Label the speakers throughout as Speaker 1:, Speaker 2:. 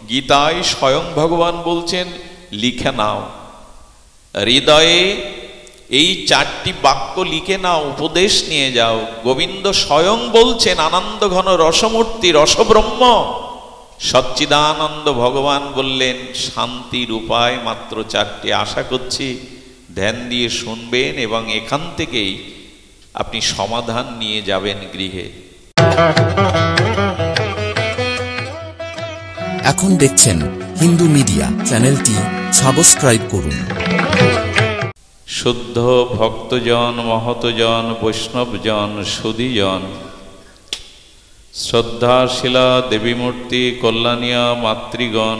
Speaker 1: গীতায় স্বয়ং ভগবান বলছেন লিখে নাও, হৃদয়ে এই 4টি বাক্য লিখে নাও, উপদেশ নিয়ে যাও। গোবিন্দ স্বয়ং বলছেন, আনন্দ ঘন রসমূর্তি রসব্রহ্ম সচ্চিদানন্দ ভগবান বললেন শান্তির উপায় মাত্র 4টি। আশা করছি ধ্যান দিয়ে শুনবেন এবং এখান থেকেই আপনি সমাধান নিয়ে যাবেন গৃহে।
Speaker 2: এখন দেখছেন হিন্দু মিডিয়া চ্যানেলটি সাবস্ক্রাইব করুন।
Speaker 1: শুদ্ধ ভক্তজন, মহতজন, বৈষ্ণবজন, সুধীজন, শ্রদ্ধাশীলা দেবীমূর্তি, কল্যাণিয়া মাতৃগণ,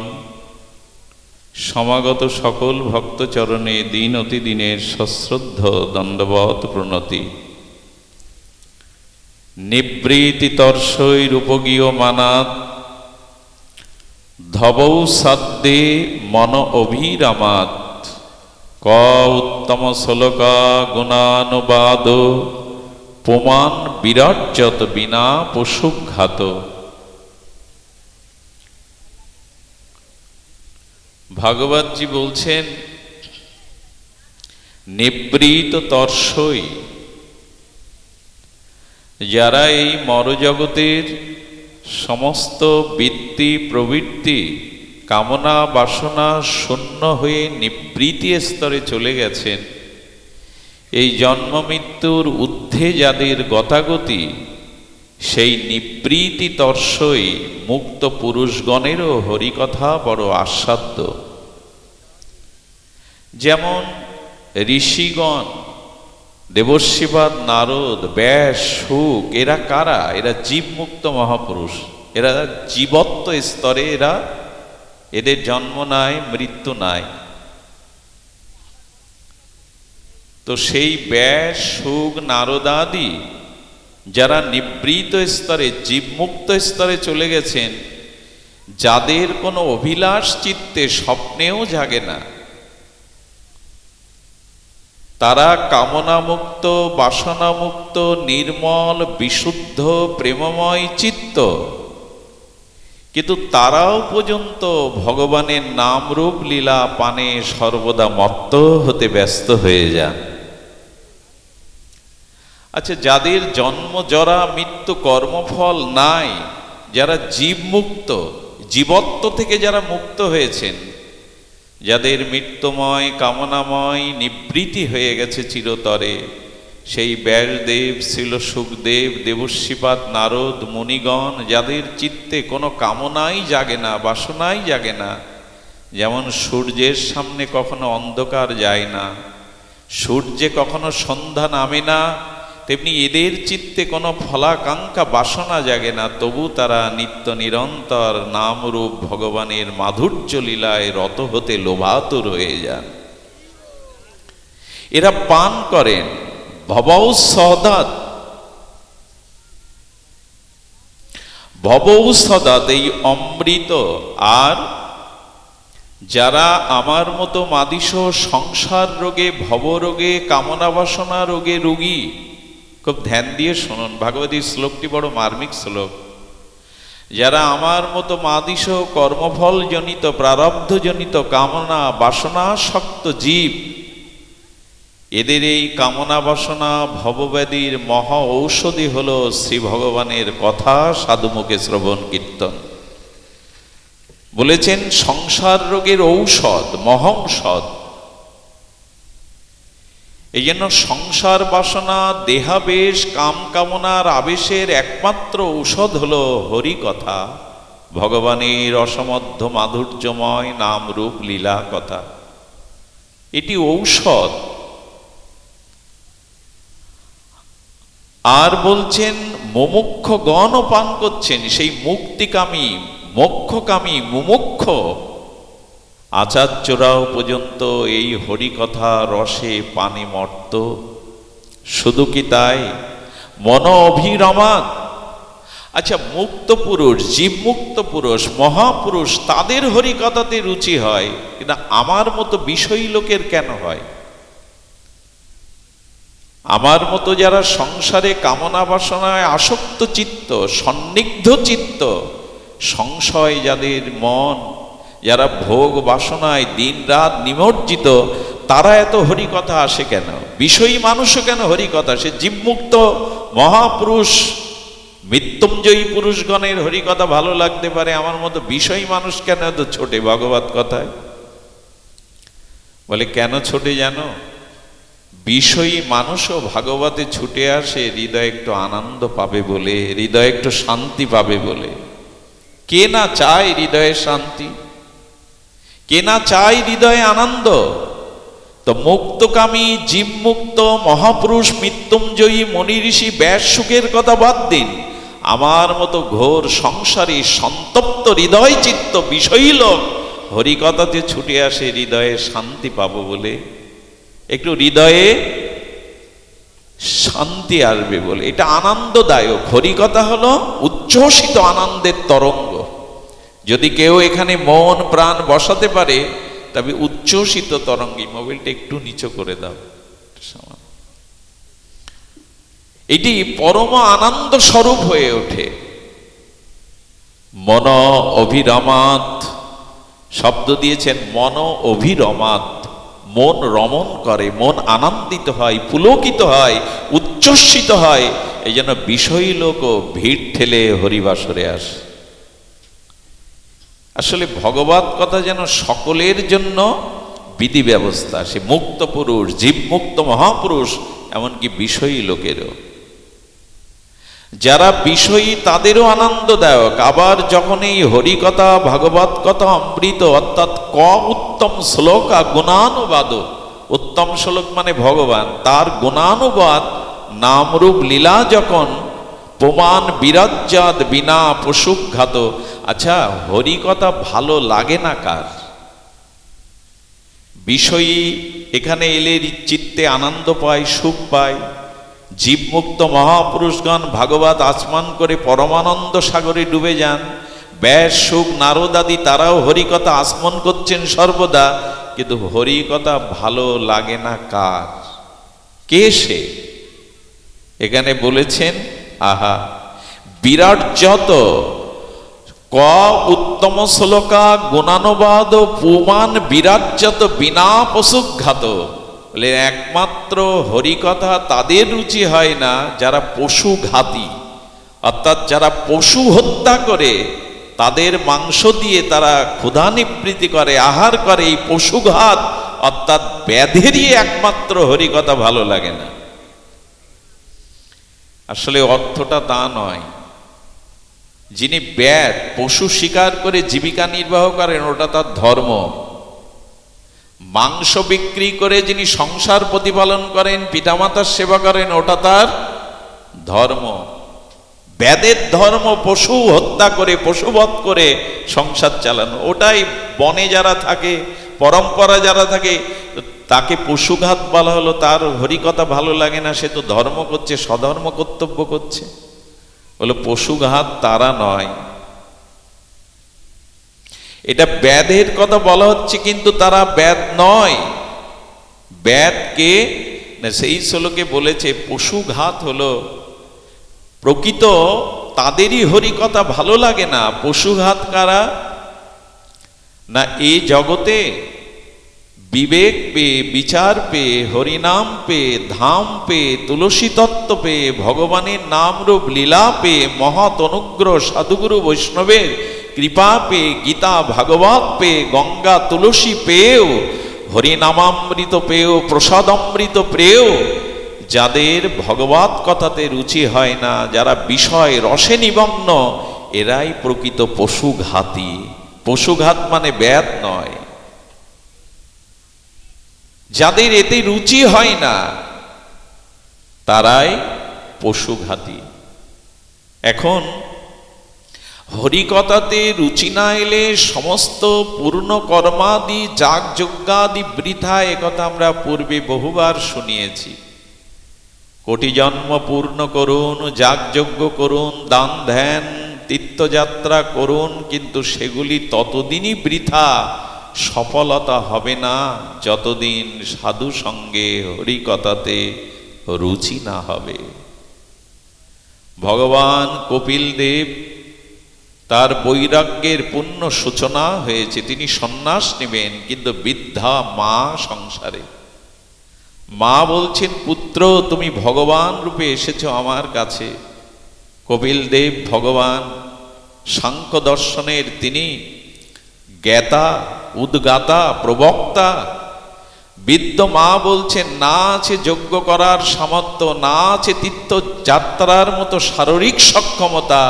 Speaker 1: সমাগত সকল ভক্তচরণে দিন অতি দিনের সশ্রদ্ধ দণ্ডবৎ প্রণতি। নিবৃতি তর্ষৈ রূপগীয় মানাত, ধবৌ সাদ্যে মন অভিরামাত, ক উত্তম শ্লোকা গুণানুবাদ, পুমান বিরাজ্যত বিনা পশুঘাত। ভাগবতজি বলছেন নিবৃত তর্ষৈ, যারা এই মরজগতের সমস্ত বৃত্তি প্রবৃত্তি কামনা বাসনা শূন্য হয়ে নিবৃতি স্তরে চলে গেছেন, এই জন্ম মৃত্যুর ঊর্ধ্বে যাদের গতাগতি, সেই নিবৃতি তর্ষৈ মুক্ত পুরুষগণেরও হরিকথা বড় আস্বাদ্য। যেমন ঋষিগণ, দেবর্ষিপাদ, নারদ, ব্যাস, শুক, এরা কারা? এরা জীবমুক্ত মহাপুরুষ, এরা জীবত্ব স্তরে, এদের জন্ম নাই, মৃত্যু নাই। তো সেই ব্যাস, শুক, নারদাদি যারা নিবৃত স্তরে জীবমুক্ত স্তরে চলে গেছেন, যাদের কোনো অভিলাষ চিত্তে স্বপ্নেও জাগে না, তারা কামনামুক্ত, বাসনামুক্ত, নির্মল, বিশুদ্ধ, প্রেমময় চিত্ত, কিন্তু তারাও পর্যন্ত ভগবানের নাম রূপ লীলা পানে সর্বদা মত্ত হতে ব্যস্ত হয়ে যান। আচ্ছা, যাদের জন্ম জরা মৃত্যু কর্মফল নাই, যারা জীবমুক্ত, জীবত্ব থেকে যারা মুক্ত হয়েছেন, যাদের মৃত্যুময় কামনাময় নিবৃত্তি হয়ে গেছে চিরতরে, সেই ব্যাসদেব, শ্রীল সুখদেব, দেবর্ষিপাদ, নারদ, মুনিগণ, যাদের চিত্তে কোনো কামনাই জাগে না, বাসনাই জাগে না, যেমন সূর্যের সামনে কখনো অন্ধকার যায় না, সূর্যে কখনো সন্ধ্যা নামে না, তেমনি এদের চিত্তে কোনো ফলাকাঙ্ক্ষা বাসনা জাগে না, তবু তারা নিত্য নিরন্তর নামরূপ ভগবানের মাধুর্য লীলায় রত হতে লোভাতুর হয়ে যান। এরা পান করেন ভবৌষধাৎ, ভবৌষধাৎ এই অমৃত। আর যারা আমার মতো মাদিস সংসার রোগে, ভবরোগে, কামনা বাসনা রোগে রোগী, খুব ধ্যান দিয়ে শুনুন, ভাগবতী শ্লোকটি বড় মার্মিক শ্লোক। যারা আমার মতো মাদিস কর্মফল জনিত, প্রারব্ধ জনিত কামনা বাসনা শক্ত জীব, এদের এই কামনা বাসনা ভবব্যাধির মহা ঔষধি হল শ্রী ভগবানের কথা, সাধুমুখে শ্রবণ কীর্তন। বলেছেন সংসার রোগের ঔষধ, মহৌষধ। এই জন্য সংসার বাসনা, দেহাবেশ, কাম কামনার আবেশের একমাত্র ঔষধ হলো হরি কথা, ভগবানের অসমধ্য মাধুর্যময় নাম রূপ লীলা কথা। এটি ঔষধ। আর বলছেন মুমুক্ষগণও পান করছেন, সেই মুক্তিকামী, মোক্ষকামী মুমুক্ষ আচার্যরাও পর্যন্ত এই হরিকথা রসে পানে মর্ত। শুধু কি তাই, মন অভিরমাৎ। আচ্ছা, মুক্ত পুরুষ, জীবমুক্ত পুরুষ, মহাপুরুষ, তাদের হরিকথাতে রুচি হয়, কিন্তু আমার মতো বিষয়ী লোকের কেন হয়? আমার মতো যারা সংসারে কামনা বাসনায় আসক্ত চিত্ত, সন্নিগ্ধ চিত্ত, সংশয় যাদের মন, যারা ভোগ বাসনায় দিন রাত নিমজ্জিত, তারা এত হরিকথা আসে কেন? বিষয়ী মানুষও কেন হরিকথা? সে জীবমুক্ত মহাপুরুষ মৃত্যুঞ্জয়ী পুরুষগণের হরিকথা ভালো লাগতে পারে, আমার মতো বিষয়ী মানুষ কেন এত ছোটে ভগবত কথায়? বলে কেন ছোটে জানো? বিষয়ী মানুষও ভাগবতে ছুটে আসে হৃদয়ে একটু আনন্দ পাবে বলে, হৃদয়ে একটু শান্তি পাবে বলে। কে না চায় হৃদয়ে শান্তি? কে না চায় হৃদয়ে আনন্দ? তো মুক্তকামী জীবমুক্ত মহাপুরুষ মৃত্যুঞ্জয়ী মনি ঋষি ব্যাস সুখের কথা বাদ দিন, আমার মতো ঘোর সংসারী সন্তপ্ত হৃদয় চিত্ত বিষয়ী লোক হরিকথাতে ছুটে আসে হৃদয়ে শান্তি পাবো বলে, একটু হৃদয়ে শান্তি আসবে বলে। এটা আনন্দদায়ক। হরিকথা হলো উচ্ছ্বসিত আনন্দের তরঙ্গ। যদি কেউ এখানে মন প্রাণ বসাতে পারে তবে উচ্ছ্বসিত তরঙ্গী। মোবাইলটা একটু নিচু করে দাও। এটি পরম আনন্দ স্বরূপ হয়ে ওঠে। মন অভিরমাত শব্দ দিয়েছেন, মন অভিরমাত, মন রমণ করে, মন আনন্দিত হয়, পুলকিত হয়, উচ্ছ্বসিত হয়। এই জন্য বিষয়ী লোকও ভিড় ঠেলে হরিবাসরে আসে। আসলে ভগবত কথা যেন সকলের জন্য বিধি ব্যবস্থা। সে মুক্ত পুরুষ, জীবমুক্ত মহাপুরুষ, এমনকি বিষয়ী লোকেরও। যারা বিষয়ী তাদেরও আনন্দদায়ক। আবার যখন এই হরিকথা ভাগবত কথা অমৃত অর্থাৎ ক উত্তম শ্লোকা গুণানুবাদ, উত্তম শ্লোক মানে ভগবান, তার গুণানুবাদ নামরূপ লীলা যখন প্রমাণ বিরাজ্জাত বিনা পশুঘাত। আচ্ছা, হরিকথা ভালো লাগে না কার? বিষয়ী এখানে এলে চিত্তে আনন্দ পায়, সুখ পায়। জীবমুক্ত মহাপুরুষগণ ভাগবত আচমন করে পরমানন্দ সাগরে ডুবে যান। ব্যাস সুখ নারদাদি তারাও হরিকথা আচমন করছেন সর্বদা। কিন্তু হরিকথা ভালো লাগে না কার? কে সে? এখানে বলেছেন, আহা বিরাট যত ক উত্তম শ্লোকা গুণানুবাদ পুমান বিরাজ্যত বিনা পশুঘাত। বলে একমাত্র হরিকথা তাদের রুচি হয় না যারা পশুঘাতী, অর্থাৎ যারা পশু হত্যা করে তাদের মাংস দিয়ে তারা ক্ষুধা নিবৃত্তি করে, আহার করে। এই পশুঘাত অর্থাৎ ব্যাধেরই একমাত্র হরিকথা ভালো লাগে না। আসলে অর্থটা তা নয়। যিনি ব্যাধ পশু শিকার করে জীবিকা নির্বাহ করেন ওটা তার ধর্ম। মাংস বিক্রি করে যিনি সংসার প্রতিপালন করেন, পিতামাতার সেবা করেন, ওটা তার ধর্ম। ব্যাধের ধর্ম পশু হত্যা করে, পশুবধ করে সংসার চালানো। ওটাই বনে যারা থাকে, পরম্পরা যারা থাকে, তাকে পশুঘাত বলা হলো। তার হরিকথা ভালো লাগে না, সে তো ধর্ম করছে, স্বধর্ম কর্তব্য করছে। বলো পশুঘাত তারা নয়। এটা ব্যাধের কথা বলা হচ্ছে, কিন্তু তারা ব্যাধ নয়। ব্যাধকে সেই শ্লোকে বলেছে পশুঘাত হলো প্রকৃত তাদেরই হরিকথা ভালো লাগে না। পশুঘাত কারা? না এই জগতে বিবেক পেয়ে, বিচার পেয়ে, হরিনাম পেয়ে, ধাম পেয়ে, তুলসী তত্ত্ব পেয়ে, ভগবানের নাম রূপ লীলা পেয়ে, মহৎ অনুগ্রহ সাধুগুরু বৈষ্ণবের কৃপা পেয়ে, গীতা ভাগবত পেয়ে, গঙ্গা তুলসী পেয়েও, হরিনামামৃত পেয়েও, প্রসাদমৃত পেয়েও যাদের ভগবত কথাতে রুচি হয় না, যারা বিষয় রসে নিমগ্ন, এরাই প্রকৃত পশুঘাতী। পশুঘাত মানে ব্যাধ নয়। যাদের এতে রুচি হয় না তারাই পশুঘাতী। এখন হরিকথাতে রুচি না এলে সমস্ত পূর্ণ কর্মাদি যাগ যজ্ঞাদি বৃথা। একথা আমরা পূর্বে বহুবার শুনিয়েছি। কোটি জন্ম পূর্ণ করুন, যাগ যজ্ঞ করুন, দান ধ্যান তীর্থযাত্রা করুন, কিন্তু সেগুলি ততদিনই বৃথা, সফলতা হবে না যতদিন সাধু সঙ্গে হরিকথাতে রুচি না হবে। ভগবান কপিল দেব তার বৈরাগ্যের পূর্ণ সূচনা হয়েছে, তিনি সন্ন্যাস নেবেন, কিন্তু বৃদ্ধা মা সংসারে। মা বলছেন, পুত্র তুমি ভগবান রূপে এসেছো আমার কাছে। কপিল দেব ভগবান, সাংখ্য দর্শনের তিনি জ্ঞাতা, উদ্গাতা, প্রবক্তা। বৃদ্ধ মা বলছেন, না আছে যজ্ঞ করার সামর্থ্য, না আছে তীর্থযাত্রার মতো শারীরিক সক্ষমতা,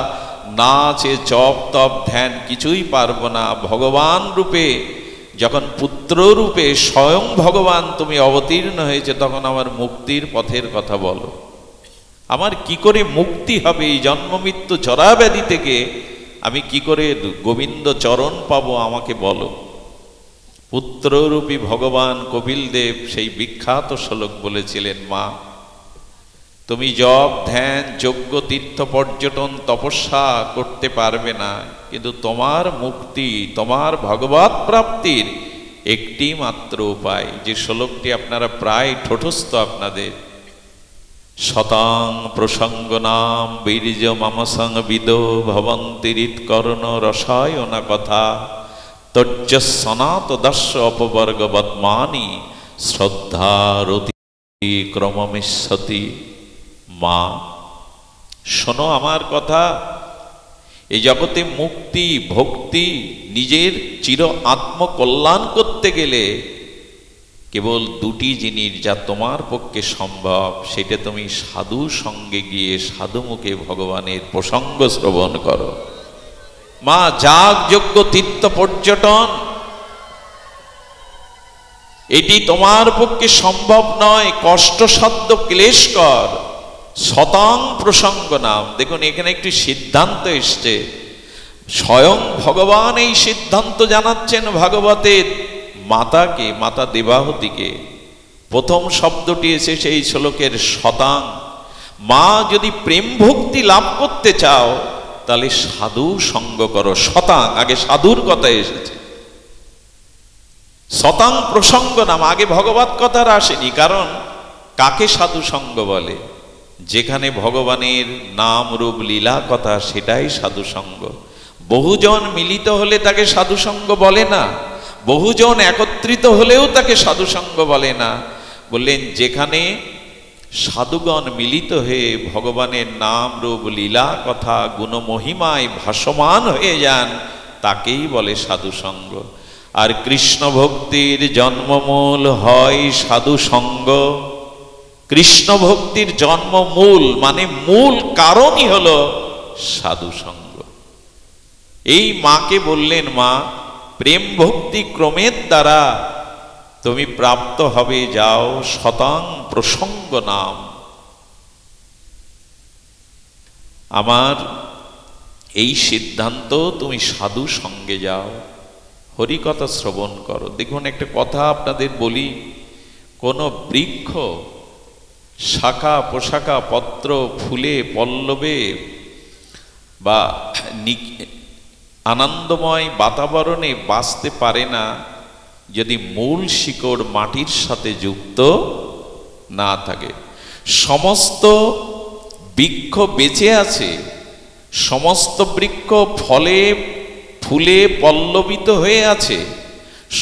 Speaker 1: না আছে জপ তপ ধ্যান, কিছুই পারবো না। ভগবান রূপে যখন পুত্র রূপে স্বয়ং ভগবান তুমি অবতীর্ণ হয়েছে, তখন আমার মুক্তির পথের কথা বলো। আমার কি করে মুক্তি হবে এই জন্ম মৃত্যু জরাব্যাধি থেকে? আমি কি করে গোবিন্দ চরণ পাবো, আমাকে বলো। পুত্ররূপী ভগবান কপিল দেব সেই বিখ্যাত শ্লোক বলেছিলেন, মা তুমি জপ ধ্যান যজ্ঞ তীর্থ পর্যটন তপস্যা করতে পারবে না, কিন্তু তোমার মুক্তি, তোমার ভগবৎ প্রাপ্তির একটি মাত্র উপায়, যে শ্লোকটি আপনারা প্রায় ঠোঁটস্থ আপনাদের, শতাং প্রসঙ্গ নাম বীর্য মামসং বিদো ভবন্তিরিৎকর্ণ রসায়না কথা তজ্জ সনাত দর্শ অপবর্গ বদ্মানি শ্রদ্ধারতি ক্রমমিষ্যতি। মা শোনো আমার কথা, এই জগতে মুক্তি ভক্তি নিজের চির আত্মকল্যাণ করতে গেলে কেবল দুটি জিনিস যা তোমার পক্ষে সম্ভব, সেটা তুমি সাধু সঙ্গে গিয়ে সাধু মুখে ভগবানের প্রসঙ্গ শ্রবণ করো। মা যাগ যজ্ঞ তীর্থ পর্যটন এটি তোমার পক্ষে সম্ভব নয়, কষ্টসাধ্য ক্লেশকর। শতাং প্রসঙ্গ নাম, দেখুন এখানে একটি সিদ্ধান্ত এসছে, স্বয়ং ভগবান এই সিদ্ধান্ত জানাচ্ছেন ভাগবতের মাতাকে, মাতা দেবাহুতিকে। প্রথম শব্দটি এসেছে এই শ্লোকের শতাং। মা যদি প্রেম ভক্তি লাভ করতে চাও তাহলে সাধু সঙ্গ করো। শতাং, আগে সাধুর কথা এসেছে। শতাং প্রসঙ্গ নাম, আগে ভগবত কথার আসেনি। কারণ কাকে সাধু সঙ্গ বলে? যেখানে ভগবানের নাম রূপ লীলা কথা, সেটাই সাধু সঙ্গ। বহুজন মিলিত হলে তাকে সাধু সঙ্গ বলে না, বহুজন একত্রিত হলেও তাকে সাধু সঙ্গ বলে না। বললেন যেখানে সাধুগণ মিলিত হয়ে ভগবানের নাম রূপ লীলা কথা গুণমহিমায় ভাসমান হয়ে যান, তাকেই বলে সাধু সঙ্গ। আর কৃষ্ণ ভক্তির জন্মমূল হয় সাধু সঙ্গ। কৃষ্ণ ভক্তির জন্মমূল মানে মূল কারণই হলো সাধু সঙ্গ। এই মাকে বললেন, মা প্রেম ভক্তি ক্রমের দ্বারা তুমি প্রাপ্ত হবে, যাও শতাং প্রসঙ্গ নাম। আমার এই সিদ্ধান্ত, তুমি সাধু সঙ্গে যাও, হরিকথা শ্রবণ করো। দেখুন একটা কথা আপনাদের বলি, কোন বৃক্ষ শাখা পোশাখা পত্র ফুলে পল্লবে বা আনন্দময় বাতাবরণে বাঁচতে পারে না যদি মূল শিকড় মাটির সাথে যুক্ত না থাকে। সমস্ত বৃক্ষ বেঁচে আছে, সমস্ত বৃক্ষ ফলে ফুলে পল্লবিত হয়ে আছে,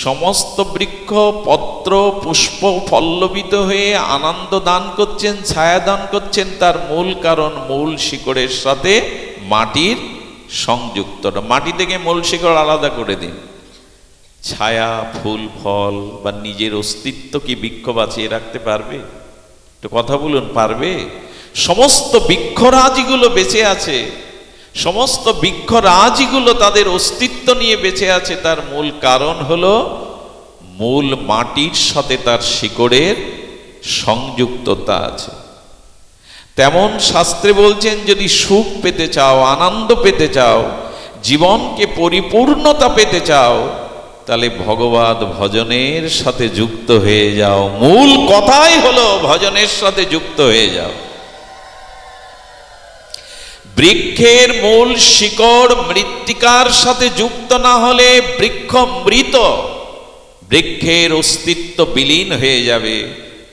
Speaker 1: সমস্ত বৃক্ষ পত্র পুষ্প পল্লবিত হয়ে আনন্দ দান করছেন, ছায়া দান করছেন, তার মূল কারণ মূল শিকড়ের সাথে মাটির সংযুক্ত। মাটি থেকে মূল শিকড় আলাদা করে দিন। ছায়া ফুল ফল বা নিজের অস্তিত্ব কি বৃক্ষ বাঁচিয়ে রাখতে পারবে? একটু কথা বলুন, পারবে? সমস্ত বৃক্ষরাজিগুলো বেঁচে আছে, সমস্ত বৃক্ষরাজিগুলো তাদের অস্তিত্ব নিয়ে বেঁচে আছে, তার মূল কারণ হলো মূল মাটির সাথে তার শিকড়ের সংযুক্ততা আছে। তেমন শাস্ত্রে বলছেন, যদি সুখ পেতে চাও, আনন্দ পেতে চাও, জীবনকে পরিপূর্ণতা পেতে চাও, তাহলে ভগবত ভজনের সাথে যুক্ত হয়ে যাও। মূল কথাই হলো ভজনের সাথে যুক্ত হয়ে যাও। বৃক্ষের মূল শিকড় মৃত্তিকার সাথে যুক্ত না হলে বৃক্ষ মৃত, বৃক্ষের অস্তিত্ব বিলীন হয়ে যাবে।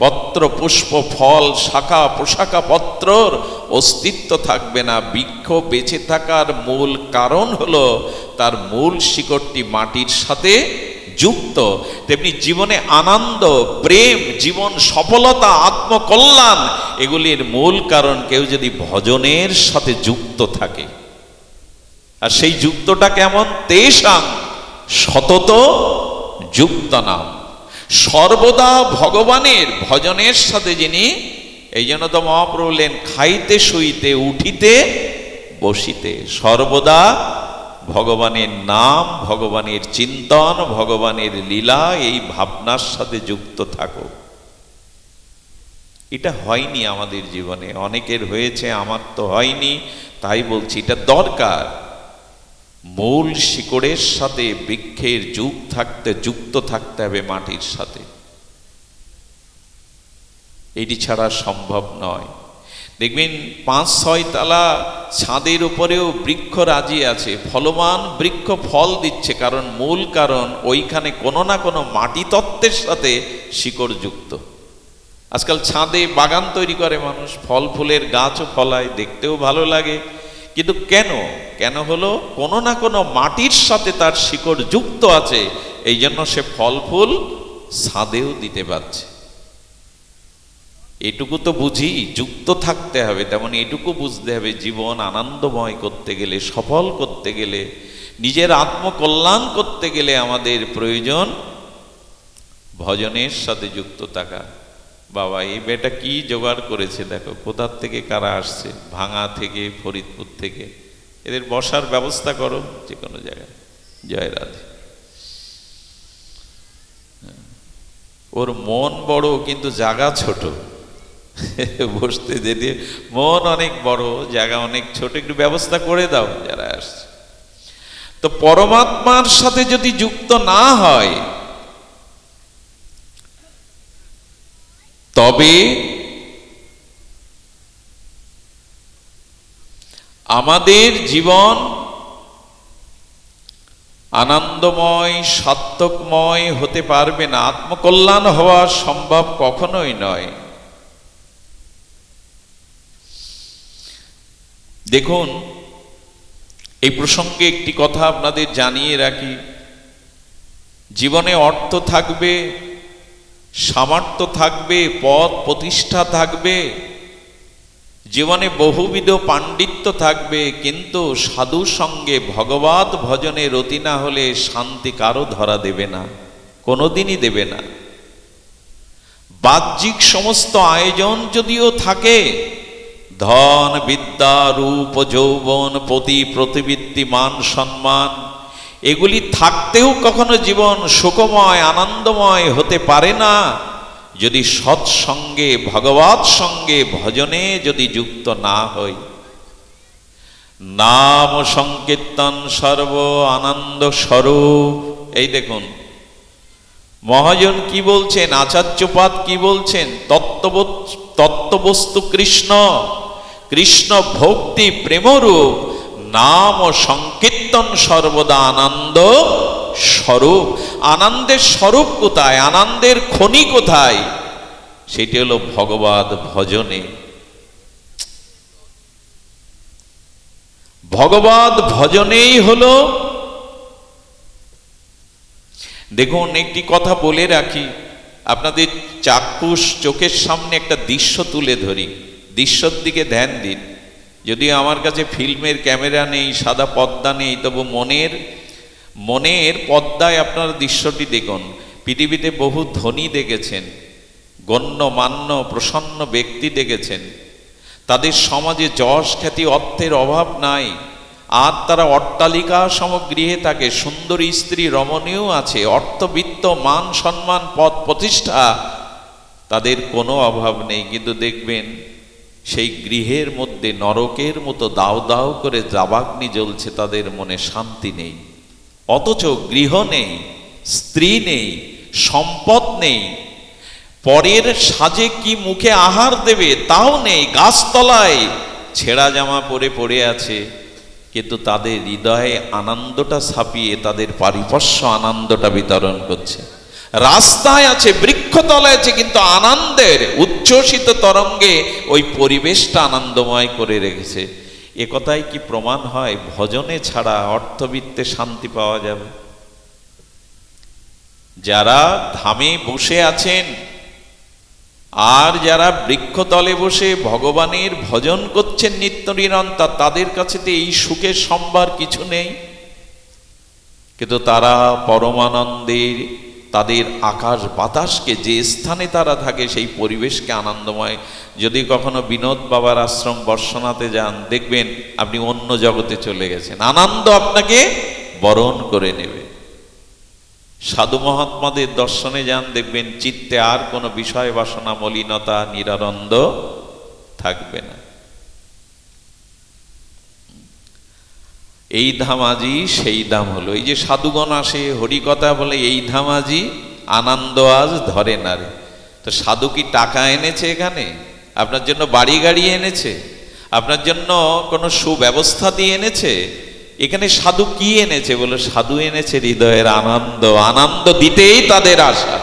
Speaker 1: পত্র পুষ্প ফল শাখা পোশাকা পত্রর অস্তিত্ব থাকবে না। বৃক্ষ বেঁচে থাকার মূল কারণ হলো তার মূল শিকড়টি মাটির সাথে যুক্ত। তেমনি জীবনে আনন্দ, প্রেম, জীবন সফলতা, আত্মকল্যাণ এগুলির মূল কারণ কেউ যদি ভজনের সাথে যুক্ত থাকে। আর সেই যুক্তটা কেমন? তেষাং সতত যুক্ত নাম, সর্বদা ভগবানের ভজনের সাথে যিনি, এই জন্য তো মহাপ্রভু বললেন খাইতে শুইতে উঠিতে বসিতে সর্বদা ভগবানের নাম, ভগবানের চিন্তন, ভগবানের লীলা এই ভাবনার সাথে যুক্ত থাকো। এটা হয়নি আমাদের জীবনে, অনেকের হয়েছে, আমার তো হয়নি। তাই বলছি এটা দরকার। মূল শিকড়ের সাথে বৃক্ষের যুক্ত থাকতে হবে মাটির সাথে। এটি ছাড়া সম্ভব নয়। দেখবেন ৫-৬ তলা ছাদের উপরেও বৃক্ষ রাজি আছে, ফলমান বৃক্ষ ফল দিচ্ছে, কারণ মূল কারণ ওইখানে কোনো না কোনো মাটি তত্ত্বের সাথে শিকড় যুক্ত। আজকাল ছাদে বাগান তৈরি করে মানুষ, ফল ফুলের গাছও ফলায়, দেখতেও ভালো লাগে। কিন্তু কেন হলো কোনো না কোনো মাটির সাথে তার শিকড় যুক্ত আছে, এই জন্য সে ফল ফুল ছাদেও দিতে পারছে। এটুকু তো বুঝি, যুক্ত থাকতে হবে। তেমন এটুকু বুঝতে হবে, জীবন আনন্দময় করতে গেলে, সফল করতে গেলে, নিজের আত্মকল্যাণ করতে গেলে আমাদের প্রয়োজন ভজনের সাথে যুক্ত থাকা। বাবা এই বেটা কি জোগাড় করেছে দেখো, কোথার থেকে কারা আসছে, ভাঙা থেকে, ফরিদপুর থেকে, এদের বসার ব্যবস্থা করো যে কোনো জায়গায়। জয় রাধে। ওর মন বড় কিন্তু জায়গা ছোট, বসতে যেতে মন অনেক বড়, জায়গা অনেক ছোট, একটু ব্যবস্থা করে দাও যারা আসছে। তো পরমাত্মার সাথে যদি যুক্ত না হয় তবে আমাদের জীবন আনন্দময় সার্থকময় হতে পারবে না, আত্মকল্যাণ হওয়া সম্ভব কখনোই নয়। দেখুন এই প্রসঙ্গে একটি কথা আপনাদের জানিয়ে রাখি, জীবনে অর্থ থাকবে, সামর্থ্য থাকবে, পদ প্রতিষ্ঠা থাকবে, জীবনে বহুবিধ পাণ্ডিত্য থাকবে, কিন্তু সাধু সঙ্গে ভগবত ভজনে রতি না হলে শান্তি কারো ধরা দেবে না, কোনোদিনই দেবে না। বাহ্যিক সমস্ত আয়োজন যদিও থাকে, ধন বিদ্যা রূপ যৌবন প্রতিবৃত্তি মান সম্মান এগুলি থাকতেও কখনো জীবন সুখময় আনন্দময় হতে পারে না যদি সৎসঙ্গে ভগবৎ সঙ্গে ভজনে যদি যুক্ত না হই। নাম সংকীর্তন সর্ব আনন্দ স্বরূপ। এই দেখুন মহাজন কি বলছেন, আচার্যপাদ কি বলছেন, তত্ত্ববস্তু কৃষ্ণ, কৃষ্ণ ভক্তি প্রেমরূপ, নাম ও সংকীর্তন সর্বদা আনন্দ স্বরূপ। আনন্দের স্বরূপ কোথায়, আনন্দের খনি কোথায়? সেটি হলো ভগবৎ ভজনে। ভগবৎ ভজনেই হলো। দেখুন একটি কথা বলে রাখি, আপনাদের চাক্ষুষ চোখের সামনে একটা দৃশ্য তুলে ধরি, দৃশ্যর দিকে ধ্যান দিন। যদিও আমার কাছে ফিল্মের ক্যামেরা নেই, সাদা পর্দা নেই, তবু মনের পর্দায় আপনারা দৃশ্যটি দেখুন। পৃথিবীতে বহু ধনী দেখেছেন, গণ্যমান্য প্রসন্ন ব্যক্তি দেখেছেন, তাদের সমাজে যশ খ্যাতি অর্থের অভাব নাই, আর তারা অট্টালিকা সমগৃহে থাকে, সুন্দরী স্ত্রী রমণীয় আছে, অর্থবিত্ত মান সম্মান পদ প্রতিষ্ঠা তাদের কোনো অভাব নেই। কিন্তু দেখবেন সেই গৃহের মধ্যে নরকের মতো দাও দাও করে দাবাগ্নি জ্বলছে, তাদের মনে শান্তি নেই। অথচ গৃহ নেই, স্ত্রী নেই, সম্পদ নেই, পরের সাজে কি মুখে আহার দেবে তাও নেই, গাছতলায় ছেঁড়া জামা পরে পড়ে আছে, কিন্তু তাদের হৃদয়ে আনন্দটা ছাপিয়ে তাদের পারিপার্শ্ব আনন্দটা বিতরণ করছে। রাস্তায় আছে, বৃক্ষতলায় আছে, কিন্তু আনন্দের উচ্ছ্বসিত তরঙ্গে ওই পরিবেশটা আনন্দময় করে রেখেছে। এ কথাই কি প্রমাণ হয় ভজনে ছাড়া অর্থবিত্তে শান্তি পাওয়া যাবে? যারা ধামে বসে আছেন আর যারা বৃক্ষতলে বসে ভগবানের ভজন করছেন নিত্য নিরন্তর, তাদের কাছে তো এই সুখের সম্ভার কিছু নেই, কিন্তু তারা পরমানন্দের তাদের আকাশ বাতাসকে, যে স্থানে তারা থাকে সেই পরিবেশকে আনন্দময়। যদি কখনো বিনোদ বাবার আশ্রম বর্ষনাতে যান, দেখবেন আপনি অন্য জগতে চলে গেছেন, আনন্দ আপনাকে বরণ করে নেবে। সাধু মহাত্মাদের দর্শনে যান, দেখবেন চিত্তে আর কোনো বিষয় বাসনা, মলিনতা, নিরানন্দ থাকবে না। এই ধাম আজি সেই ধাম হলো। এই যে সাধুগণ আসে হরিকথা বলে, এই ধাম আজি আনন্দ আজ ধরে না রে। তো সাধু কি টাকা এনেছে এখানে? আপনার জন্য বাড়ি গাড়ি এনেছে? আপনার জন্য কোনো সুব্যবস্থা দিয়ে এনেছে? এখানে সাধু কি এনেছে? বলে সাধু এনেছে হৃদয়ের আনন্দ। আনন্দ দিতেই তাদের আশা।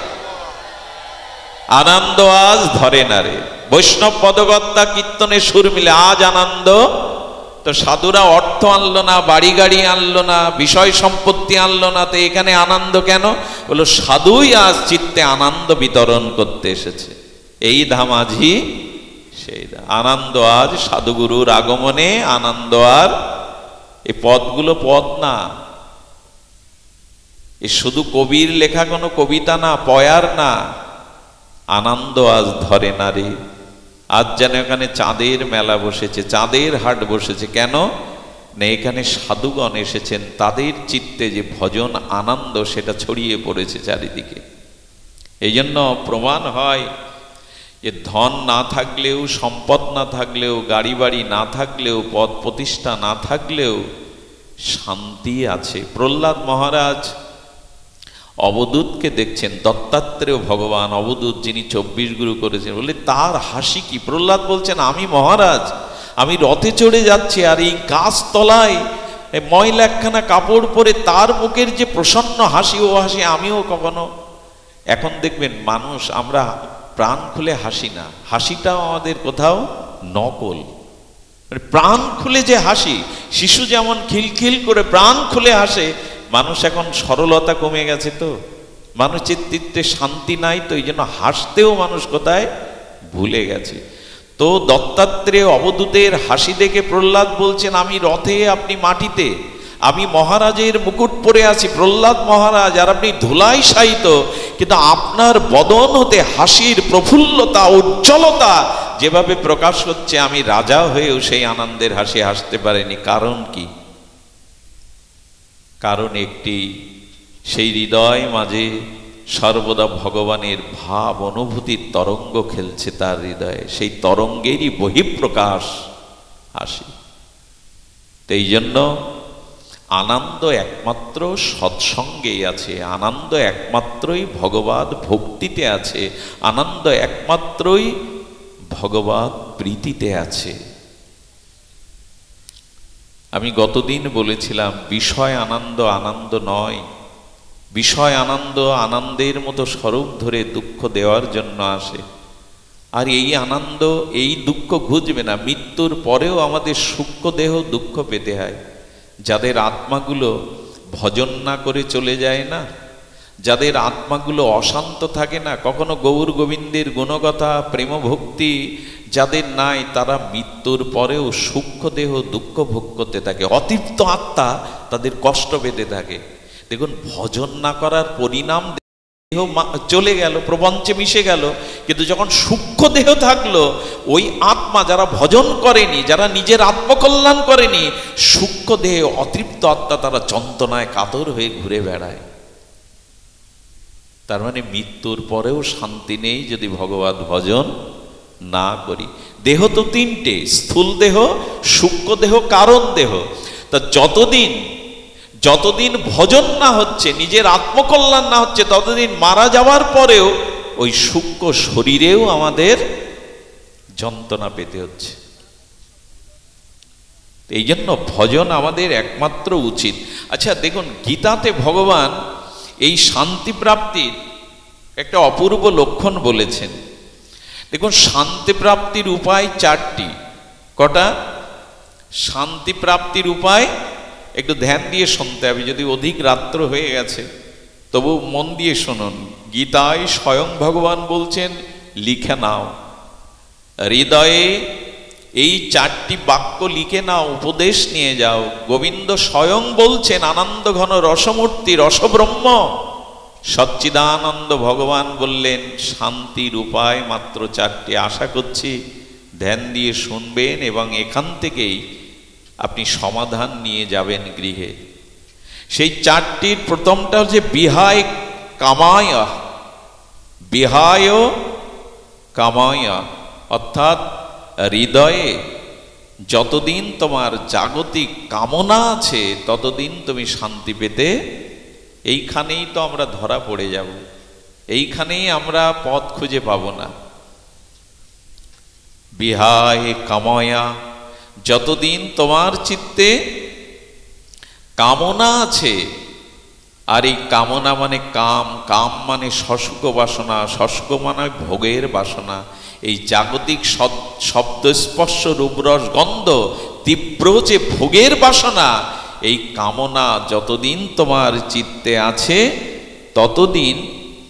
Speaker 1: আনন্দ আজ ধরে না রে। বৈষ্ণব পদকর্তা কীর্তনের সুর মিলে আজ আনন্দ। তো সাধুরা অর্থ আনলো না, বাড়ি গাড়ি আনলো না, বিষয় সম্পত্তি আনলো না, তো এখানে আনন্দ কেন? বলো সাধুই আজ চিত্তে আনন্দ বিতরণ করতে এসেছে। এই ধাম আজই সেই ধাম। আনন্দ আজ সাধুগুরুর আগমনে। আনন্দ আর এই পদগুলো পদ না, এ শুধু কবির লেখা কোনো কবিতা না, পয়ার না। আনন্দ আজ ধরে না রে। আজ যেন এখানে চাঁদের মেলা বসেছে, চাঁদের হাট বসেছে। কেন না? এখানে সাধুগণ এসেছেন, তাদের চিত্তে যে ভজন আনন্দ সেটা ছড়িয়ে পড়েছে চারিদিকে। এই জন্য প্রমাণ হয় যে ধন না থাকলেও, সম্পদ না থাকলেও, গাড়ি বাড়ি না থাকলেও, পদ প্রতিষ্ঠা না থাকলেও শান্তি আছে। প্রহ্লাদ মহারাজ অবধূতকে দেখছেন, দত্তাত্রেয় ভগবান অবধূত যিনি 24 গুরু করেছেন, বলে তার হাসি কি? প্রহ্লাদ বলছেন আমি মহারাজ, আমি রথে চড়ে যাচ্ছি আর এই গাছতলায় ময়লা একখানা কাপড় পরে তার মুখের যে প্রসন্ন হাসি, ও হাসি আমিও কখনো। এখন দেখবেন মানুষ, আমরা প্রাণ খুলে হাসি না, হাসিটাও আমাদের কোথাও নকল। প্রাণ খুলে যে হাসি, শিশু যেমন খিলখিল করে প্রাণ খুলে হাসে, মানুষ এখন সরলতা কমে গেছে, তো মানুষের চিত্তে শান্তি নাই, তো এই জন্য হাসতেও মানুষ কোথায় ভুলে গেছে। তো দত্তাত্রেয় অবধূতের হাসি দেখে প্রহ্লাদ বলছেন আমি রথে, আপনি মাটিতে, আমি মহারাজের মুকুট পরে আছি প্রহ্লাদ মহারাজ, আর আপনি ধুলাই শায়িত, কিন্তু আপনার বদন হতে হাসির প্রফুল্লতা, উজ্জ্বলতা যেভাবে প্রকাশ হচ্ছে, আমি রাজা হয়েও সেই আনন্দের হাসি হাসতে পারিনি। কারণ কি? কারণ একটি, সেই হৃদয় মাঝে সর্বদা ভগবানের ভাব অনুভূতির তরঙ্গ খেলছে তার হৃদয়ে, সেই তরঙ্গেরই বহিঃপ্রকাশ হাসি। এই জন্য আনন্দ একমাত্র সৎসঙ্গেই আছে, আনন্দ একমাত্রই ভগবৎ ভক্তিতে আছে, আনন্দ একমাত্রই ভগবৎ প্রীতিতে আছে। আমি গতদিন বলেছিলাম বিষয় আনন্দ আনন্দ নয়। বিষয় আনন্দ আনন্দের মতো স্বরূপ ধরে দুঃখ দেওয়ার জন্য আসে। আর এই আনন্দ, এই দুঃখ ঘুচবে না, মৃত্যুর পরেও আমাদের সূক্ষ্ম দেহ দুঃখ পেতে হয়। যাদের আত্মাগুলো ভজন না করে চলে যায় না, যাদের আত্মাগুলো অশান্ত থাকে না, কখনো গৌর গোবিন্দের গুণকথা প্রেম ভক্তি যাদের নাই, তারা মৃত্যুর পরেও সূক্ষ্ম দেহ দুঃখ ভোগ করতে থাকে, অতৃপ্ত আত্মা তাদের কষ্ট পেতে থাকে। দেখুন, ভজন না করার পরিণাম দেহ চলে গেল, প্রপঞ্চে মিশে গেল, কিন্তু যখন সূক্ষ্ম দেহ থাকলো, ওই আত্মা যারা ভজন করেনি, যারা নিজের আত্মকল্যাণ করেনি, সূক্ষ্ম দেহে অতৃপ্ত আত্মা তারা যন্ত্রণায় কাতর হয়ে ঘুরে বেড়ায়। তার মানে মৃত্যুর পরেও শান্তি নেই যদি ভগবৎ ভজন না করি। দেহ তো তিনটে, স্থূল দেহ, সূক্ষ্ম দেহ, কারণ দেহ। তা যতদিন ভজন না হচ্ছে, নিজের আত্মকল্যাণ না হচ্ছে, ততদিন মারা যাওয়ার পরেও ওই সূক্ষ্ম শরীরেও আমাদের যন্ত্রণা পেতে হচ্ছে। এই জন্য ভজন আমাদের একমাত্র উচিত। আচ্ছা দেখুন, গীতাতে ভগবান এই শান্তি প্রাপ্তির একটা অপূর্ব লক্ষণ বলেছেন। দেখুন, শান্তি প্রাপ্তির উপায় চারটি। কটা? শান্তি প্রাপ্তির উপায় একটু ধ্যান দিয়ে শুনতে হবে, যদি অধিক রাত্র হয়ে গেছে তবু মন দিয়ে শুনুন। গীতায় স্বয়ং ভগবান বলছেন, লিখে নাও হৃদয়ে, এই চারটি বাক্য লিখে নাও, উপদেশ নিয়ে যাও। গোবিন্দ স্বয়ং বলছেন, আনন্দ ঘন রসমূর্তি রসব্রহ্ম সচ্চিদানন্দ ভগবান বললেন, শান্তির উপায় মাত্র চারটি। আশা করছি ধ্যান দিয়ে শুনবেন এবং এখান থেকেই আপনি সমাধান নিয়ে যাবেন গৃহে। সেই চারটির প্রথমটা হচ্ছে বিহায় কামায়া। বিহায় কামায়া অর্থাৎ হৃদয়ে যতদিন তোমার জাগতিক কামনা আছে ততদিন তুমি শান্তি পেতে, এইখানেই তো আমরা ধরা পড়ে যাব, এইখানেই আমরা পথ খুঁজে পাব না। বিহায় কাময়া, যতদিন তোমার চিত্তে কামনা আছে, আর এই কামনা মানে কাম, কাম মানে শস্ক বাসনা, শস্ক মানে ভোগের বাসনা। এই জাগতিক শব্দ স্পর্শ রূপরস গন্ধ তীব্র যে ভোগের বাসনা, এই কামনা যতদিন তোমার চিত্তে আছে ততদিন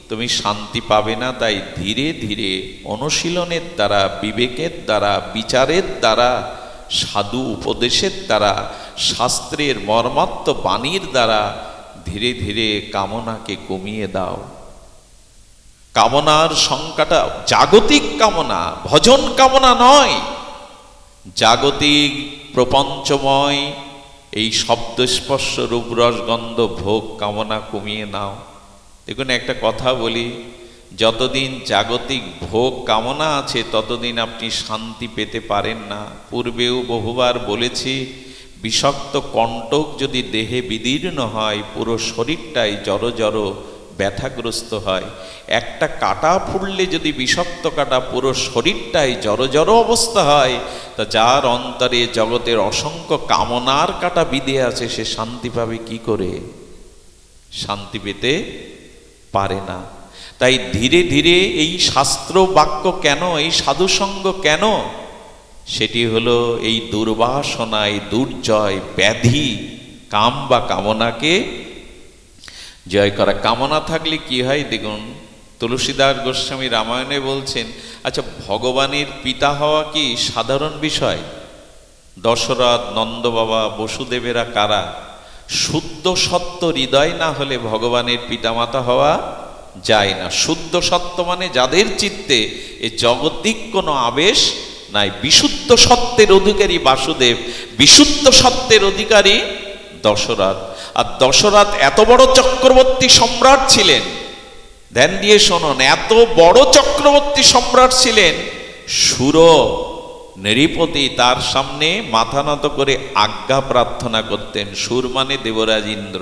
Speaker 1: তুমি শান্তি পাবে না। তাই ধীরে ধীরে অনুশীলনের দ্বারা, বিবেকের দ্বারা, বিচারের দ্বারা, সাধু উপদেশের দ্বারা, শাস্ত্রের মর্মাত্ম বাণীর দ্বারা ধীরে ধীরে কামনাকে কমিয়ে দাও। কামনার সংখ্যাটা জাগতিক কামনা, ভজন কামনা নয়, জাগতিক প্রপঞ্চময় এই শব্দ স্পর্শ রূপরস গন্ধ ভোগ কামনা কমিয়ে নাও। দেখুন, একটা কথা বলি, যতদিন জাগতিক ভোগ কামনা আছে ততদিন আপনি শান্তি পেতে পারেন না। পূর্বেও বহুবার বলেছি, বিষাক্ত কণ্টক যদি দেহে বিদীর্ণ হয় পুরো শরীরটাই জড়ো জড়ো ব্যথাগ্রস্ত হয়। একটা কাঁটা ফুললে যদি বিষাক্ত কাঁটা পুরো শরীরটাই জড়ো জড়ো অবস্থা হয়, তা যার অন্তরে জগতের অসংখ্য কামনার কাঁটা বিঁধে আছে সে শান্তি পাবে কি করে? শান্তি পেতে পারে না। তাই ধীরে ধীরে এই শাস্ত্র বাক্য কেন, এই সাধুসঙ্গ কেন? সেটি হলো এই দুর্বাসনা, এই দুর্জয় ব্যাধি কাম বা কামনাকে জয় করা। কামনা থাকলে কি হয় দেখুন, তুলসীদাস গোস্বামী রামায়ণে বলছেন, আচ্ছা ভগবানের পিতা হওয়া কি সাধারণ বিষয়? দশরথ, নন্দ বাবা, বসুদেবেরা কারা? শুদ্ধ সত্য হৃদয় না হলে ভগবানের পিতামাতা হওয়া যায় না। শুদ্ধ সত্য মানে যাদের চিত্তে এ জগতিক কোনো আবেশ নাই। বিশুদ্ধ সত্যের অধিকারী বাসুদেব, বিশুদ্ধ সত্যের অধিকারী দশরথ। আর দশরথ এত বড় চক্রবর্তী সম্রাট ছিলেন, ধ্যান দিয়ে শুনুন, এত বড় চক্রবর্তী সম্রাট ছিলেন, সুর নৃপতি তার সামনে মাথা নত করে আজ্ঞা প্রার্থনা করতেন। সুর মানে দেবরাজ ইন্দ্র।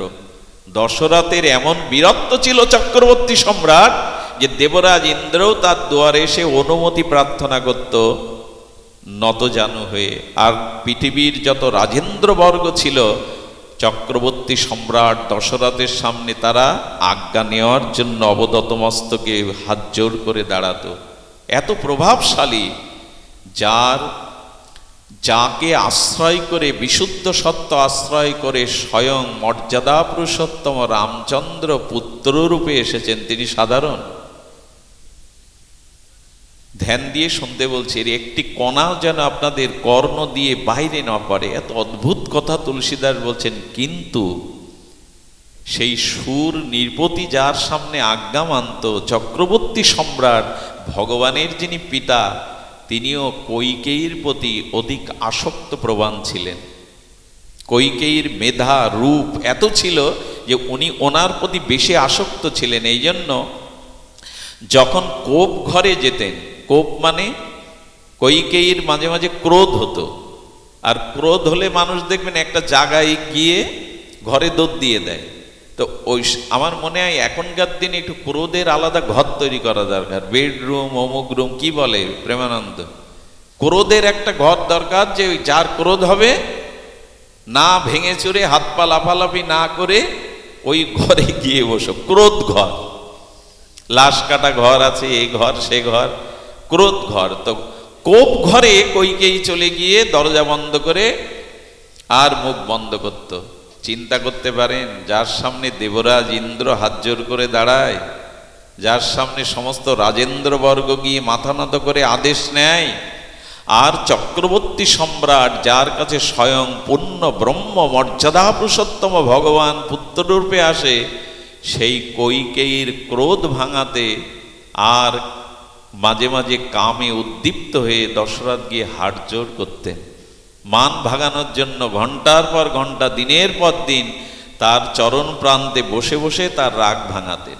Speaker 1: দশরথের এমন বীরত্ব ছিল চক্রবর্তী সম্রাট যে দেবরাজ ইন্দ্রও তার দুয়ারে এসে অনুমতি প্রার্থনা করত নতজানু হয়ে। আর পৃথিবীর যত রাজেন্দ্রবর্গ ছিল চক্রবর্তী সম্রাট দশরথের সামনে তারা আজ্ঞা নেওয়ার জন্য অবদত মস্তকে হাত জোর করে দাঁড়াতো। এত প্রভাবশালী, যাকে আশ্রয় করে, বিশুদ্ধ সত্য আশ্রয় করে স্বয়ং মর্যাদা পুরুষোত্তম রামচন্দ্র পুত্ররূপে এসেছেন, তিনি সাধারণ? ধ্যান দিয়ে শুনতে বলছি, এর একটি কণাও যেন আপনাদের কর্ণ দিয়ে বাইরে না পড়ে। এত অদ্ভুত কথা তুলসীদাস বলছেন। কিন্তু সেই সুর নৃপতি যার সামনে আজ্ঞা মানত, চক্রবর্তী সম্রাট ভগবানের যিনি পিতা, তিনিও কৈকেয়ীর প্রতি অধিক আসক্ত প্রবণ ছিলেন। কৈকেয়ীর মেধা রূপ এত ছিল যে উনি ওনার প্রতি বেশি আসক্ত ছিলেন। এই জন্য যখন কোপ ঘরে যেতেন, কোপ মানে কৈকেয়ীর মাঝে মাঝে ক্রোধ হতো, আর ক্রোধ হলে মানুষ দেখবেন একটা জায়গায় গিয়ে ঘরে দৌড় দিয়ে দেয়। তো ওই আমার মনে হয় এখনকার দিনে একটু ক্রোধের আলাদা ঘর তৈরি করা দরকার। বেডরুম, অমুক রুম, কি বলে প্রেমানন্দ, ক্রোধের একটা ঘর দরকার, যে ওই যার ক্রোধ হবে না ভেঙে চুরে হাত পা লাফালাফি না করে ওই ঘরে গিয়ে বসো, ক্রোধ ঘর। লাশ কাটা ঘর আছে, এই ঘর সে ঘর, ক্রোধ ঘর। তো কোপ ঘরে কইকেয়ী চলে গিয়ে দরজা বন্ধ করে আর মুখ বন্ধ করত। চিন্তা করতে পারেন, যার সামনে দেবরাজ ইন্দ্র হাত জোর করে দাঁড়ায়, যার সামনে সমস্ত রাজেন্দ্রবর্গ গিয়ে মাথা নত করে আদেশ নেয়, আর চক্রবর্তী সম্রাট যার কাছে স্বয়ং পূর্ণ ব্রহ্ম মর্যাদা পুরুষোত্তম ভগবান পুত্ররূপে আসে, সেই কইকেয়ীর ক্রোধ ভাঙাতে আর মাঝে মাঝে কামে উদ্দীপ্ত হয়ে দশরথ গিয়ে হাত জোড় করতেন। মান ভাগানোর জন্য ঘন্টার পর ঘন্টা, দিনের পর দিন তার চরণ প্রান্তে বসে বসে তার রাগ ভাঙাতেন,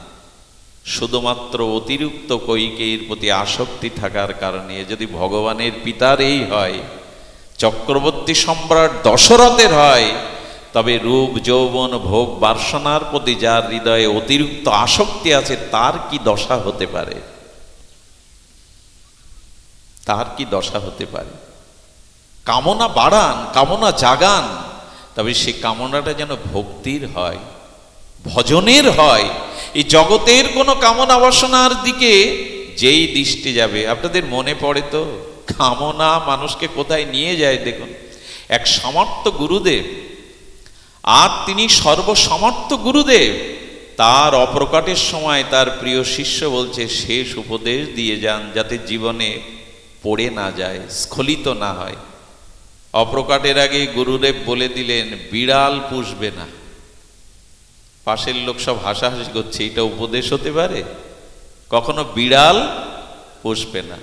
Speaker 1: শুধুমাত্র অতিরিক্ত কইকেয়ীর প্রতি আসক্তি থাকার কারণে। যদি ভগবানের পিতার এই হয়, চক্রবর্তী সম্রাট দশরথের হয়, তবে রূপ যৌবন ভোগ বাসনার প্রতি যার হৃদয়ে অতিরিক্ত আসক্তি আছে, তার কি দশা হতে পারে? তার কি দশা হতে পারে? কামনা বাড়ান, কামনা জাগান, তবে সে কামনাটা যেন ভক্তির হয়, ভজনের হয়। এই জগতের কোনো কামনা বাসনার দিকে যেই দৃষ্টি যাবে, আপনাদের মনে পড়ে তো কামনা মানুষকে কোথায় নিয়ে যায়? দেখুন, এক সমর্থ গুরুদেব, আর তিনি সর্বসমর্থ গুরুদেব, তার অপ্রকাটের সময় তার প্রিয় শিষ্য বলছে শেষ উপদেশ দিয়ে যান, যাতে জীবনে পড়ে না যায়, স্খলিত না হয়। অপ্রকাটের আগে গুরুদেব বলে দিলেন, বিড়াল পুষবে না। পাশের লোক সব হাসাহাসি করছে, এটা উপদেশ হতে পারে? কখনো বিড়াল পুষবে না।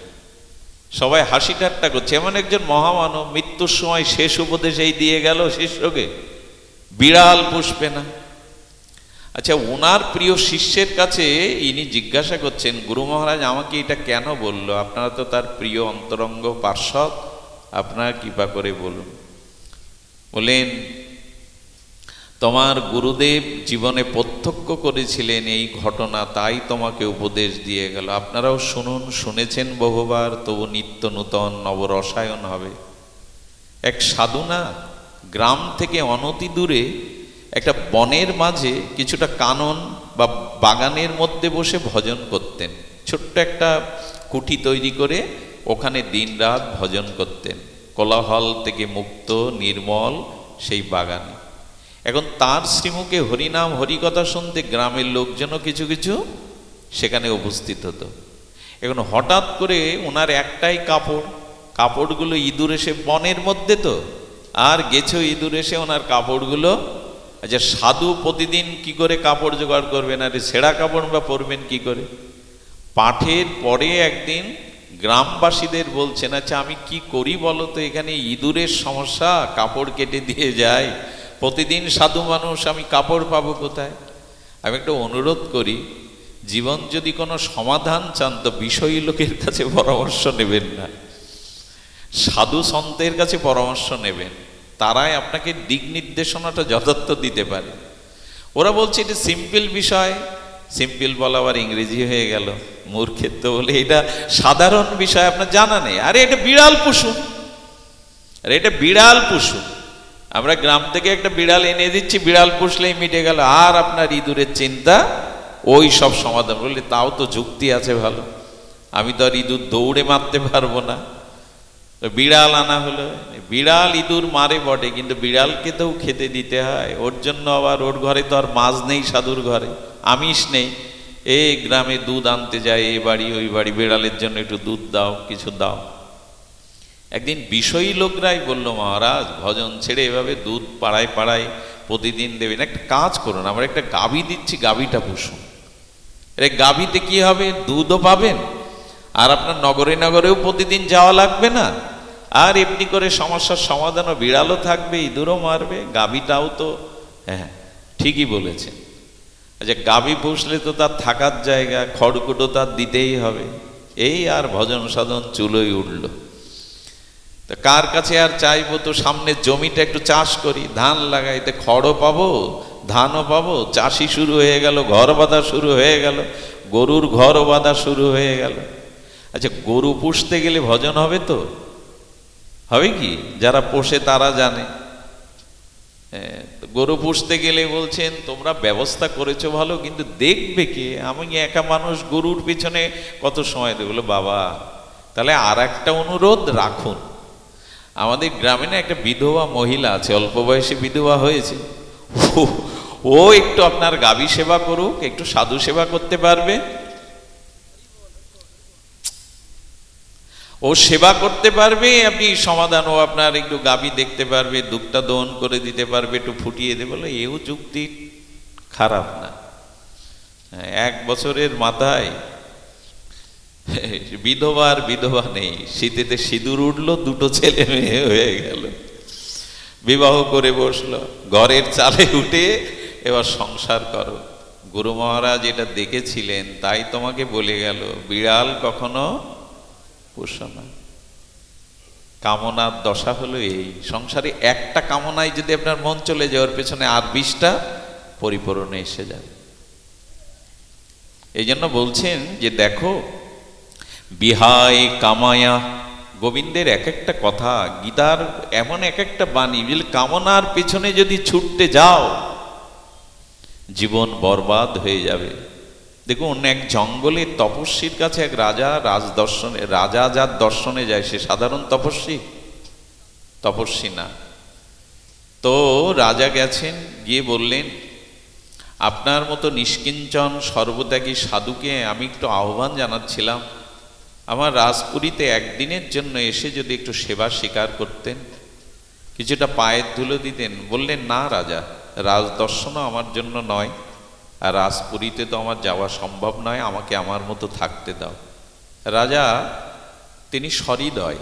Speaker 1: সবাই হাসি ঠাট্টা করছে। এমন একজন মহামানব মৃত্যুর সময় শেষ উপদেশ এই দিয়ে গেল শিষ্যকে, বিড়াল পুষবে না। আচ্ছা, ওনার প্রিয় শিষ্যের কাছে ইনি জিজ্ঞাসা করছেন, গুরু মহারাজ আমাকে এটা কেন বলল? আপনারা তো তার প্রিয় অন্তরঙ্গ পার্ষদ, আপনারা কৃপা করে বলুন। বলেন, তোমার গুরুদেব জীবনে প্রত্যক্ষ করেছিলেন এই ঘটনা, তাই তোমাকে উপদেশ দিয়ে গেল। আপনারাও শুনুন, শুনেছেন বহুবার, তবু নিত্য নূতন নবরসায়ন হবে। এক সাধু না গ্রাম থেকে অনতি দূরে একটা বনের মাঝে কিছুটা কানন বা বাগানের মধ্যে বসে ভজন করতেন। ছোট্ট একটা কুঠি তৈরি করে ওখানে দিনরাত ভজন করতেন, কোলাহল থেকে মুক্ত নির্মল সেই বাগানে। এখন তার শ্রীমুখে হরিনাম হরিকথা শুনতে গ্রামের লোকজনও কিছু কিছু সেখানে উপস্থিত হতো। এখন হঠাৎ করে ওনার একটাই কাপড়, কাপড়গুলো ইঁদুর এসে বনের মধ্যে তো, আর গেছো ইঁদুর এসে ওনার কাপড়গুলো। আচ্ছা, সাধু প্রতিদিন কি করে কাপড় জোগাড় করবেন? আর ছেঁড়া কাপড় বা পরবেন কি করে? পাঠের পরে একদিন গ্রামবাসীদের বলছেন, আচ্ছা আমি কি করি বলো তো, এখানে ইঁদুরের সমস্যা, কাপড় কেটে দিয়ে যায়, প্রতিদিন সাধু মানুষ, আমি কাপড় পাবো কোথায়? আমি একটা অনুরোধ করি, জীবন যদি কোনো সমাধান চান তো বিষয়ী লোকের কাছে পরামর্শ নেবেন না, সাধু সন্তের কাছে পরামর্শ নেবেন, তারাই আপনাকে দিক নির্দেশনাটা যথার্থ দিতে পারে। ওরা বলছে এটা সিম্পল বিষয়, সিম্পল বলা আবার ইংরেজি হয়ে গেল, মূর্খেত্ব বলে এটা সাধারণ বিষয় আপনার জানা নেই। আরে এটা বিড়াল পুষুন, আরে এটা বিড়াল পুষুন, আমরা গ্রাম থেকে একটা বিড়াল এনে দিচ্ছি, বিড়াল পুষলেই মিটে গেল, আর আপনার ইঁদুরের চিন্তা ওই সব সমাধান। বললে তাও তো যুক্তি আছে ভালো, আমি তো আর ইঁদুর দৌড়ে মারতে পারবো না, বিড়াল আনা হলো। বিড়াল ইঁদুর মারে বটে, কিন্তু বিড়ালকে তো খেতে দিতে হয়, ওর জন্য আবার ওর ঘরে তো আর মাছ নেই, সাধুর ঘরে আমিষ নেই, এই গ্রামে দুধ আনতে যায়, এই বাড়ি ওই বাড়ি, বিড়ালের জন্য একটু দুধ দাও, কিছু দাও। একদিন বিষয়ী লোকরাই বলল, মহারাজ ভজন ছেড়ে এভাবে দুধ পাড়ায় পাড়ায় প্রতিদিন দেবেন, একটা কাজ করুন, আমরা একটা গাভী দিচ্ছি, গাভীটা পুষুন। এর গাভীতে কি হবে, দুধও পাবেন, আর আপনার নগরে নগরেও প্রতিদিন যাওয়া লাগবে না, আর এমনি করে সমস্যার সমাধানও, বিড়ালও থাকবে, ইঁদুরও মারবে, গাভীটাও তো। হ্যাঁ ঠিকই বলেছেন। আচ্ছা, গাভী পুষলে তো তার থাকার জায়গা, খড়কুটো তার দিতেই হবে, এই আর ভজন সাধন চুলোই উঠল। তা কার কাছে আর চাইবো, তো সামনের জমিটা একটু চাষ করি, ধান লাগাই, তো খড়ও পাবো, ধানও পাবো, চাষি শুরু হয়ে গেল, ঘর বাঁধা শুরু হয়ে গেল, গরুর ঘর বাঁধা শুরু হয়ে গেল। আচ্ছা, গরু পুষতে গেলে ভজন হবে তো, হবে কি? যারা পোষে তারা জানে। গরু পুষতে গেলে বলছেন তোমরা ব্যবস্থা করেছো ভালো, কিন্তু দেখবে কে? আমি একা মানুষ, গরুর পিছনে কত সময় দেব? বলে বাবা তাহলে আর একটা অনুরোধ রাখুন, আমাদের গ্রামে না একটা বিধবা মহিলা আছে, অল্প বয়সে বিধবা হয়েছে, ও একটু আপনার গাভী সেবা করুক, একটু সাধু সেবা করতে পারবে, ও সেবা করতে পারবে, আপনি সমাধান, ও আপনার একটু গাভী দেখতে পারবে, দুধটা দহন করে দিতে পারবে, একটু ফুটিয়ে দেবে। বলে এও যুক্তি খারাপ না। 1 বছরের মাথায় বিধবার বিধবা নেই, শীতেতে সিঁদুর উঠলো, 2টো ছেলে মেয়ে হয়ে গেল, বিবাহ করে বসলো, ঘরের চালে উঠে এবার সংসার করো। গুরু মহারাজ এটা দেখেছিলেন, তাই তোমাকে বলে গেল বিড়াল কখনো পোষো না। কামনার দশা হলো এই, সংসারে একটা কামনায় যদি আপনার মন চলে যায়, ওর পেছনে আর 20টা পরিপূরণে এসে যাবে। এই জন্য বলছেন যে দেখো বিহায় কামায়া, গোবিন্দের এক একটা কথা, গীতার এমন এক একটা বাণী, কামনার পেছনে যদি ছুটতে যাও জীবন বরবাদ হয়ে যাবে। দেখুন এক জঙ্গলে তপস্বীর কাছে এক রাজা রাজা যার দর্শনে যায় সে সাধারণ তপস্বী না। তো রাজা গেছেন, গিয়ে বললেন আপনার মতো নিষ্কিঞ্চন সর্বত্যাগী সাধুকে আমি একটু আহ্বান জানাচ্ছিলাম, আমার রাজপুরীতে একদিনের জন্য এসে যদি একটু সেবা স্বীকার করতেন, কিছুটা পায়ের ধুলো দিতেন। বললেন না রাজা, রাজদর্শনও আমার জন্য নয়, আর রাজপুরীতে তো আমার যাওয়া সম্ভব নয়, আমাকে আমার মতো থাকতে দাও। রাজা তিনি সহৃদয়,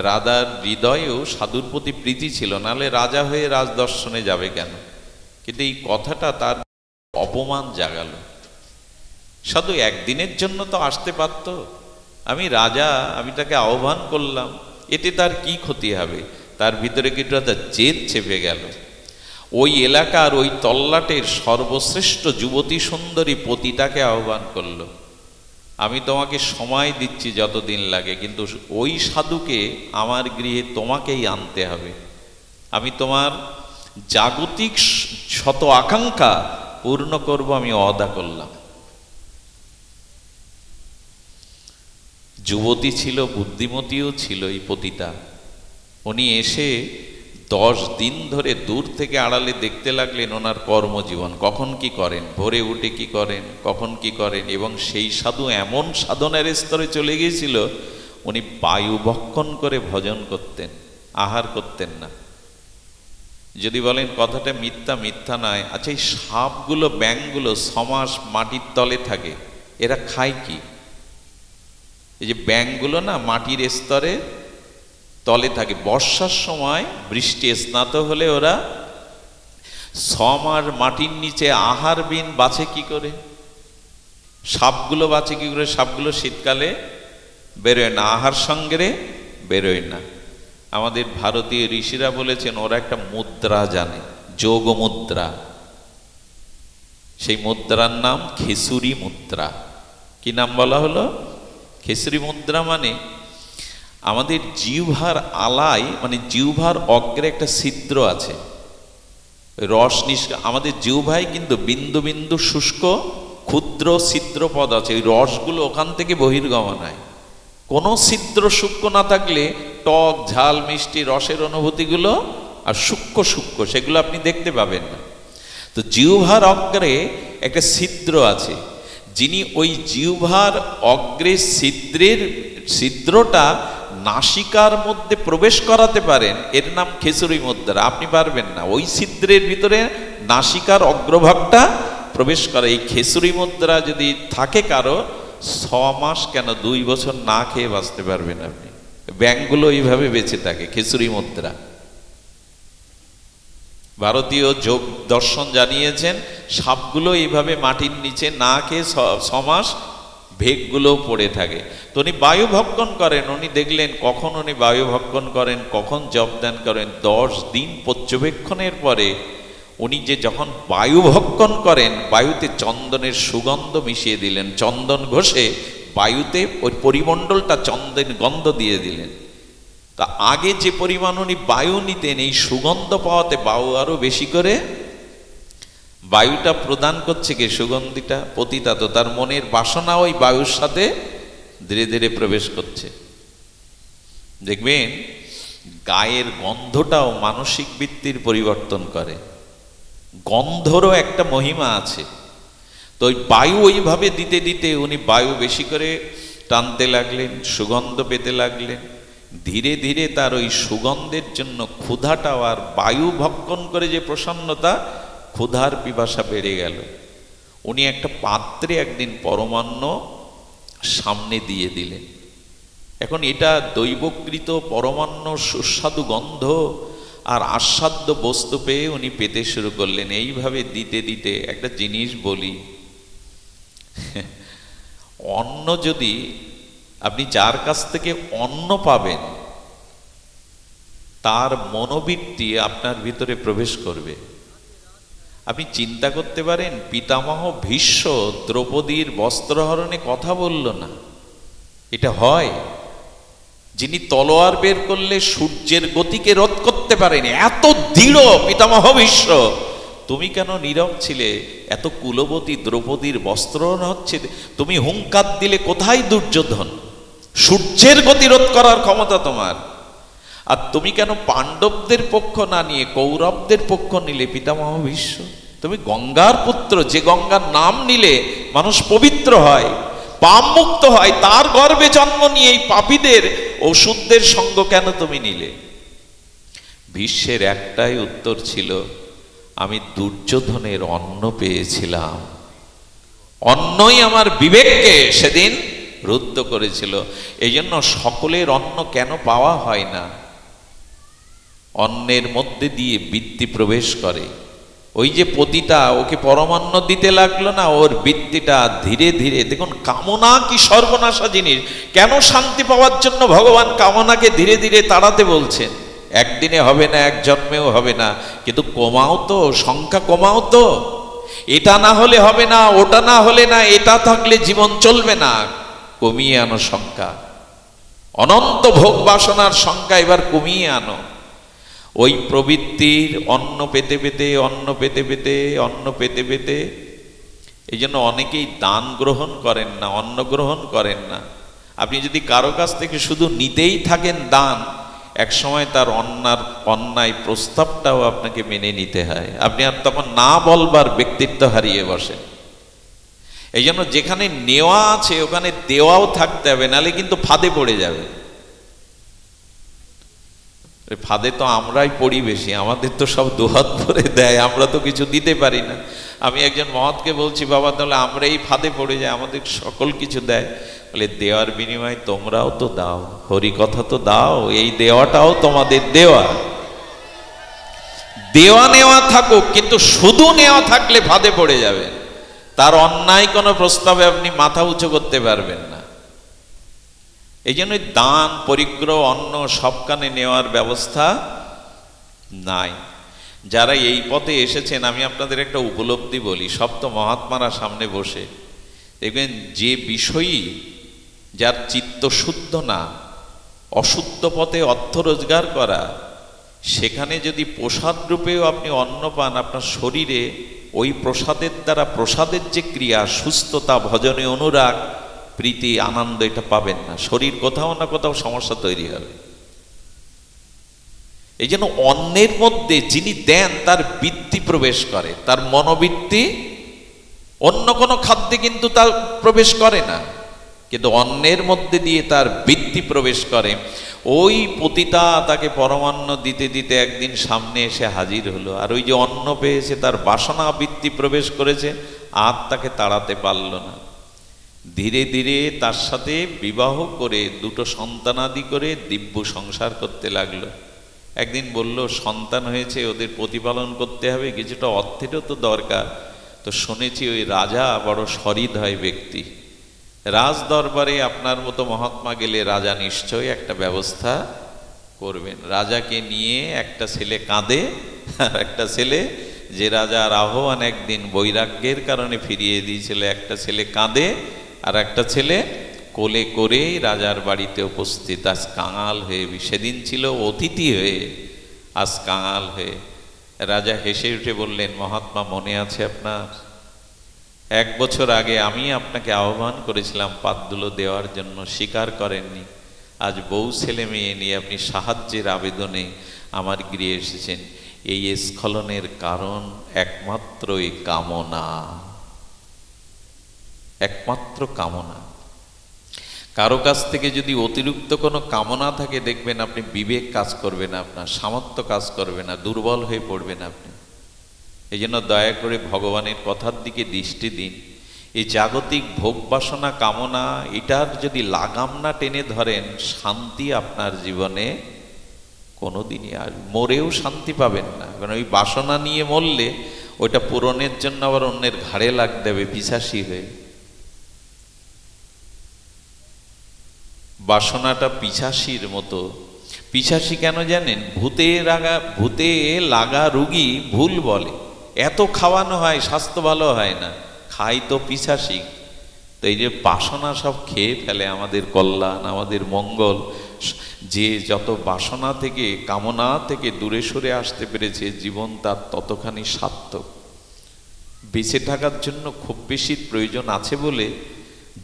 Speaker 1: রাজার হৃদয়েও সাধুর প্রতি প্রীতি ছিল, নাহলে রাজা হয়ে রাজদর্শনে যাবে কেন? কিন্তু এই কথাটা তার অপমান জাগালো। সাধু একদিনের জন্য তো আসতে পারত, আমি রাজা, আমি তাকে আহ্বান করলাম, এতে তার কি ক্ষতি হবে? তার ভিতরে কিন্তু তার জেদ চেপে গেল। ওই এলাকার ওই তল্লাটের সর্বশ্রেষ্ঠ যুবতী সুন্দরী পতিতাকে আহ্বান করল, আমি তোমাকে সময় দিচ্ছি যতদিন লাগে, কিন্তু ওই সাধুকে আমার গৃহে তোমাকেই আনতে হবে, আমি তোমার জাগতিক শত আকাঙ্ক্ষা পূর্ণ করব, আমি ওয়াদা করলাম। যুবতী ছিল, বুদ্ধিমতীও ছিল এই পতিতা। উনি এসে 10 দিন ধরে দূর থেকে আড়ালে দেখতে লাগলেন ওনার কর্মজীবন, কখন কি করেন, ভোরে উঠে কি করেন, কখন কি করেন। এবং সেই সাধু এমন সাধনের স্তরে চলে গিয়েছিল, উনি বায়ু ভক্ষণ করে ভজন করতেন, আহার করতেন না। যদি বলেন কথাটা মিথ্যা, মিথ্যা নয়। আচ্ছা এই সাপগুলো, ব্যাঙগুলো 6 মাস মাটির তলে থাকে, এরা খায় কি? এই যে ব্যাঙগুলো না মাটির স্তরে তলে থাকে, বর্ষার সময় বৃষ্টি স্নাত হলে ওরা 6 মাস মাটির নিচে আহার বিন বাঁচে কি করে? সাপগুলো বাঁচে কি করে? সাপগুলো শীতকালে বেরোয় না, আহার সঙ্গে বেরোয় না। আমাদের ভারতীয় ঋষিরা বলেছেন ওরা একটা মুদ্রা জানে, যোগ মুদ্রা। সেই মুদ্রার নাম খেসুরি মুদ্রা। কি নাম বলা হলো? খেসুরি মুদ্রা। মানে আমাদের জিহ্বার আলায়, মানে জিহ্বার অগ্রে একটা ছিদ্র আছে, রস আমাদের জিহ্বায় কিন্তু বিন্দু বিন্দু শুষ্ক ক্ষুদ্র ছিদ্র পদ আছে, ওই রসগুলো ওখান থেকে বহির্গমন হয়। কোনো ছিদ্র সূক্ষ্ম না থাকলে টক ঝাল মিষ্টি রসের অনুভূতিগুলো আর সূক্ষ্ম সেগুলো আপনি দেখতে পাবেন না। তো জিহ্বার অগ্রে একটা ছিদ্র আছে, যিনি ওই জিহ্বার অগ্রে ছিদ্রটা নাসিকার মধ্যে প্রবেশ করাতে পারেন, এর নাম খেসুরি মুদ্রা। আপনি পারবেন না, ওই ছিদ্রের ভিতরে নাসিকার অগ্রভাগটা প্রবেশ করে। এই খেসুরি মুদ্রা যদি থাকে কারো, 6 মাস কেন 2 বছর না খেয়ে বাঁচতে পারবেন আপনি। ব্যাঙগুলো এইভাবে বেঁচে থাকে, খেসুরি মুদ্রা। ভারতীয় যোগ দর্শন জানিয়েছেন সাপগুলো এইভাবে মাটির নিচে না খেয়ে 6 মাস ভেগগুলো পড়ে থাকে। তো উনি বায়ু ভক্ষণ করেন। উনি দেখলেন কখন উনি বায়ু ভক্ষণ করেন, কখন জপ দান করেন। 10 দিন পর্যবেক্ষণের পরে উনি যে যখন বায়ু ভক্ষণ করেন, বায়ুতে চন্দনের সুগন্ধ মিশিয়ে দিলেন, চন্দন ঘষে বায়ুতে ওই পরিমণ্ডলটা চন্দন গন্ধ দিয়ে দিলেন। তা আগে যে পরিমাণ উনি বায়ু নিতেন, এই সুগন্ধ পাওয়াতে বায়ু আরো বেশি করে, বায়ুটা প্রদান করছে কে? সুগন্ধিটা পতিতা, তো তার মনের বাসনা ওই বায়ুর সাথে ধীরে ধীরে প্রবেশ করছে। দেখবেন গায়ের গন্ধটাও মানসিক বৃত্তির পরিবর্তন করে, গন্ধরও একটা মহিমা আছে। তো ওই বায়ু ওইভাবে দিতে দিতে উনি বায়ু বেশি করে টানতে লাগলেন, সুগন্ধ পেতে লাগলেন। ধীরে ধীরে তার ওই সুগন্ধের জন্য ক্ষুধাটাও, আর বায়ু ভক্ষণ করে যে প্রসন্নতা, ক্ষুধার পিপাসা বেড়ে গেল। উনি একটা পাত্রে একদিন পরমান্ন সামনে দিয়ে দিলেন। এখন এটা দৈবকৃত পরমান্ন, সুস্বাদু গন্ধ আর আস্বাদ্য বস্তু পেয়ে উনি পেতে শুরু করলেন। এইভাবে দিতে দিতে একটা জিনিস বলি, অন্ন যদি আপনি যার কাছ থেকে অন্ন পাবেন, তার মনোবৃত্তি আপনার ভিতরে প্রবেশ করবে। আপনি চিন্তা করতে পারেন, পিতামহ ভীষ্ম দ্রৌপদীর বস্ত্রহরণে কথা বলল না, এটা হয়? যিনি তলোয়ার বের করলে সূর্যের গতিকে রোধ করতে পারেনি, এত দৃঢ় পিতামহ ভীষ্ম, তুমি কেন নীরব ছিলে? এত কুলবতী দ্রৌপদীর বস্ত্রহরণ হচ্ছে, তুমি হুঙ্কার দিলে কোথায় দুর্যোধন? সূর্যের গতিরোধ করার ক্ষমতা তোমার। আর তুমি কেন পাণ্ডবদের পক্ষ না নিয়ে কৌরবদের পক্ষ নিলে পিতামহ ভীষ্ম? তুমি গঙ্গার পুত্র, যে গঙ্গার নাম নিলে মানুষ পবিত্র হয়, পাপ মুক্ত হয়, তার গর্ভে জন্ম নিয়ে এই পাপীদের ওষুধদের সঙ্গ কেন তুমি নিলে? ভীষ্মের একটাই উত্তর ছিল, আমি দুর্যোধনের অন্ন পেয়েছিলাম, অন্নই আমার বিবেককে সেদিন রুদ্ধ করেছিল। এই জন্য সকলের অন্ন কেন পাওয়া হয় না? অন্নের মধ্যে দিয়ে বৃত্তি প্রবেশ করে। ওই যে পতিতা, ওকে পরমান্ন দিতে লাগলো না, ওর বৃত্তিটা ধীরে ধীরে, দেখুন কামনা কি সর্বনাশা জিনিস। কেন শান্তি পাওয়ার জন্য ভগবান কামনাকে ধীরে ধীরে তাড়াতে বলছেন? একদিনে হবে না, এক জন্মেও হবে না, কিন্তু কমাও তো, সংখ্যা কমাও তো। এটা না হলে হবে না, ওটা না হলে না, এটা থাকলে জীবন চলবে না, কমিয়ে আনো সংখ্যা। অনন্ত ভোগ বাসনার সংখ্যা এবার কমিয়ে আনো। ওই প্রবৃত্তির অন্ন পেতে পেতে, অন্ন পেতে পেতে, অন্ন পেতে পেতে, এই জন্য অনেকেই দান গ্রহণ করেন না, অন্ন গ্রহণ করেন না। আপনি যদি কারো কাছ থেকে শুধু নিতেই থাকেন দান, এক সময় তার অন্যায় প্রস্তাবটাও আপনাকে মেনে নিতে হয়। আপনি আর তখন না বলবার ব্যক্তিত্ব হারিয়ে বসেন। এই জন্য যেখানে নেওয়া আছে ওখানে দেওয়াও থাকতে হবে, নাহলে কিন্তু ফাঁদে পড়ে যাবে। ফাঁদে তো আমরাই পড়ি বেশি, আমাদের তো সব দুহাত ভরে দেয়, আমরা তো কিছু দিতে পারি না। আমি একজন মহৎকে বলছি, বাবা তাহলে আমরা এই ফাঁদে পড়ে যাই, আমাদের সকল কিছু দেয়। বলে দেওয়ার বিনিময়ে তোমরাও তো দাও, হরি কথা তো দাও, এই দেওয়াটাও তোমাদের দেওয়া। দেওয়া নেওয়া থাকুক, কিন্তু শুধু নেওয়া থাকলে ফাঁদে পড়ে যাবে। তার অন্যায় কোনো প্রস্তাবে আপনি মাথা উঁচু করতে পারবেন না। এই জন্য দান, পরিগ্রহ, অন্ন সবখানে নেওয়ার ব্যবস্থা নাই। যারা এই পথে এসেছেন, আমি আপনাদের একটা উপলব্ধি বলি, সব তো মহাত্মারা সামনে বসে, দেখবেন যে বিষয়ই যার চিত্ত শুদ্ধ না, অশুদ্ধ পথে অর্থ রোজগার করা, সেখানে যদি প্রসাদ রূপেও আপনি অন্ন পান, আপনার শরীরে ওই প্রসাদের দ্বারা, প্রসাদের যে ক্রিয়া, সুস্থতা, ভজনে অনুরাগ, প্রীতি, আনন্দ, এটা পাবেন না। শরীর কোথাও না কোথাও সমস্যা তৈরি হবে। এই জন্য অন্নের মধ্যে যিনি দেন তার বৃত্তি প্রবেশ করে, তার মনোবৃত্তি। অন্য কোনো খাদ্যে কিন্তু তার প্রবেশ করে না, কিন্তু অন্নের মধ্যে দিয়ে তার বৃত্তি প্রবেশ করে। ওই পতিতা তাকে পরমান্ন দিতে দিতে একদিন সামনে এসে হাজির হলো, আর ওই যে অন্ন পেয়েছে তার বাসনা বৃত্তি প্রবেশ করেছে, আর তাকে তাড়াতে পারল না। ধীরে ধীরে তার সাথে বিবাহ করে দুটো সন্তানাদি করে দিব্য সংসার করতে লাগলো। একদিন বলল, সন্তান হয়েছে, ওদের প্রতিপালন করতে হবে, কিছুটা অর্থেরও তো দরকার। তো শুনেছি ওই রাজা বড় সহৃদয় ব্যক্তি, রাজ দরবারে আপনার মতো মহাত্মা গেলে রাজা নিশ্চয়ই একটা ব্যবস্থা করবেন। রাজাকে নিয়ে একটা ছেলে কাঁদে, আর একটা ছেলে, যে রাজার আহ্বান একদিন বৈরাগ্যের কারণে ফিরিয়ে দিয়েছিল, একটা ছেলে কাঁদে আর একটা ছেলে কোলে করে রাজার বাড়িতে উপস্থিত, আজ কাঙাল হয়ে, সেদিন ছিল অতিথি হয়ে, আজ কাঙাল হয়ে। রাজা হেসে উঠে বললেন, মহাত্মা মনে আছে আপনার? 1 বছর আগে আমি আপনাকে আহ্বান করেছিলাম পাতদুলো দেওয়ার জন্য, স্বীকার করেননি। আজ বউ ছেলে মেয়ে নিয়ে আপনি সাহায্যের আবেদনে আমার গৃহে এসেছেন। এই স্খলনের কারণ একমাত্রই কামনা, একমাত্র কামনা। কারো কাছ থেকে যদি অতিরিক্ত কোনো কামনা থাকে, দেখবেন আপনি বিবেক কাজ করবে না, আপনার সামর্থ্য কাজ করবে না, দুর্বল হয়ে পড়বেন আপনি। এই জন্য দয়া করে ভগবানের কথার দিকে দৃষ্টি দিন। এই জাগতিক ভোগ বাসনা কামনা, এটার যদি লাগাম না টেনে ধরেন, শান্তি আপনার জীবনে কোনোদিনই আর মরেও শান্তি পাবেন না। কারণ ওই বাসনা নিয়ে মরলে ওইটা পূরণের জন্য আবার অন্যের ঘাড়ে লাগ দেবে পিশাচি হয়ে। বাসনাটা পিশাচির মতো। পিশাচি কেন জানেন? ভূতে লাগা রুগী ভুল বলে, এত খাওয়ানো হয় স্বাস্থ্য ভালো হয় না, খাই তো পিশাচি। তো এই যে বাসনা সব খেয়ে ফেলে আমাদের কল্যাণ, আমাদের মঙ্গল। যে যত বাসনা থেকে কামনা থেকে দূরে সরে আসতে পেরেছে, জীবন তার ততখানি সার্থক। বেঁচে থাকার জন্য খুব বেশি প্রয়োজন আছে বলে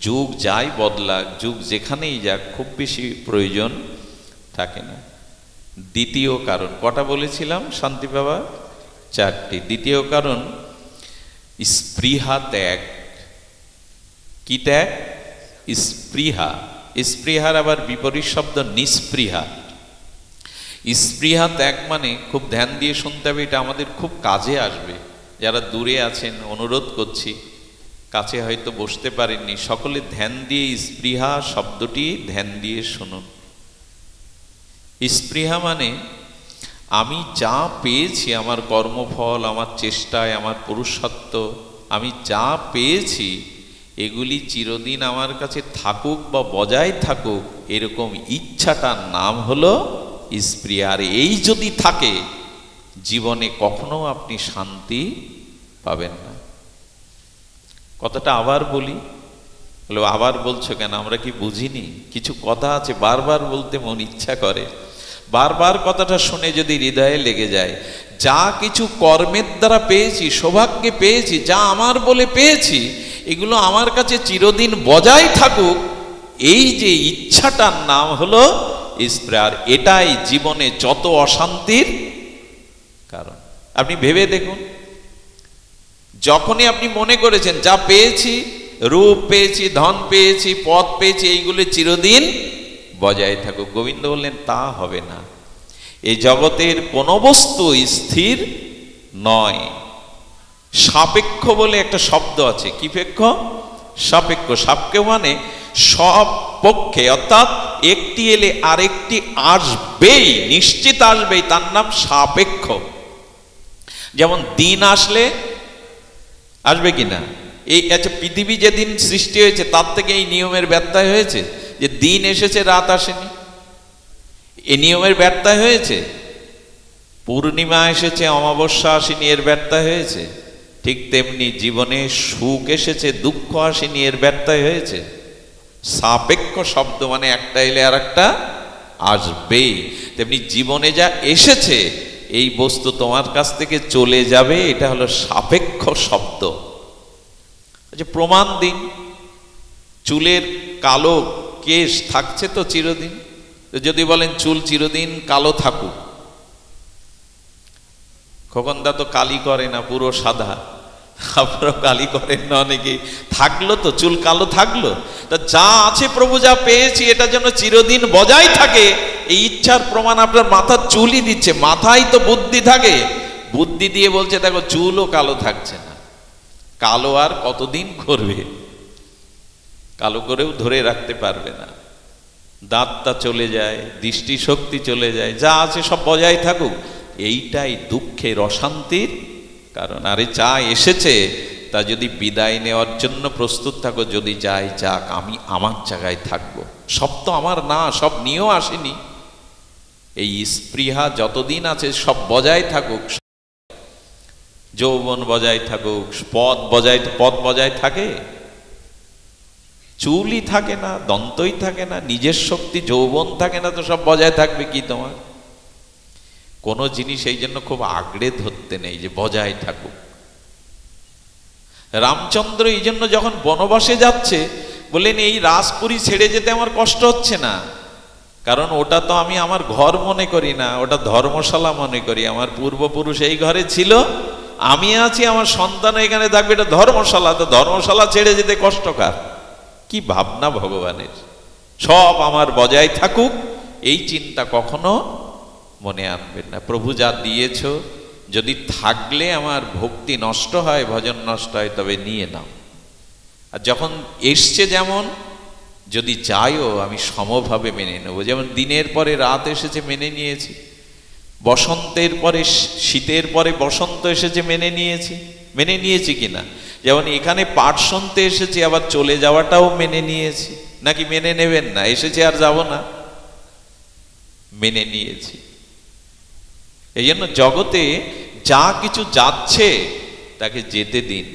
Speaker 1: যুগ যাই বদলাক, যুগ যেখানেই যাক, খুব বেশি প্রয়োজন থাকে না। দ্বিতীয় কারণ কটা বলেছিলাম শান্তি পাওয়া? 4টি। দ্বিতীয় কারণ স্পৃহা ত্যাগ। কি ত্যাগ? স্পৃহা। স্পৃহার আবার বিপরীত শব্দ নিস্পৃহা। স্পৃহা ত্যাগ মানে, খুব ধ্যান দিয়ে শুনতে হবে, এটা আমাদের খুব কাজে আসবে। যারা দূরে আছেন অনুরোধ করছি, কাছে হয়তো বসতে পারেননি, সকলে ধ্যান দিয়ে স্পৃহা শব্দটি ধ্যান দিয়ে শুনুন। স্পৃহা মানে আমি যা পেয়েছি, আমার কর্মফল, আমার চেষ্টায়, আমার পুরুষত্ব, আমি যা পেয়েছি এগুলি চিরদিন আমার কাছে থাকুক বা বজায় থাকুক, এরকম ইচ্ছাটার নাম হলো স্পৃহা। আর এই যদি থাকে, জীবনে কখনো আপনি শান্তি পাবেন না। কথাটা আবার বলি। বলো আবার বলছো কেন? আমরা কি বুঝিনি? কিছু কথা আছে বারবার বলতে মন ইচ্ছা করে। বারবার কথাটা শুনে যদি হৃদয়ে লেগে যায়, যা কিছু কর্মের দ্বারা পেয়েছি, সৌভাগ্যে পেয়েছি, যা আমার বলে পেয়েছি, এগুলো আমার কাছে চিরদিন বজায় থাকুক, এই যে ইচ্ছাটার নাম হলো স্পৃহা। আর এটাই জীবনে যত অশান্তির কারণ। আপনি ভেবে দেখুন, যখনই আপনি মনে করেছেন যা পেয়েছি, রূপ পেয়েছি, ধন পেয়েছি, পদ পেয়েছি, এইগুলো চিরদিন বজায় থাকুক, গোবিন্দ বললেন তা হবে না। এই জগতের কোনো বস্তু স্থির নয়। সাপেক্ষ বলে একটা শব্দ আছে। কি পেক্ষ? সাপেক্ষ। সাপেক্ষ মানে সব পক্ষে, অর্থাৎ একটি এলে আরেকটি আসবেই, নিশ্চিত আসবেই, তার নাম সাপেক্ষ। যেমন দিন আসলে আসবে কিনা? এই আচ্ছা, পৃথিবী যেদিন সৃষ্টি হয়েছে তার থেকে এই নিয়মের ব্যত্যয় হয়েছে যে দিন এসেছে রাত আসেনি, এই নিয়মের ব্যত্যয় হয়েছে। পূর্ণিমা এসেছে অমাবস্যা আসেনি, এর ব্যত্যয় হয়েছে। ঠিক তেমনি জীবনে সুখ এসেছে দুঃখ আসেনি, এর ব্যত্যয় হয়েছে। সাপেক্ষ শব্দ মানে একটা এলে আর একটা আসবেই। তেমনি জীবনে যা এসেছে এই বস্তু তোমার কাছ থেকে চলে যাবে, এটা হলো সাপেক্ষ শব্দ। আচ্ছা প্রমাণ দিন। চুলের কালো কেশ থাকছে তো চিরদিন? যদি বলেন চুল চিরদিন কালো থাকুক, খোকনদা তো কালি করে না, পুরো সাদা। আপনারাও কালি করেন না অনেকে, থাকলো তো চুল কালো থাকলো। তা যা আছে প্রভু যা পেয়েছি এটা যেন চিরদিন বজায় থাকে, এই ইচ্ছার প্রমাণ আপনার মাথার চুলই দিচ্ছে। মাথায় তো বুদ্ধি থাকে, বুদ্ধি দিয়ে বলছে দেখো চুলও কালো থাকছে না। কালো আর কতদিন করবে? কালো করেও ধরে রাখতে পারবে না। দাঁতটা চলে যায়, দৃষ্টিশক্তি চলে যায়, যা আছে সব বজায় থাকুক, এইটাই দুঃখের অশান্তির কারণ। আরে যা এসেছে তা যদি বিদায় নেওয়ার জন্য প্রস্তুত থাকো, যদি যাই যাক, আমি আমার জায়গায় থাকবো। সব তো আমার না, সব নিয়েও আসেনি। এই স্পৃহা যতদিন আছে সব বজায় থাকুক, যৌবন বজায় থাকুক, পদ বজায় থাকে, চুলই থাকে না, দন্তই থাকে না, নিজের শক্তি যৌবন থাকে না, তো সব বজায় থাকবে কি তোমার? কোনো জিনিস এই জন্য খুব আগড়ে ধরতে নেই যে বজায় থাকুক। রামচন্দ্র এই জন্য যখন বনবাসে যাচ্ছে বললেন এই রাজপুরী ছেড়ে যেতে আমার কষ্ট হচ্ছে না, কারণ ওটা তো আমি আমার ঘর মনে করি না, ওটা ধর্মশালা মনে করি। আমার পূর্বপুরুষ এই ঘরে ছিল, আমি আছি, আমার সন্তান এখানে থাকবে, এটা ধর্মশালা। তো ধর্মশালা ছেড়ে যেতে কষ্টকর। কি ভাবনা ভগবানের! সব আমার বজায় থাকুক, এই চিন্তা কখনো মনে আনবেন না। প্রভু যা দিয়েছ, যদি থাকলে আমার ভক্তি নষ্ট হয়, ভজন নষ্ট হয়, তবে নিয়ে নাও। আর যখন এসছে যেমন, যদি চাইও আমি সমভাবে মেনে নেব। যেমন দিনের পরে রাত এসেছে, মেনে নিয়েছি। বসন্তের পরে শীতের পরে বসন্ত এসেছে, মেনে নিয়েছি কিনা? যেমন এখানে পাঠ শুনতে এসেছি, আবার চলে যাওয়াটাও মেনে নিয়েছি। নাকি মেনে নেবেন না? এসেছে আর যাব না, মেনে নিয়েছি। এই জন্য জগতে যা কিছু যাচ্ছে তাকে যেতে দিন।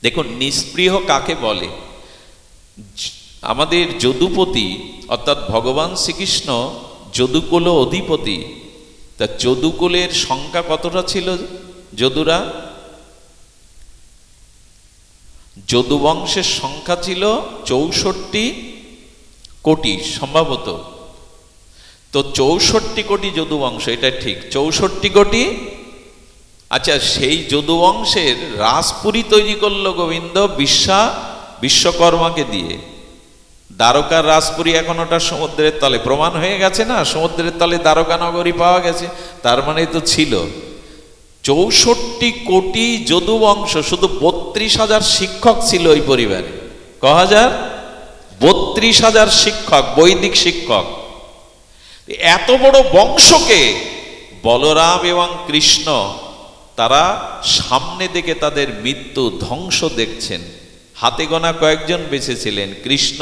Speaker 1: দেখুন, নিষ্পৃহ কাকে বলে? আমাদের যদুপতি অর্থাৎ ভগবান শ্রীকৃষ্ণ যদুকুল অধিপতি। তা যদুকুলের সংখ্যা কতটা ছিল? যদুরা, যদুবংশের সংখ্যা ছিল 64 কোটি সম্ভবত। তো 64 কোটি যদুবংশ, এটা ঠিক 64 কোটি। আচ্ছা, সেই যদুবংশের রাজপুরী তৈরি করলো গোবিন্দ বিশ্বকর্মাকে দিয়ে। দ্বারকার রাজপুরী এখন ওটা সমুদ্রের তলে, প্রমাণ হয়ে গেছে না, সমুদ্রের তলে দ্বারকা নগরী পাওয়া গেছে। তার মানে তো ছিল 64 কোটি যদুবংশ। শুধু 32,000 শিক্ষক ছিল ওই পরিবারে। ক হাজার? 32,000 শিক্ষক, বৈদিক শিক্ষক। এত বড় বংশকে বলরাম এবং কৃষ্ণ তারা সামনে দেখে তাদের মৃত্যু ধ্বংস দেখছেন। হাতে গোনা কয়েকজন বেঁচে ছিলেন, কৃষ্ণ,